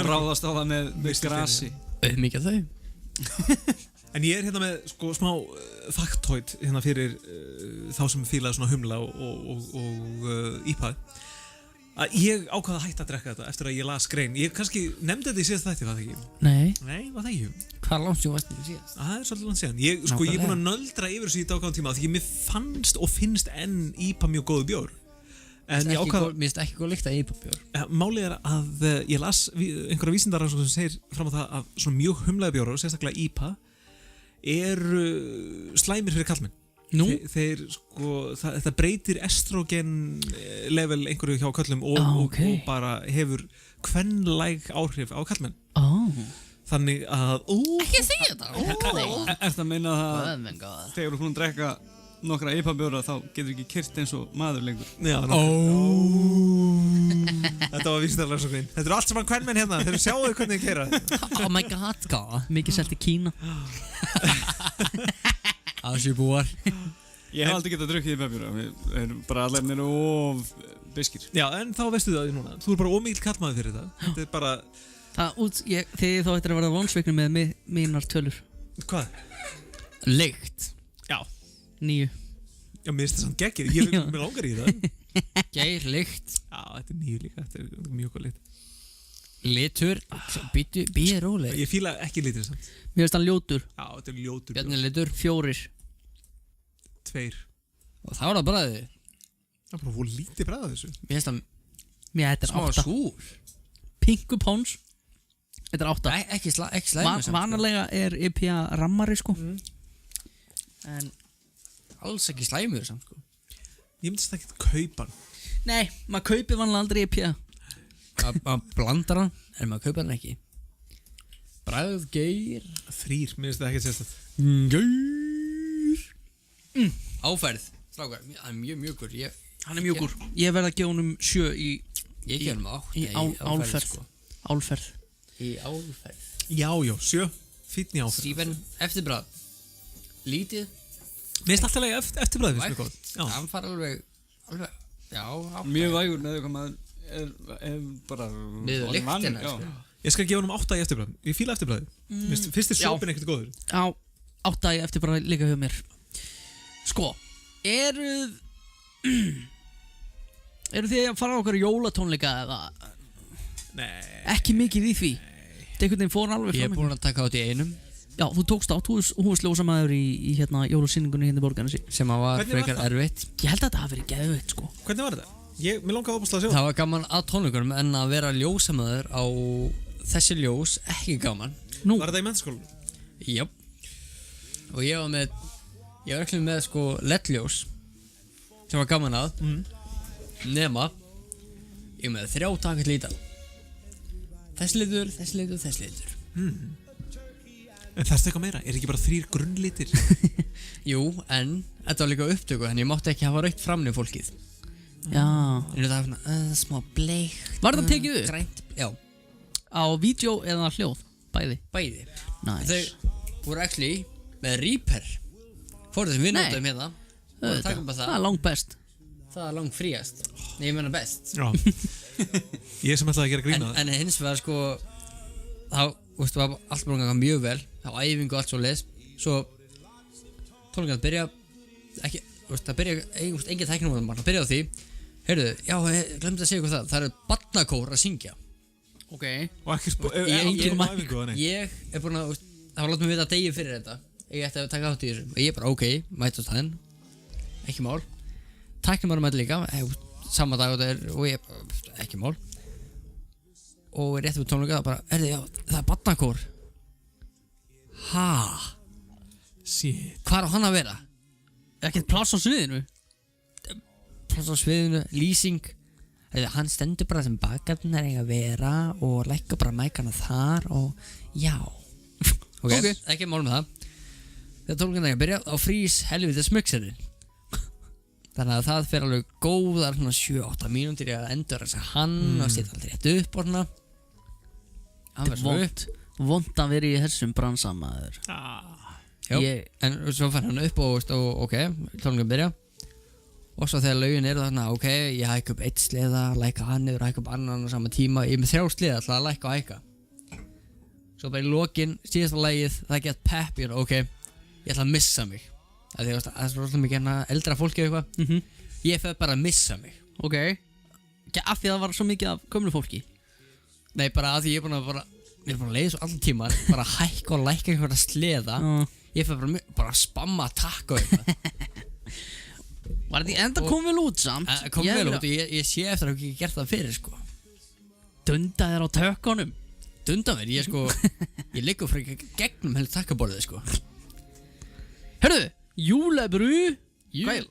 ráðast á það með grasi. Mikið þau. En ég er hérna með sko smá faktoid hérna fyrir þá sem fílaði svona humla og IPA. Ég ákvað að hætta að drekka þetta eftir að ég las grein. Ég kannski nefndi þetta í síðast þætti, var það ekki? Nei. Nei, var það ekki? Hvað langt þú varst í síðast? Það er svolítið langt síðan. Ég er búinn að nöldra yfir þessu í dágáðan tíma því mér fannst og finnst enn IPA mjög góðu bjór. Mér finnst ekki góð lykt að IPA bjór. Málið er að ég las einhverja vísindarannsókn sem segir fram á það að svona mjög humlaði bjórar, sérstaklega IPA, eru slæmir fyrir karlmenn. Nú? Þetta breytir estrogen level einhverju hjá körlum og bara hefur kvenlæg áhrif á karlmenn. Þannig að ekki segja þetta. Er það að meina það þegar þú búin að drekka nokkra IPA-bjóra þá getur ekki kyrt eins og maður lengur? Já, þetta var vísindarrannsóknin. Þetta eru allt saman kvenmenn hérna. Þeir sjáu hvernig þið keyra. Oh my god, mikið selt í Kína. Asjubúar. Ég hef aldrei getað drukkið IPA-bjóra. Við erum bara allir of biskir. Já, en þá veistu það núna. Þú er bara ómikil kallmaður fyrir það. Þetta er bara þegar þá ættir að vera vonsveiknum með mínar tölur. Hvað? Lykt. Já. 9. Já, mér finnst það samt geggið. Mér langar í það. Geir, lykt. Já, þetta er nýju líka, þetta er mjög góð lit. Litur, býð róleg. Ég fíla ekki litur samt. Mér finnst hann ljótur. Já, þetta er ljótur. Bjarni litur. 4. 2. Og þá er það bragðið. Það er bara fór lítið bragð af þessu. Mér finnst það þetta er 8. súr. Pingu Pons. Þetta er 8. Ekki slæmi samt. Vanalega er IPA rammari sko. En alls ekki slæmur samt sko. Ég myndist það ekki kaupa hann. Nei, maður kaupir vanlega aldrei IPA. Maður blandar hann, en maður kaupir hann ekki. Bragð, geir. 3, mér finnst það ekki sérstætt. Geir. Áferð, strákar, hann er mjög mjúkur. Hann er mjúkur. Ég verð að gefa honum 7 í Ég gef honum 8 í álferð sko. Álferð. Í álferð. Já, 7. Fínn í áferð. 7, eftirbragð. Lítið. Mér finnst alltaf lega eftirbragð finnst mér góð. Já. Hann far alveg, já, mjög vægur með því hvað maður er bara Niður lyktina, sko. Ég skal gefa honum 8 í eftirbragð. Ég fíla eftirbragðið. Fyrst er sopin ekkert góður. Já, 8 í eftirbragð líka hjá mér. Sko, eruð þið að fara á okkar jólatónleika eða? Nei. Ekki mikið í því. Þetta einhvern veginn fór alveg frá mig. Ég er búinn að taka át í einum. Já, þú tókst át, þú varst ljósamæður í hérna jólasýningunni hérna í Borgarnesi. Sem að var frekar erfitt. Ég held að þetta hafi verið geðveikt sko. Hvernig var þetta? Mér langaði óbúslega að sjá. Það var gaman að tónleikunum en að vera ljósamæður á þessi ljós ekki gaman. Nú. Var þetta í menntaskólanum? Já. Og ég var ekki með sko LED-ljós sem var gaman að nema ég var með 3 takill líta. Þessi litur. En þarftu eitthvað meira? Er ekki bara 3 grunnlitir? Jú, en þetta var líka upptöku þannig ég mátti ekki hafa raukt framni fólkið. Já. En það var smá bleikt. Var þetta tekið upp? Grænt, já. Á vídeo eða hljóð? Bæði? Bæði. Nice. Þau voru actually með Reaper. Fóruð sem við notum hérna. Það er langt best. Það er langt fríast. Nei, ég menna best. Já. Ég sem ætlaði að gera grína það. En hins vegar sko þá, veistu, var allt bara ganga mjög vel. Það var æfingu og allt svo leis. Svo tónleikar byrja ekki, veistu, það byrja engin tæknum það byrja á því. Heyrðu, já, glemdi að segja ykkur það. Það eru barnakór að syngja. Ok. Og ekki æfingu það neitt. Ég er búinn að, það var látið mig vita degi fyrir þetta. Ég ætti að taka átt í þessu. Og ég bara, ok, mætast það henn. Ekki mál. Tæknum mæti líka, sama dag og ég, ekki mál. Og rétt fyrir tónleika það bara, já, það er barnakór. Shit. Hvar á hann að vera? Ekkert pláss á sviðinu? Pláss á sviðinu, lýsing. Hann stendur bara sem bakgarðin eiga að vera og lækka bara mækana þar og já. Ok, ekki mál með það. Þegar tónleikan eiga að byrja, þá frýs helviti smökserinn. Þannig að það fer alveg góðar 7-8 mínútur í að endur þess að hann og setja aldrei rétt upp og svona. Þetta er vond að vera í þessum bransamæður. Já, en svo fær hann upp og ok, tónleikan byrja. Og svo þegar lögin eru þarna, ok, ég hækka upp 1 sleða, lækka hann yfir, hækka upp annan á sama tíma. Ég er með 3 sleða alltaf að lækka og hækka. Svo bara í lokin, síðasta lagið, það get pepp, ég er ok, ég ætla að missa mig. Það er svolítið mikið eldra fólki eða eitthvað. Ég fer bara að missa mig. Ok. Ekki af því að það var svo mikið af gömlu fólki? Nei, bara af því ég er búinn að leiða svo allan tíman, bara að hækka og lækka einhverja sleða. Ég fer bara að spamma takk og eitthvað. Var þetta enda kom vel út samt? Kom vel út og ég sé eftir að ég hef gert það fyrir sko. Dunda þér á tökkunum? Dunda mér, ég liggur fyrir gegnum heilu takkaborðið sko. Hörðu, júlebrú? Hvað?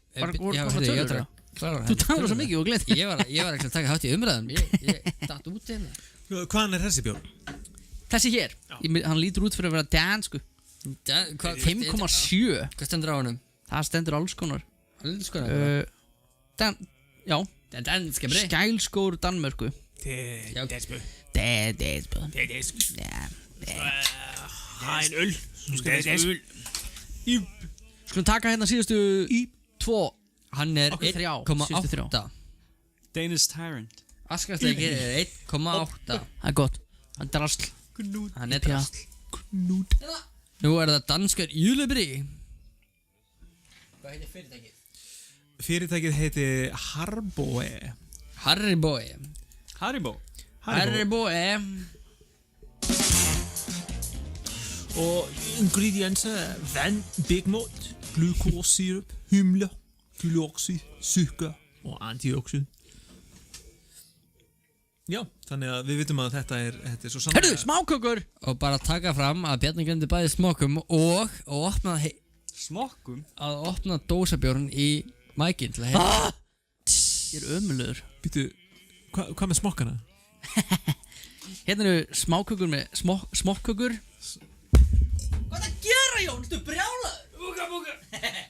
Þú talar svo mikið og glemt. Ég var ekki að taka hátt í umræðum. Ég datt út í hérna. Hvaðan er þessi bjór? Þessi hér? Hann lítur út fyrir að vera dansku. 5,7. Hvað stendur á honum? Það stendur alls konar. Alls konar? Já. Danska brei? Skælskór Danmörku. Dansku. Það er öl. Skulum taka hérna síðustu 2. Hann er 1,8. Danish Tyrant. Askastleiki er 1,8. Það er gott. Hann er drasl. Hann er drasl. Nú er það danskar júlebrí. Hvað heitir fyrirtækið? Fyrirtækið heitir Harboe. Haribo Og ingredienser er vand, bækmalt, glukosesirup, humle, glykoxid, sukker og antioxid. Já, þannig að við vitum að þetta er svo sannlega... Herðu, smákökur! Og bara taka fram að Bjarni glemdi bæði smokkum og opna Smokkum? Að opna dósabjórn í mækinn til að heita Ég er ömulugur. Býtu, hvað með smokkana? Hérna eru smákökur með smokkökur. Hvað er það að gera, Jón? Þú brjálaður? Búka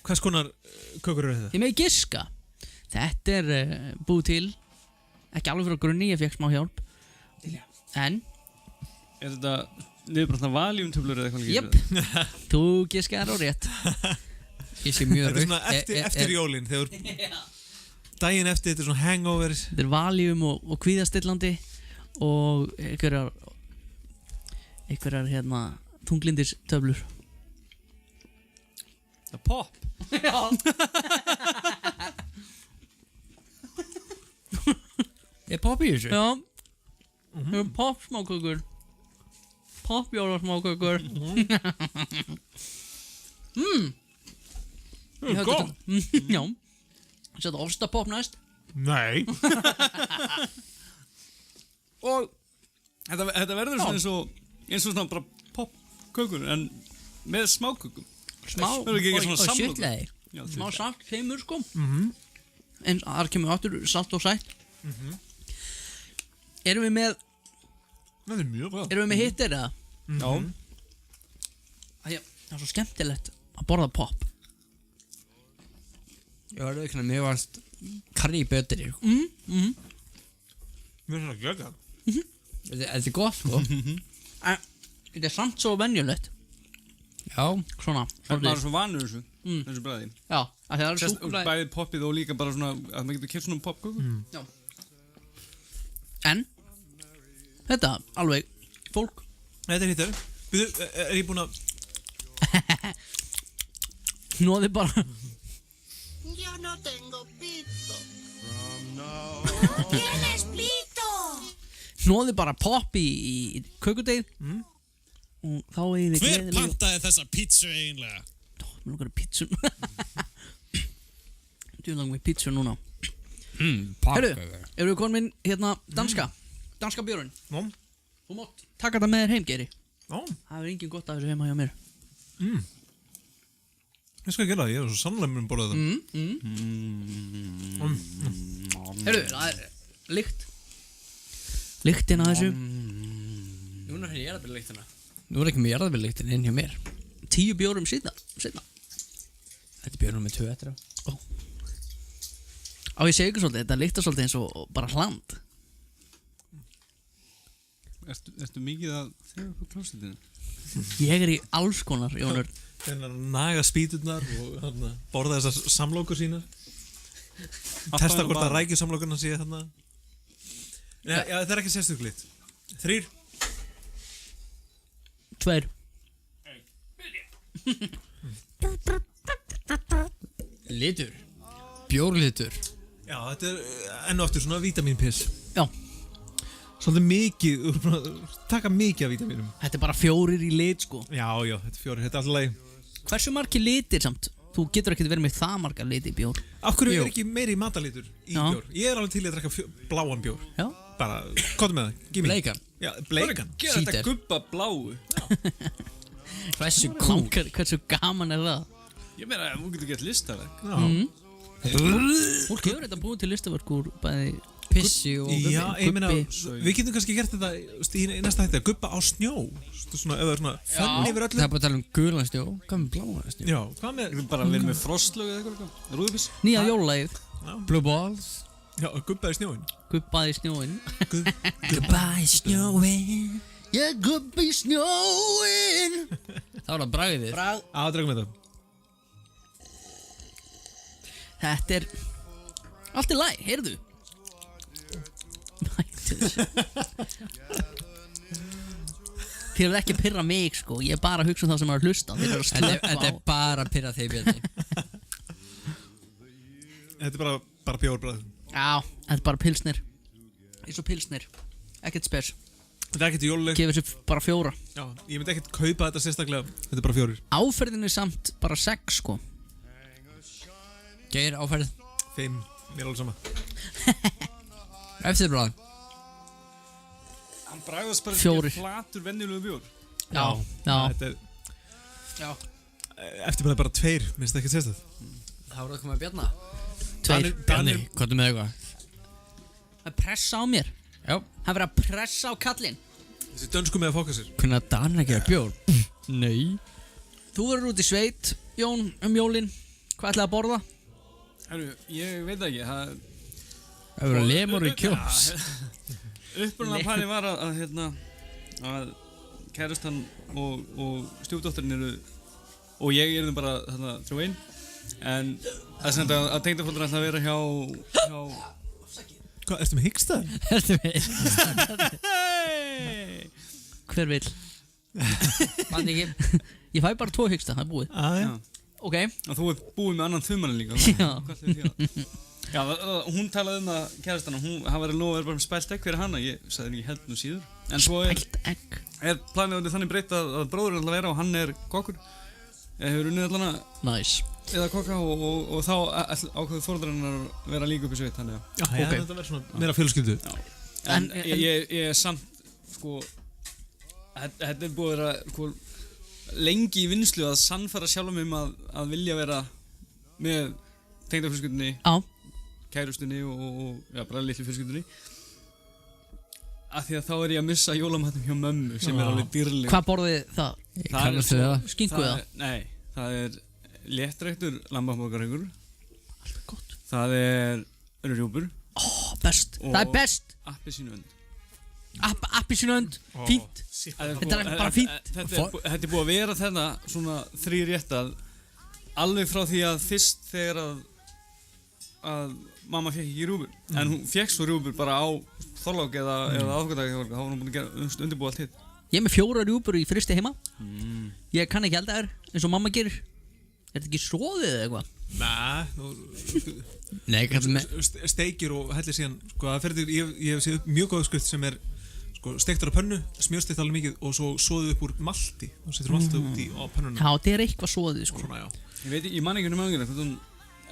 Hvers konar kökur eru þetta? Ég með giska. Þetta er búið til ekki alveg frá grunni, ég fekk smá hjálp. En Er þetta niðurbrotna valjumtöflur eða eitthvað? Jöp, þú giskaðar á rétt. Ég sé mjög Þetta er svona eftir jólin þegar daginn eftir, þetta er svona hangover. Þetta er valjum og kvíðastillandi og einhverjar hérna þunglindis töflur. Það er pop. Já. Er pop í þessu? Já. Það er pop smákökur. Popjóla smákökur. Það er gott. Já. Setja ofstapop næst. Nei. Og þetta verður svona eins og svona bara popkökur en með smákökum. Verður ekki svona samlokur? Smá salt, keimur sko. En þar kemur áttur salt og sætt. Erum við með Það er mjög bra. Erum við með hittir eða? Já. Það er svo skemmtilegt að borða pop. Ég var auðvitað mjög varst karri betri. Mér finnst það gegga. Þetta er gott sko. Þetta er samt svo venjulegt. Já. Svona. Það er bara svo vanur þessu bræði. Já, það er súkkulaði. Bæði poppið og líka bara svona að maður getur keypt svona popkökur. Já. En þetta, alveg, fólk. Þetta er hittar. Er ég búinn að Hnoði bara. Yo no tengo pito. ¿Tienes pito? Hnoði bara pop í kökudeið. Og þá eigið þið Hver pantaði þessa pítsu eiginlega? Mér langar að pítsu. Þú langar með pítsu núna. Herru, erum við komin hérna danska bjórinn. Þú mátt taka þetta með þér heim, Geiri. Það er engin gott af þessu heima hjá mér. Ég skal gera það, ég er svo sannlega mun borða þetta. Herru, það er lyktin af þessu. Núna er jarðarberlyktina. Nú er ekki með jarðarberlyktin inn hjá mér. 10 bjórum seinna. Þetta er bjórnum með 2 eftir á. Á ég segi ykkur svolítið, þetta lyktar svolítið eins og bara hland. Ertu mikið að þegar upp á klósitinu? Ég er í alls konar, Jónur. Þegar að naga spýturnar og borða þessar samlokur sínar. Testa hvort að rækjusamlokurna sé þarna. Já, þetta er ekki sérstökulitt. 3 2 Litur. Bjórlitur. Já, þetta er enn og aftur svona vítamínpiss. Já. Svolítið mikið, taka mikið af vítamínum. Þetta er bara 4 í lit sko. Já, þetta er 4, þetta er alltaf leið. Hversu margir litir samt? Þú getur ekki verið með það margar liti í bjór. Af hverju er ekki meiri matalitur í bjór? Ég er alveg til að drekka bláan bjór. Já. Bara, komdu með það, gimme. Bleikan. Já, bleikan. Gera þetta gubba bláu. Hversu kúl. Hversu gaman er það? Ég meina, þú getur gett listaverk. Fólk hefur þetta búið til listaverk úr bæði pissi og gubbi. Já, ég meina, við getum kannski gert þetta í næsta hætti, að gubba á snjó. Svona, eða svona, fönn yfir öllu. Það er bara að tala um gulan snjó. Hvað með bláan snjó? Já, hvað með... Bara verið með frostlög eða eitthvað. Rúðupiss. Nýja jólalagið. Blue balls. Já, gubbaði snjóin. Gubbaði snjóin. Gubbaði snjóin. Já, gubbi snjóin. Það var það bragðið. Já, dragum við þetta. Þetta er allt í lagi, heyrðu. Þið eru ekki að pirra mig sko. Ég er bara að hugsa það sem er að hlusta. Þetta er bara að pirra þig, Bjarni. Þetta er bara bjórbræð. Já, þetta er bara pilsnir. Eins og pilsnir. Ekkert spes. Þetta er ekkert jóluleg. Gefur sér bara 4. Já, ég myndi ekkert kaupa þetta sérstaklega. Þetta er bara 4. Áferðin er samt bara 6 sko. Geir áferð 5, mér er alveg sama. Eftir bráð. Hann bragðast bara 4. flatur venjulegu bjór. Já. Þetta er... Já. Eftir bara 2, minnst það ekkert sérstæð. Það voru að koma að Bjarna. 2. Bjarni, hvað er með eitthvað? Það er pressa á mér. Já. Það verður að pressa á kallinn. Þessi dönsku með að fóka sér. Hvernig að Danir gera bjór? Nei. Þú verður út í sveit, Jón, jólin. Hvað ætlaði að borða? Herru, ég veit ekki, það verður lemur í kjóps. Upprunalega planið var að kærastan og stjúpdóttirinn eru og ég erum bara þrjú einn, en það er sem að tengdafólkur ætla að vera hjá Hvað, ertu með hyggstæð? Ertu með hyggstæð? Hver vill? Mann ekki. Ég fæ bara 2 hyggstæð, það er búið. Já. Ok. Og þú er búið með annan þumann líka. Já, hún talaði að kærastan og hún hafa verið að lofa að vera bara með spælt egg fyrir hana. Ég sagði ekki held nú síður. En svo spælt egg? Er planið þannig breytt að bróðurinn ætla að vera og hann er kokkur. Hefur unnið allan að... Nice. Eða kokka og þá ákveðu fóreldrarnir að vera líka upp í sveit, þannig að... Já, þetta verður svona meira fjölskyldu. En ég er samt, sko... Þetta er búið að vera, sko... lengi í vinnslu að sannfæra sjálfum að vilja vera með tengdafjölskyldunni, kærustunni og bara litlu fjölskyldunni. Af því að þá er ég að missa jólamatnum hjá mömmu sem er alveg dýrleg. Hvað borðið það? Skinku það? Nei, það er léttræktur lambamorgarhaugur. Alltaf gott. Það er rjúpur. Best. Það er best. Appelsínuönd. Appelsínuönd, fínt. Þetta er bara fínt. Þetta er búið að vera þetta svona 3 réttað alveg frá því að fyrst þegar að mamma fekk ekki rjúpur. En hún fekk svo rjúpur bara á þorlák eða aðfangadag, þá var hún búin að undirbúa allt hitt. Ég er með 4 rjúpur í fristi heima. Ég kann ekki elda þær eins og mamma gerir. Er þetta ekki soðið eða eitthvað? Nei, steikir og hellir síðan sko, ég hef séð upp mjög góð skrift sem er sko, steiktar á pönnu, smjörsteikt alveg mikið og svo soðið upp úr malti og setur malti út á pönnuna. Já, þetta er eitthvað soðið sko. Svona, ég man ekki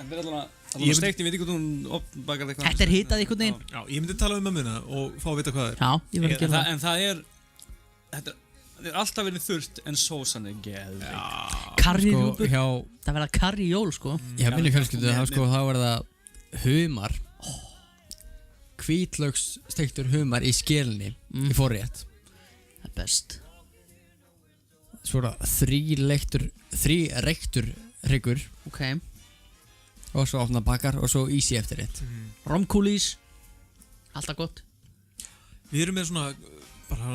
þetta er allavega steikt, ég veit ekki hvort hún opnbakar eitthvað. Þetta er hitað einhvern veginn. Já, ég myndi tala um mömmuna og fá að vita hvað það er. Já, ég verð að gera það. En það er alltaf verið þurrt en sósan er geðveik. Karrirjúpur, það verða karrijól sko. Já, minni fjölskyldu, þá er það humar. Hvítlaugs steiktur humar í skelni í forrétt. Það er best. Svo er það 3 reyktur hryggur. Ok. Og svo opna bakar og svo easy eftir eitt. Romkúlís. Alltaf gott. Við erum með svona bara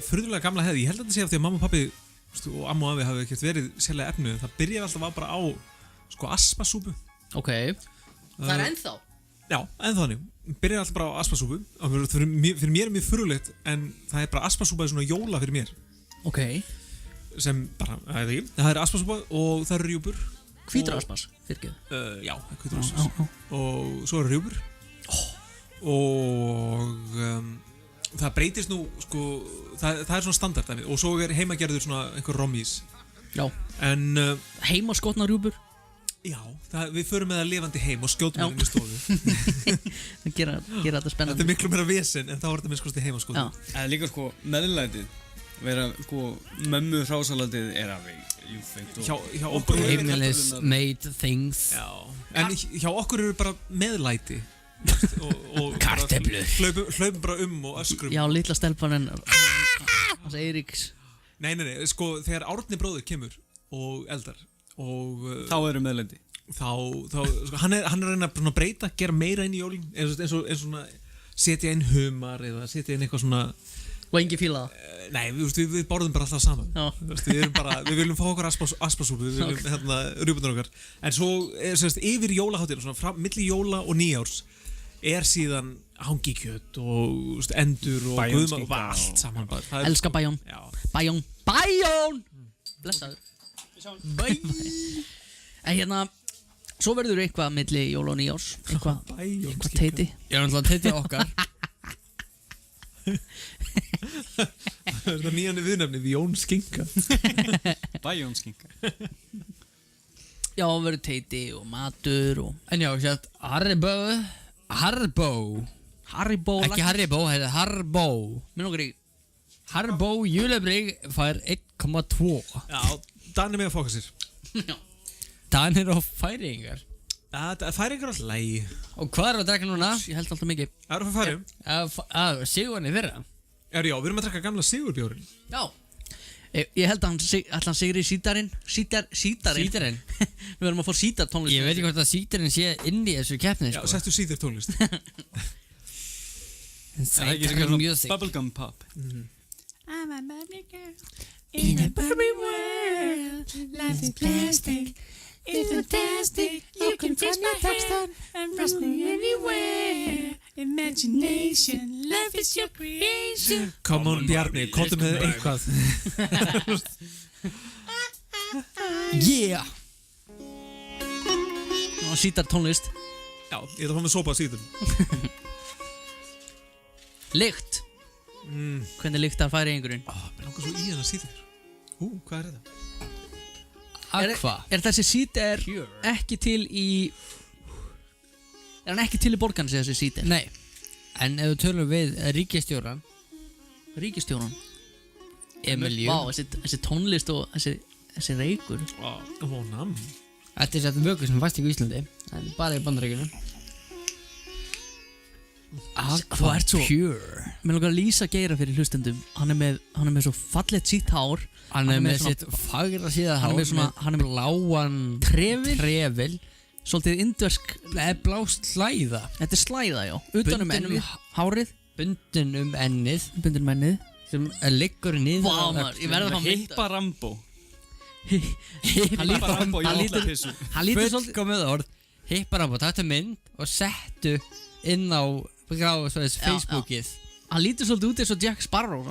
furðulega gamla hefði. Ég held að þetta sé af því að mamma og pappi og amma og afi hafi ekkert verið sérlega efnu. Það byrjaði alltaf bara á sko aspasúpu. Ok. Það er ennþá? Já, ennþá þannig. Byrjaði alltaf bara á aspasúpu. Fyrir mér er mjög furðulegt en það er bara aspasúpa er svona jóla fyrir mér. Ok. Sem bara, það er aspasúpa og það eru rjúpur. Hvítur aspas, fyrirgeðu? Já, hvítur aspas. Og svo eru rjúpur. Og það breytist nú, sko, það er svona standard og svo er heimagerður svona einhver rommís. Já. En heima skotna rjúpur? Já, við förum með það lifandi heim og skjótum með henni í stofu. Það gera þetta spennandi. Þetta er miklu meira vesen en þá er þetta með skoðst í heima skjótum. En líka sko, meðlætið, vera sko, mömmu hrásalatið er alveg ljúfengt hjá okkur heimilis made things. Já, en hjá okkur eru bara meðlæti. Og kartöflur hlaupum bara og öskrum. Já, litla stelpan hans Eiríks. Nei, sko þegar Árni bróðir kemur og eldar og þá eru meðlæti. Þá sko, hann er að reyna að breyta, gera meira inn í jólin eins og svona setja inn humar eða setja inn eitthvað svona. Og engin fíla það? Nei, við borðum bara alltaf saman. Við viljum fá okkur aspasúpu, við viljum rjúpurnar okkar. En svo yfir jólaháttíðina, svona milli jóla og nýjárs er síðan hangikjöt og endur og guðma og allt saman. Elska bæjón. Bæjón! Blessaður. Bæ. En hérna, Svo verður eitthvað milli jól og nýjárs. Eitthvað teiti. Ég er náttúrulega teiti okkar. Það er nýjandi viðnefnið, Jón Skinka. Bæjón Skinka. Já, verður teiti og matur og... En já, sjátt, Haribo. Ekki Haribo, það er Haribo. Minn okkur í Haribo júlebrygg fær 1,2. Já, Danir með að fóka sér. Danir og Færeyingar. Færeyingar alltaf lægi. Og hvað er að drekka núna? Ég held alltaf mikið. Það eru að fara Færeyjum. Sigurinn í fyrra. Já, við erum að drekka gamla Sigurbjórinn. Já. Ég held að hann sigri sítarinn. Sítarinn? Við verðum að fá sítartónlist. Ég veit ekki hvort að sítarinn sé inn í þessu keppni. Já, settu sítartónlist. Sítarinn music. Bubblegum pop. I'm a Barbie girl in a Barbie world. Life is plastic, it's fantastic. You can touch my hair and brush me anywhere. Imagination, life is your creation. Come on Bjarni, komdu með eitthvað. Yeah. Ná, sítartónlist. Já, ég ætla að fá með sopa á síðum. Lykt. Hvernig lyktar Færeyingurinn? Mér langar svo í hana síður. Hvað er þetta? Aqua. Er þessi sítar ekki til í... Er hann ekki til í Borgarnesi þessi sítar? Nei. En ef við tölum við ríkisstjóran. Emilju. Vá, þessi tónlist og þessi reykur. Nam. Þetta er þetta vöku sem fæst ekki í Íslandi. En bara í Bandaríkjunum. Aqua Pure. Mér langar að lýsa Geira fyrir hlustendum. Hann er með svo fallet sítt hár. Hann er með sitt fagra síða hár. Hann er með bláan trefil. Svolítið indversk. Blá slæða. Þetta er slæða, já. Utanum ennið, hárið. Bundin um ennið. Sem liggur niður. Vá maður, ég verði að fá mynda. Hippa Rambo. Hippa Rambo í óhlapissu. Fullkomið orð. Hippa Rambo, taktu mynd og settu inn á Facebookið. Hann lítur svolítið út eins og Jack Sparrow.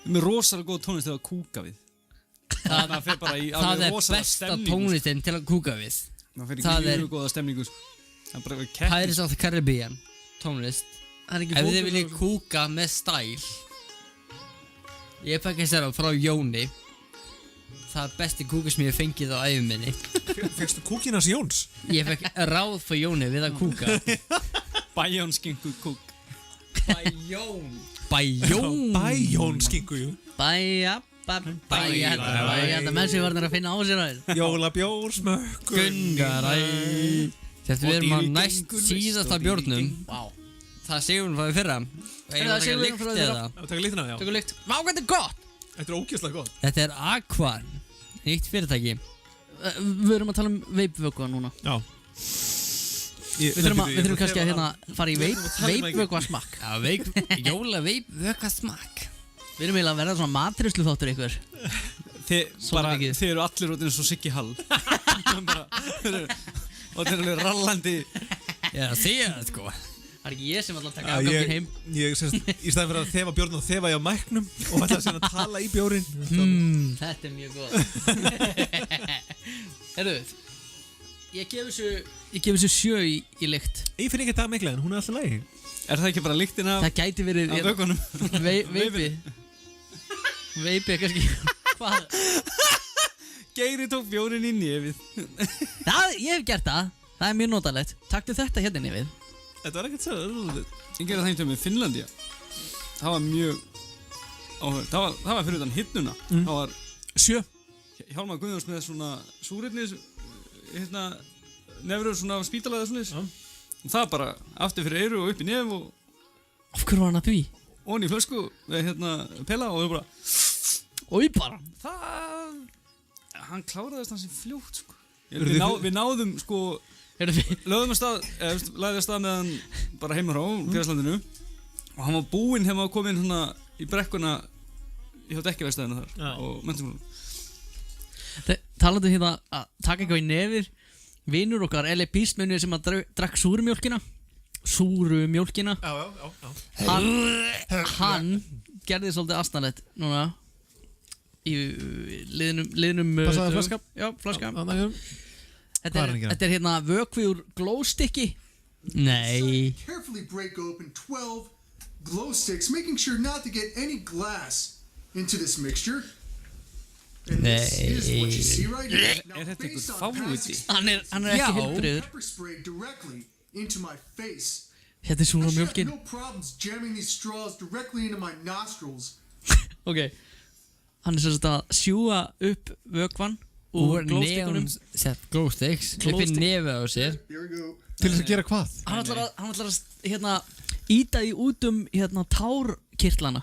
Með rosalega góð tónlist til að kúka við. Það er besta tónlistin til að kúka við. Það fer ekki mjög góða stemningu. Pirates of the Caribbean tónlist. Ef þið viljið kúka með stæl. Ég fekk að segja frá Jóni. Það er besti kúka sem ég hef fengið á æfum minni. Fekstu kúkinans Jóns? Ég fekk ráð fyrir Jóni við að kúka. Bæjón skinku kúk. Bæjón skinku, jú. Þetta menn sem var að finna á sér aðeins. Jólabjór, smökk, Gungaræ. Þetta við erum á næst síðasta bjórnum. Það séum við fyrir fyrra. Ég var ekki að lykta það. Taka lyktina, já. Taka lykt. Vá, hvað þetta er gott. Þetta er ógeðslega gott. Þetta er Aqua. Nýtt fyrirtæki. Við erum að tala um veipvökva núna. Já. Við þurfum kannski að fara í veipvökva smakk. Já, jóla veipvökva smakk. Við erum eiginlega að verða svona matrislu þáttur ykkur. Þið eru allir út eins og Siggi Hall. Og þeir eru rallandi. Já, þið sko. Það er ekki ég sem ætla að taka afgangin heim. Ég semst, í staðin fyrir að þefa bjórn og þefa ég á mæknum og ætla að tala í bjórinn. Þetta er mjög góð. Herru, ég gef þessu 7 í lykt. Ég finn ekki það mikla en hún er alltaf lægi. Er það ekki bara lyktin af gæti verið vökunum? Veipi er kannski. Hvað? Geiri tók bjórinn í nefið. Ég hef gert það. Það er mjög notalegt. Taktu þetta hérna í nefið. Þetta var ekkert svo Ég gerði það einhvern veginn með Finnlandia. Það var mjög það var fyrir utan hinnuna. Það var 7. Hjálmar Guðjóns með svona súrefnis nefrur svona spítalaði svona og það bara aftur fyrir eyru og upp í nef og af hverju var hann að því? Onni í flösku pela og þau bara Ói bara hann kláraðist hans í fljótt sko. Við náðum sko lögðum að stað lagði að stað með hann bara heima frá Félagslandinu og hann var búinn hefði að koma inn svona í brekkuna ég hafði ekki verið þar og menntum Talandi hérna að taka eitthvað í nefir vinur okkar L.A. Beast munið sem að drakk súru mjólkina hann gerði svolítið asnalett núna í liðnum Passaði flaska? Já, flaska. Hvað er hann að gera? Þetta er hérna vökvi úr glowsticki. Nei. Carefully break open 12 glow sticks, making sure not to get any glass into this mixture. And this is what you see right here. Now, based on past Hann er ekki heilbrigður. pepper spray directly into my face. Hérna er súra I should have mjólkin. no problems jamming these straws directly into my nostrils. Ok. Hann er sem sagt að sjúga upp vökvan úr glowstickunum. Glow sticks upp í nefið á sér. Til þess að gera hvað? Hann ætlar að hérna íta því út hérna tárkirtlana.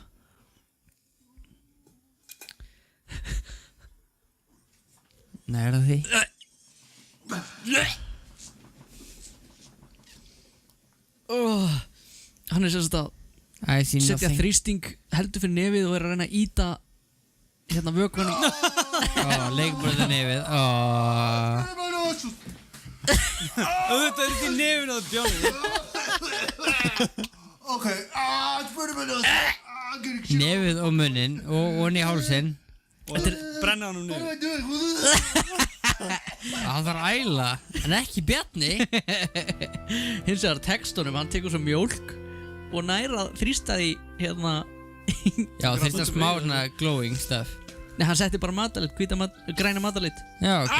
Nei, er það því? Hann er sem sagt að setja þrýsting heldur fyrir nefið og er að reyna að íta hérna vökvan í leikbröðu nefið Þetta er ekki nefin á Bjóni. Okay, it's pretty much Nefið og munnin og onni í hálsinn. Þetta er brenna hann nefið. Hann þarf að æla, en ekki Bjarni. Hins vegar textunum, hann tekur svo mjólk og næra þrýsta því hérna Já, þrýsta smá svona glowing stuff. Nei, hann setti bara matalit, græna matalit. Já, ok.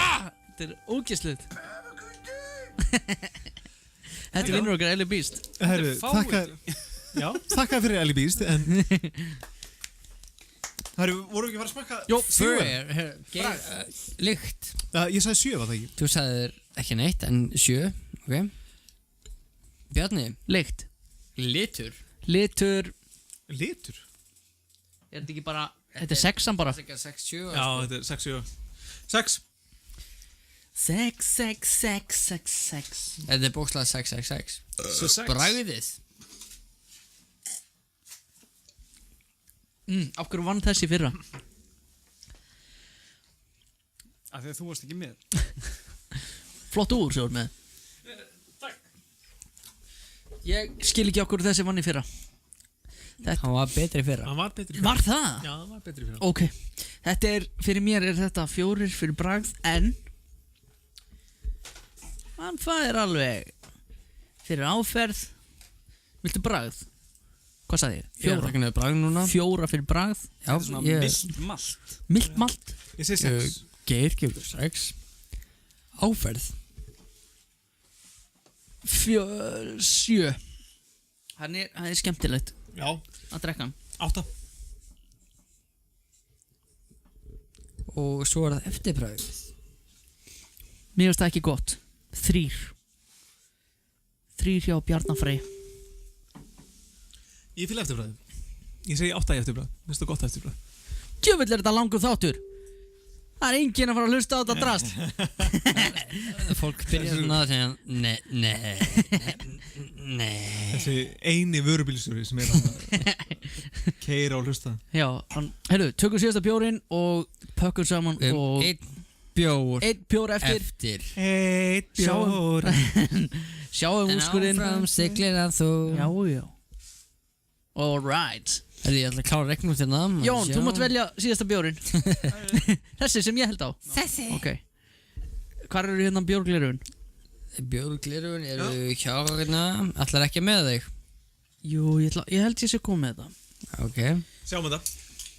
Þetta er ógeðslegt. Þetta er vinnur okkar Ellie Beast. Herru, þakka fyrir Ellie Beast, en Herru, vorum við ekki að fara að smakka? Jó, lykt. Ég sagði 7, var það ekki? Þú sagðir ekki neitt, en 7, ok. Bjarni. Lykt. Litur. Litur. Litur? Er þetta ekki bara, þetta er 6-an bara? Þetta er 6-7. Já, þetta er 6-7. 6. 6. Þetta er bókstlega 6. Bragðið. Af hverju vann þessi fyrra? Af því að þú varst ekki með. Flott úr, sér með. Ég skil ekki okkur þessi vann í fyrra. Hann var betri fyrra. Var það? Já, hann var betri fyrra. Ok, þetta er, fyrir mér er þetta 4 fyrir bragð, en hann fær alveg fyrir áferð. Viltu bragð? Hvað sagði ég? 4. Ég er að taka bragð núna. 4 fyrir bragð. Já, ég... Milt malt. Milt malt? Ég segi 6. Geir, gefur 6. Áferð. 7. Það er skemmtilegt. Já. Að drekka hann. 8. Og svo er það eftirbragðið. Mér finnst það ekki gott. 3. 3 hjá Bjarnafrey. Ég fylg eftirbragðið. Ég segi 8 í eftirbragð. Mér finnst það gott eftirbragð. Djöfull er þetta langur þáttur. Það er enginn að fara að hlusta á þetta drast. Fólk byrja svona að segja nei. Þessi eini vörubílstjóri sem er að keyra og hlusta. Já, heyrðu, tökum síðasta bjórinn og pökkum saman og... Einn bjór eftir. Einn bjór. Sjáum úrskurinn. En áfram siglir að þú. Já. Alright. Ég ætla að klára regnum til það. Jón, þú mátt velja síðasta bjórinn. Þessi sem ég held á. Þessi. Ok. Hvar eru hérna bjórglerun? Bjórglerun eru hjárna. Ætlar ekki með þig? Jú, ég held ég sé komið með þetta. Ok. Sjáum þetta.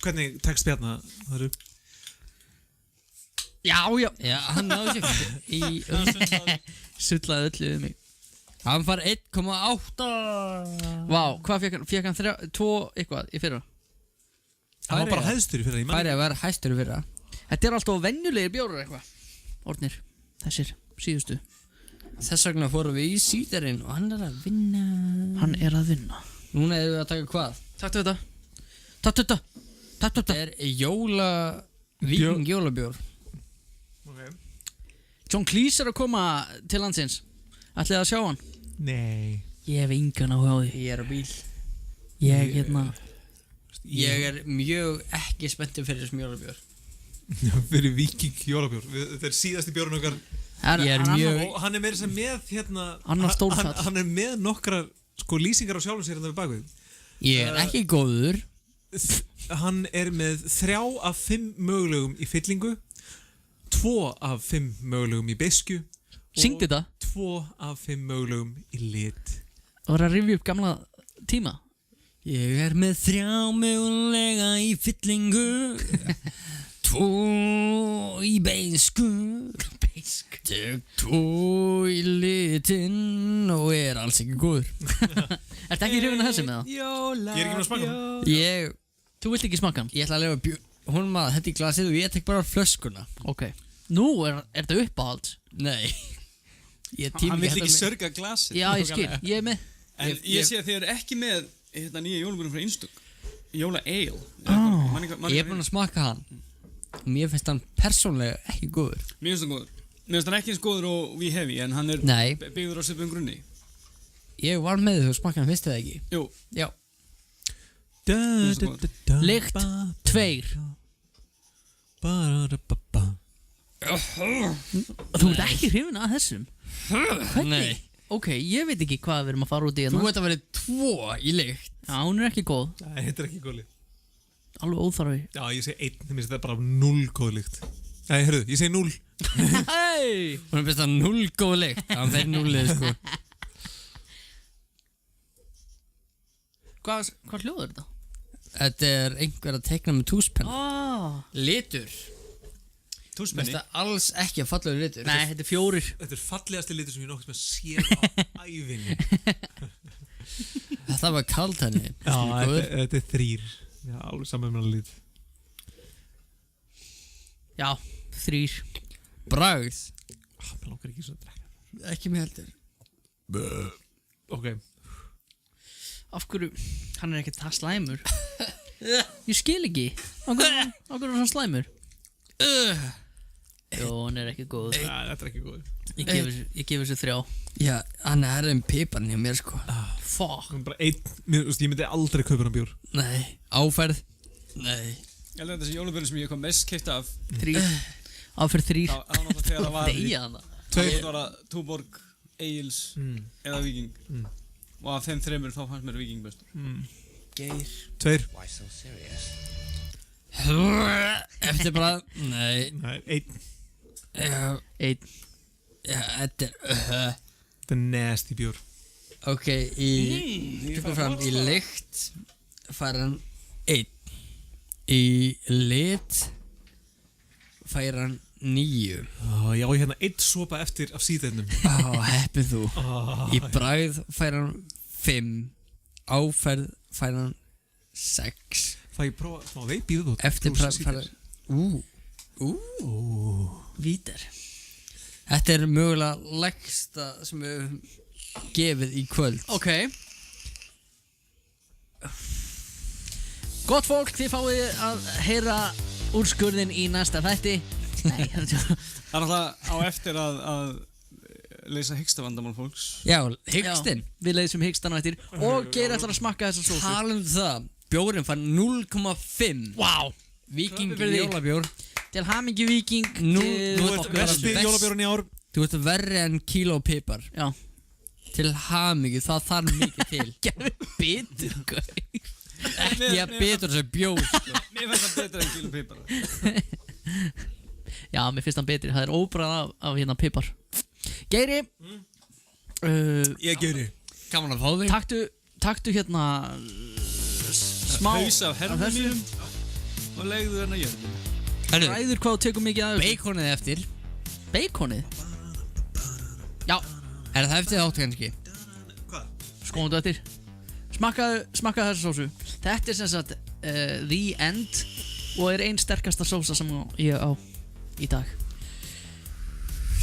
Hvernig tekst Bjarna það eru? Já. Já, hann náði sér í... Sullaði öllu við mig. Hann far 1,8. Vá, hvað fekk hann 2 eitthvað í fyrra? Það var bara hæstur í fyrra. Færið að vera hæstur í fyrra. Þetta er alltaf venjulegir bjórar eitthvað. Orðnir, þessir, síðustu. Þess vegna fórum við í síðarinn og hann er að vinna. Núna erum við að taka hvað? Takk þetta. Þetta er Viking jólabjór. Okay. John Cleese er að koma til landsins. Ætlið að sjá hann? Nei. Ég hef engan áhuga á því. Ég er á bíl. Ég er mjög ekki spenntur fyrir þessum jólabjór. Fyrir Viking jólabjór. Þetta er síðasti bjórun okkar. Og hann er meira sem með hérna. Hann er með nokkrar lýsingar á sjálfum sér hérna við bakvið. Ég er ekki góður. Hann er með 3 af 5 mögulegum í fyllingu, 2 af 5 mögulegum í beiskju Syngdu þetta 2 af 5 mögulegum í lit. Það var að rifja upp gamla tíma. Ég er með 3 mögulega í fyllingu 2 í beisku 2 í litin og er alls ekki góður. Ertu ekki hrifin að þessu með það? Ég er ekki með að smaka hann. Þú vilt ekki smaka hann? Ég ætla að lefa hún maður þetta í glasið og ég tek bara flöskuna. Ok. Nú er þetta uppáhald? Nei. Hann vill ekki sörga glasið. Já, ég skil, ég er með. En ég sé að þið eru ekki með nýja jólabjörnum frá Einstök. Jóla Ale. Ég er búinn að smaka hann. Mér finnst hann persónlega ekki góður. Mér finnst hann góður. Mér finnst hann ekki eins góður og We Heavy, en hann er byggður á svipuðum grunni. Ég var með þú smakka hann, finnst þið það ekki? Jú. Já. Lykt 2. Þú ert ekki hrifin að þessum? Hvernig? Nei. Ok, ég veit ekki hvað við erum að fara út í hérna. Þú veit að verið 2 í lykt. Já, hún er ekki góð. Nei, þetta er ekki góð lykt. Alveg óþarfi. Já, ég segi 1, það minnst þetta er bara 0 góð lykt. Nei, hörru, ég segi 0. Hei! Hún finnst það 0 góð lykt. Það er 0 sko. Hvað hljóður þetta? Þetta er einhver að teikna með túspenna. Litur. Túspenni? Þetta er alls ekki að fallegur litur. Nei, þetta er 4. Þetta er fallegasti litur sem ég nokkuð með séð á ævinni. Þetta var kalt henni. Já, þetta er 3. Já, alveg saman með hann lit. Já, 3. Bragð. Mér langar ekki svo að drekka. Ekki með heldur. Ok. Af hverju, hann er ekkert það slæmur. Ég skil ekki. Af hverju er hann slæmur? Jó, hann er ekki góð. Ja, þetta er ekki góð. Ég gef þessu 3. Já, hann er enn piparn hjá mér sko. Fuck. Bara 1, ég myndi aldrei kaupa hann bjór. Nei. Áferð? Nei. Ég held að þessi jólabjörn sem ég kom mest keypt af 3. Áferð 3. Það var náttúrulega þegar það var Deyja hana. Það var að Túborg, Egils eða Viking. Og af þeim 3 þá fannst mér Viking bestur. Geir 2. Why so serious? Eftir bara, nei. Nei, 1. 1. Já, þetta er Þetta er nasty bjór. Ok, tökum fram í lykt fær hann 1. Í lit fær hann 9. Já, ég hérna 1 sopa eftir af síðennum. Heppið þú. Í bragð fær hann 5. Áferð fær hann 6. Það ég prófa smá veip í þú. Eftir bragð fær hann Vítar. Þetta er mögulega lægsta sem við höfum gefið í kvöld. Ok. Gott fólk, þið fáið að heyra úrskurðin í næsta þætti. Nei, það er alltaf á eftir að leysa hyggstavandamál fólks. Já, hyggstinn. Við leysum hyggstan á eftir. Og Geir ætlar að smakka þessa sósu. Talum það, bjórin fær 0,5. Vá. Viking jólabjór. Til hamingju Viking. Þú ert besti jólabjórn í ár. Þú ert verri en kíló pipar. Já. Til hamingju, það þarf mikið til. Gerðu bitur, Gaur. Ekki að bitur þessu bjór. Mér finnst það betur en kíló pipar. Já, mér finnst hann betri. Það er óbrað af hérna pipar. Geiri. Ég Geiri. Gaman að fá þig. Taktu hérna smá haus af herðum mínum og legðu hérna jörðum. Ræður hvað þú tekur mikið af þessu. Baconið eftir. Baconið? Já. Er það eftir þáttu kannski? Hvað? Skoðum þú eftir. Smakkaðu þessu sósu. Þetta er sem sagt The End og er einn sterkasta sósa sem ég á í dag.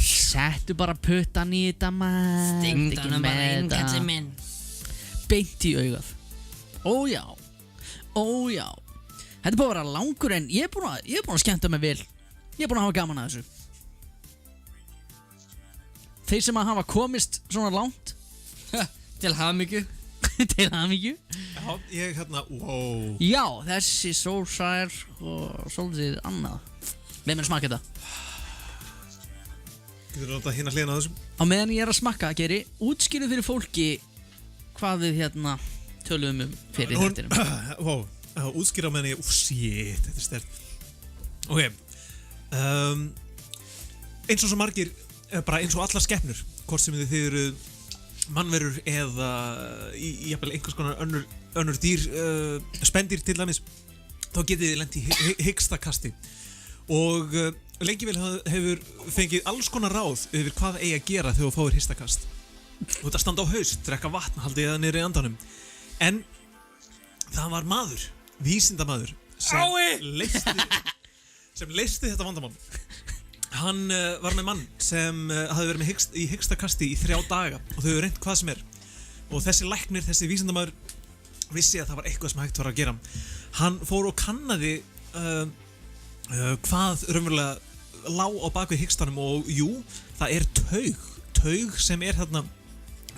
Settu bara puttan í þetta maður. Stingdana bara inn, kallið minn. Beint í augað. Ójá. Þetta er búin að vera langur en ég er búin að skemmta mig vel. Ég er búin að hafa gaman að þessu. Þeir sem að hafa komist svona langt til hamingju. Til hamingju. Já, ég hérna, wow. Já, þessi sósa er og svolítið annað. Við erum að smaka þetta. Getur þú náttúrulega hérna hliðina á þessum? Á meðan ég er að smakka, Geiri, útskýrðu fyrir fólki hvað við hérna töluðum fyrir þettinum. Wow, að útskýra með henni, shit, þetta er sterkt. Ok, eins og svo margir, bara eins og allar skepnur, hvort sem þið eru mannverur eða í einhvers konar önnur dýr, spendýr til dæmis, þá getið þið lent í hyggsta-kasti. Og lengi vel hefur fengið alls konar ráð yfir hvað eigi að gera þegar þú fáir hyggsta-kast. Þú ert að standa á haust, drekka vatn, haldið það niður í andanum. En það var maður, vísindamaður, sem leysti þetta vandamál. Hann var með mann sem hafði verið í hyggsta-kasti í 3 daga og þau hefur reynt hvað sem er. Og þessi læknir, þessi vísindamaður vissi að það var eitthvað sem hægt var að gera. Hann fór og kannaði hvað raunverulega lá á bakvið hyggstanum og jú, það er taug sem er þarna,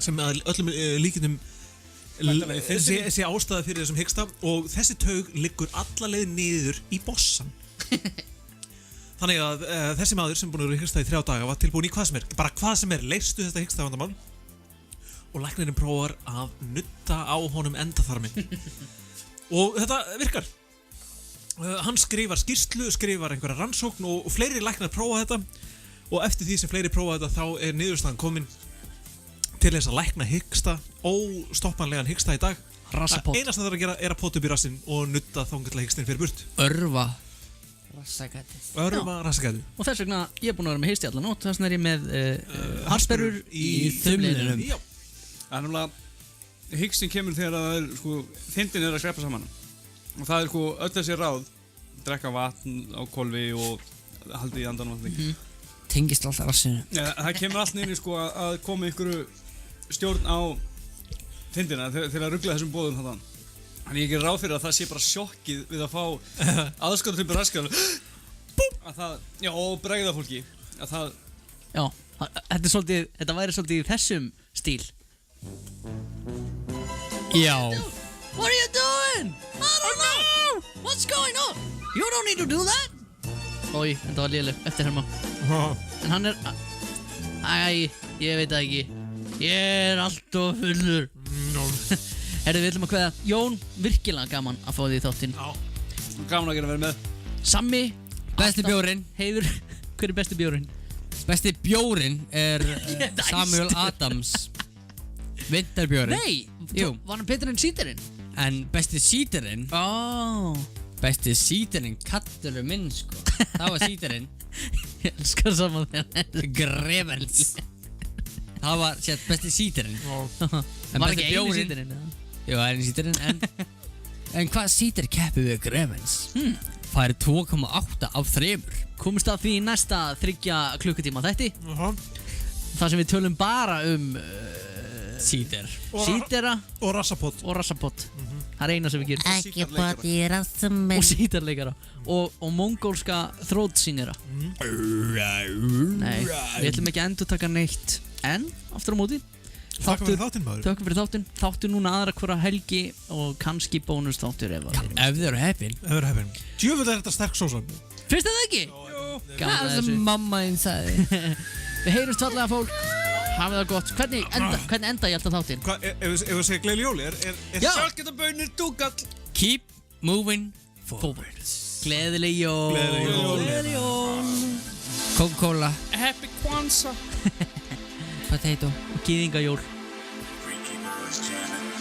sem að öllum líkindum sé ástæða fyrir þessum hyggsta og þessi taug liggur alla leið niður í bossan. Þannig að þessi maður sem búin að vera í hyggsta í 3 daga var tilbúin í hvað sem er, bara hvað sem er, leystu þetta hyggsta vandamál og læknirinn prófar að nutta á honum endaþarminn. Og þetta virkar. Hann skrifar skýrslu, skrifar einhverja rannsókn og fleiri læknar prófa þetta og eftir því sem fleiri prófa þetta þá er niðurstaðan komin til þess að lækna hyggsta, óstoppanlegan hyggsta í dag. Rassapott. Einast það þarf að gera er að potta upp í rassinn og nutta þangað hyggstinn fyrir burt. Örva rassagætið. Og þess vegna, ég er búin að vera með heisti allan nótt, þess vegna er ég með harspörur í þumlinum. Já. Það er náttúrulega, hyggstinn kemur þegar það er, þindin er að skrepa saman. Og það er öll þessi ráð, drekka vatn á hvolfi og haldi í andan og allt. Tengist alltaf rassinu. Það kemur allt niður að koma einhverju stjórn á þindina til að ruggla þessum boðum þarna. Þannig ég gerir ráð fyrir að það sé bara sjokkið við að fá aðskotað til raskar og bregða fólki að það... Já, þetta væri svolítið í þessum stíl. Já. What are you doing? I don't know! What's going on? You don't need to do that! Ói, þetta var léleg, eftirherma. En hann er... ég veit það ekki. Ég er alltof fullur. Herðu, við ætlum að kveða. Jón, virkilega gaman að fá því í þáttinn. Já. Gaman að gera verið með. Sammi. Besti bjórinn. Heiður, hver er besti bjórinn? Besti bjórinn er Samuel Adams. Vinterbjórinn. Nei, jú. Var hann betur en síterinn? En besti síterinn. Besti síterinn, kallur minn sko. Það var síterinn. Ég elskar saman þegar. Grevels. Það var besti síterinn. Var ekki einu síterinn? Jú, það er einu síterinn. En hvað síter keppið við Grevels? Það er 2,8 af 3. Komumst að því í næsta 3 klukkutíma þætti. Það sem við tölum bara síter. Sítera og rassapott. Það er eina sem við gerum. Ekki pott í rassum minn. Og síterleikara. Og mongólska þrótsýnira. Nei, við ætlum ekki að endurtaka neitt. En, aftur á móti. Þakka fyrir þáttinn, maður. Þakka fyrir þáttinn. Þáttur núna aðra hverja helgi og kannski bónus þáttur ef þið eru heppin. Djöfull er þetta sterk sósa. Finnst það ekki? Það sem mamma þín sagði. Við heyrumst fallega fólk. Hafið það gott. Hvernig enda ég alltaf þáttinn? Ef við segja gleðileg jóli, Já. Sælgætabönir dúkall. Keep moving forward. Gleðileg jól. Gleðileg jól. Coca-Cola. Happy Kwanzaa. Potato. Og gyðingajól. Greenkeeper was jamming.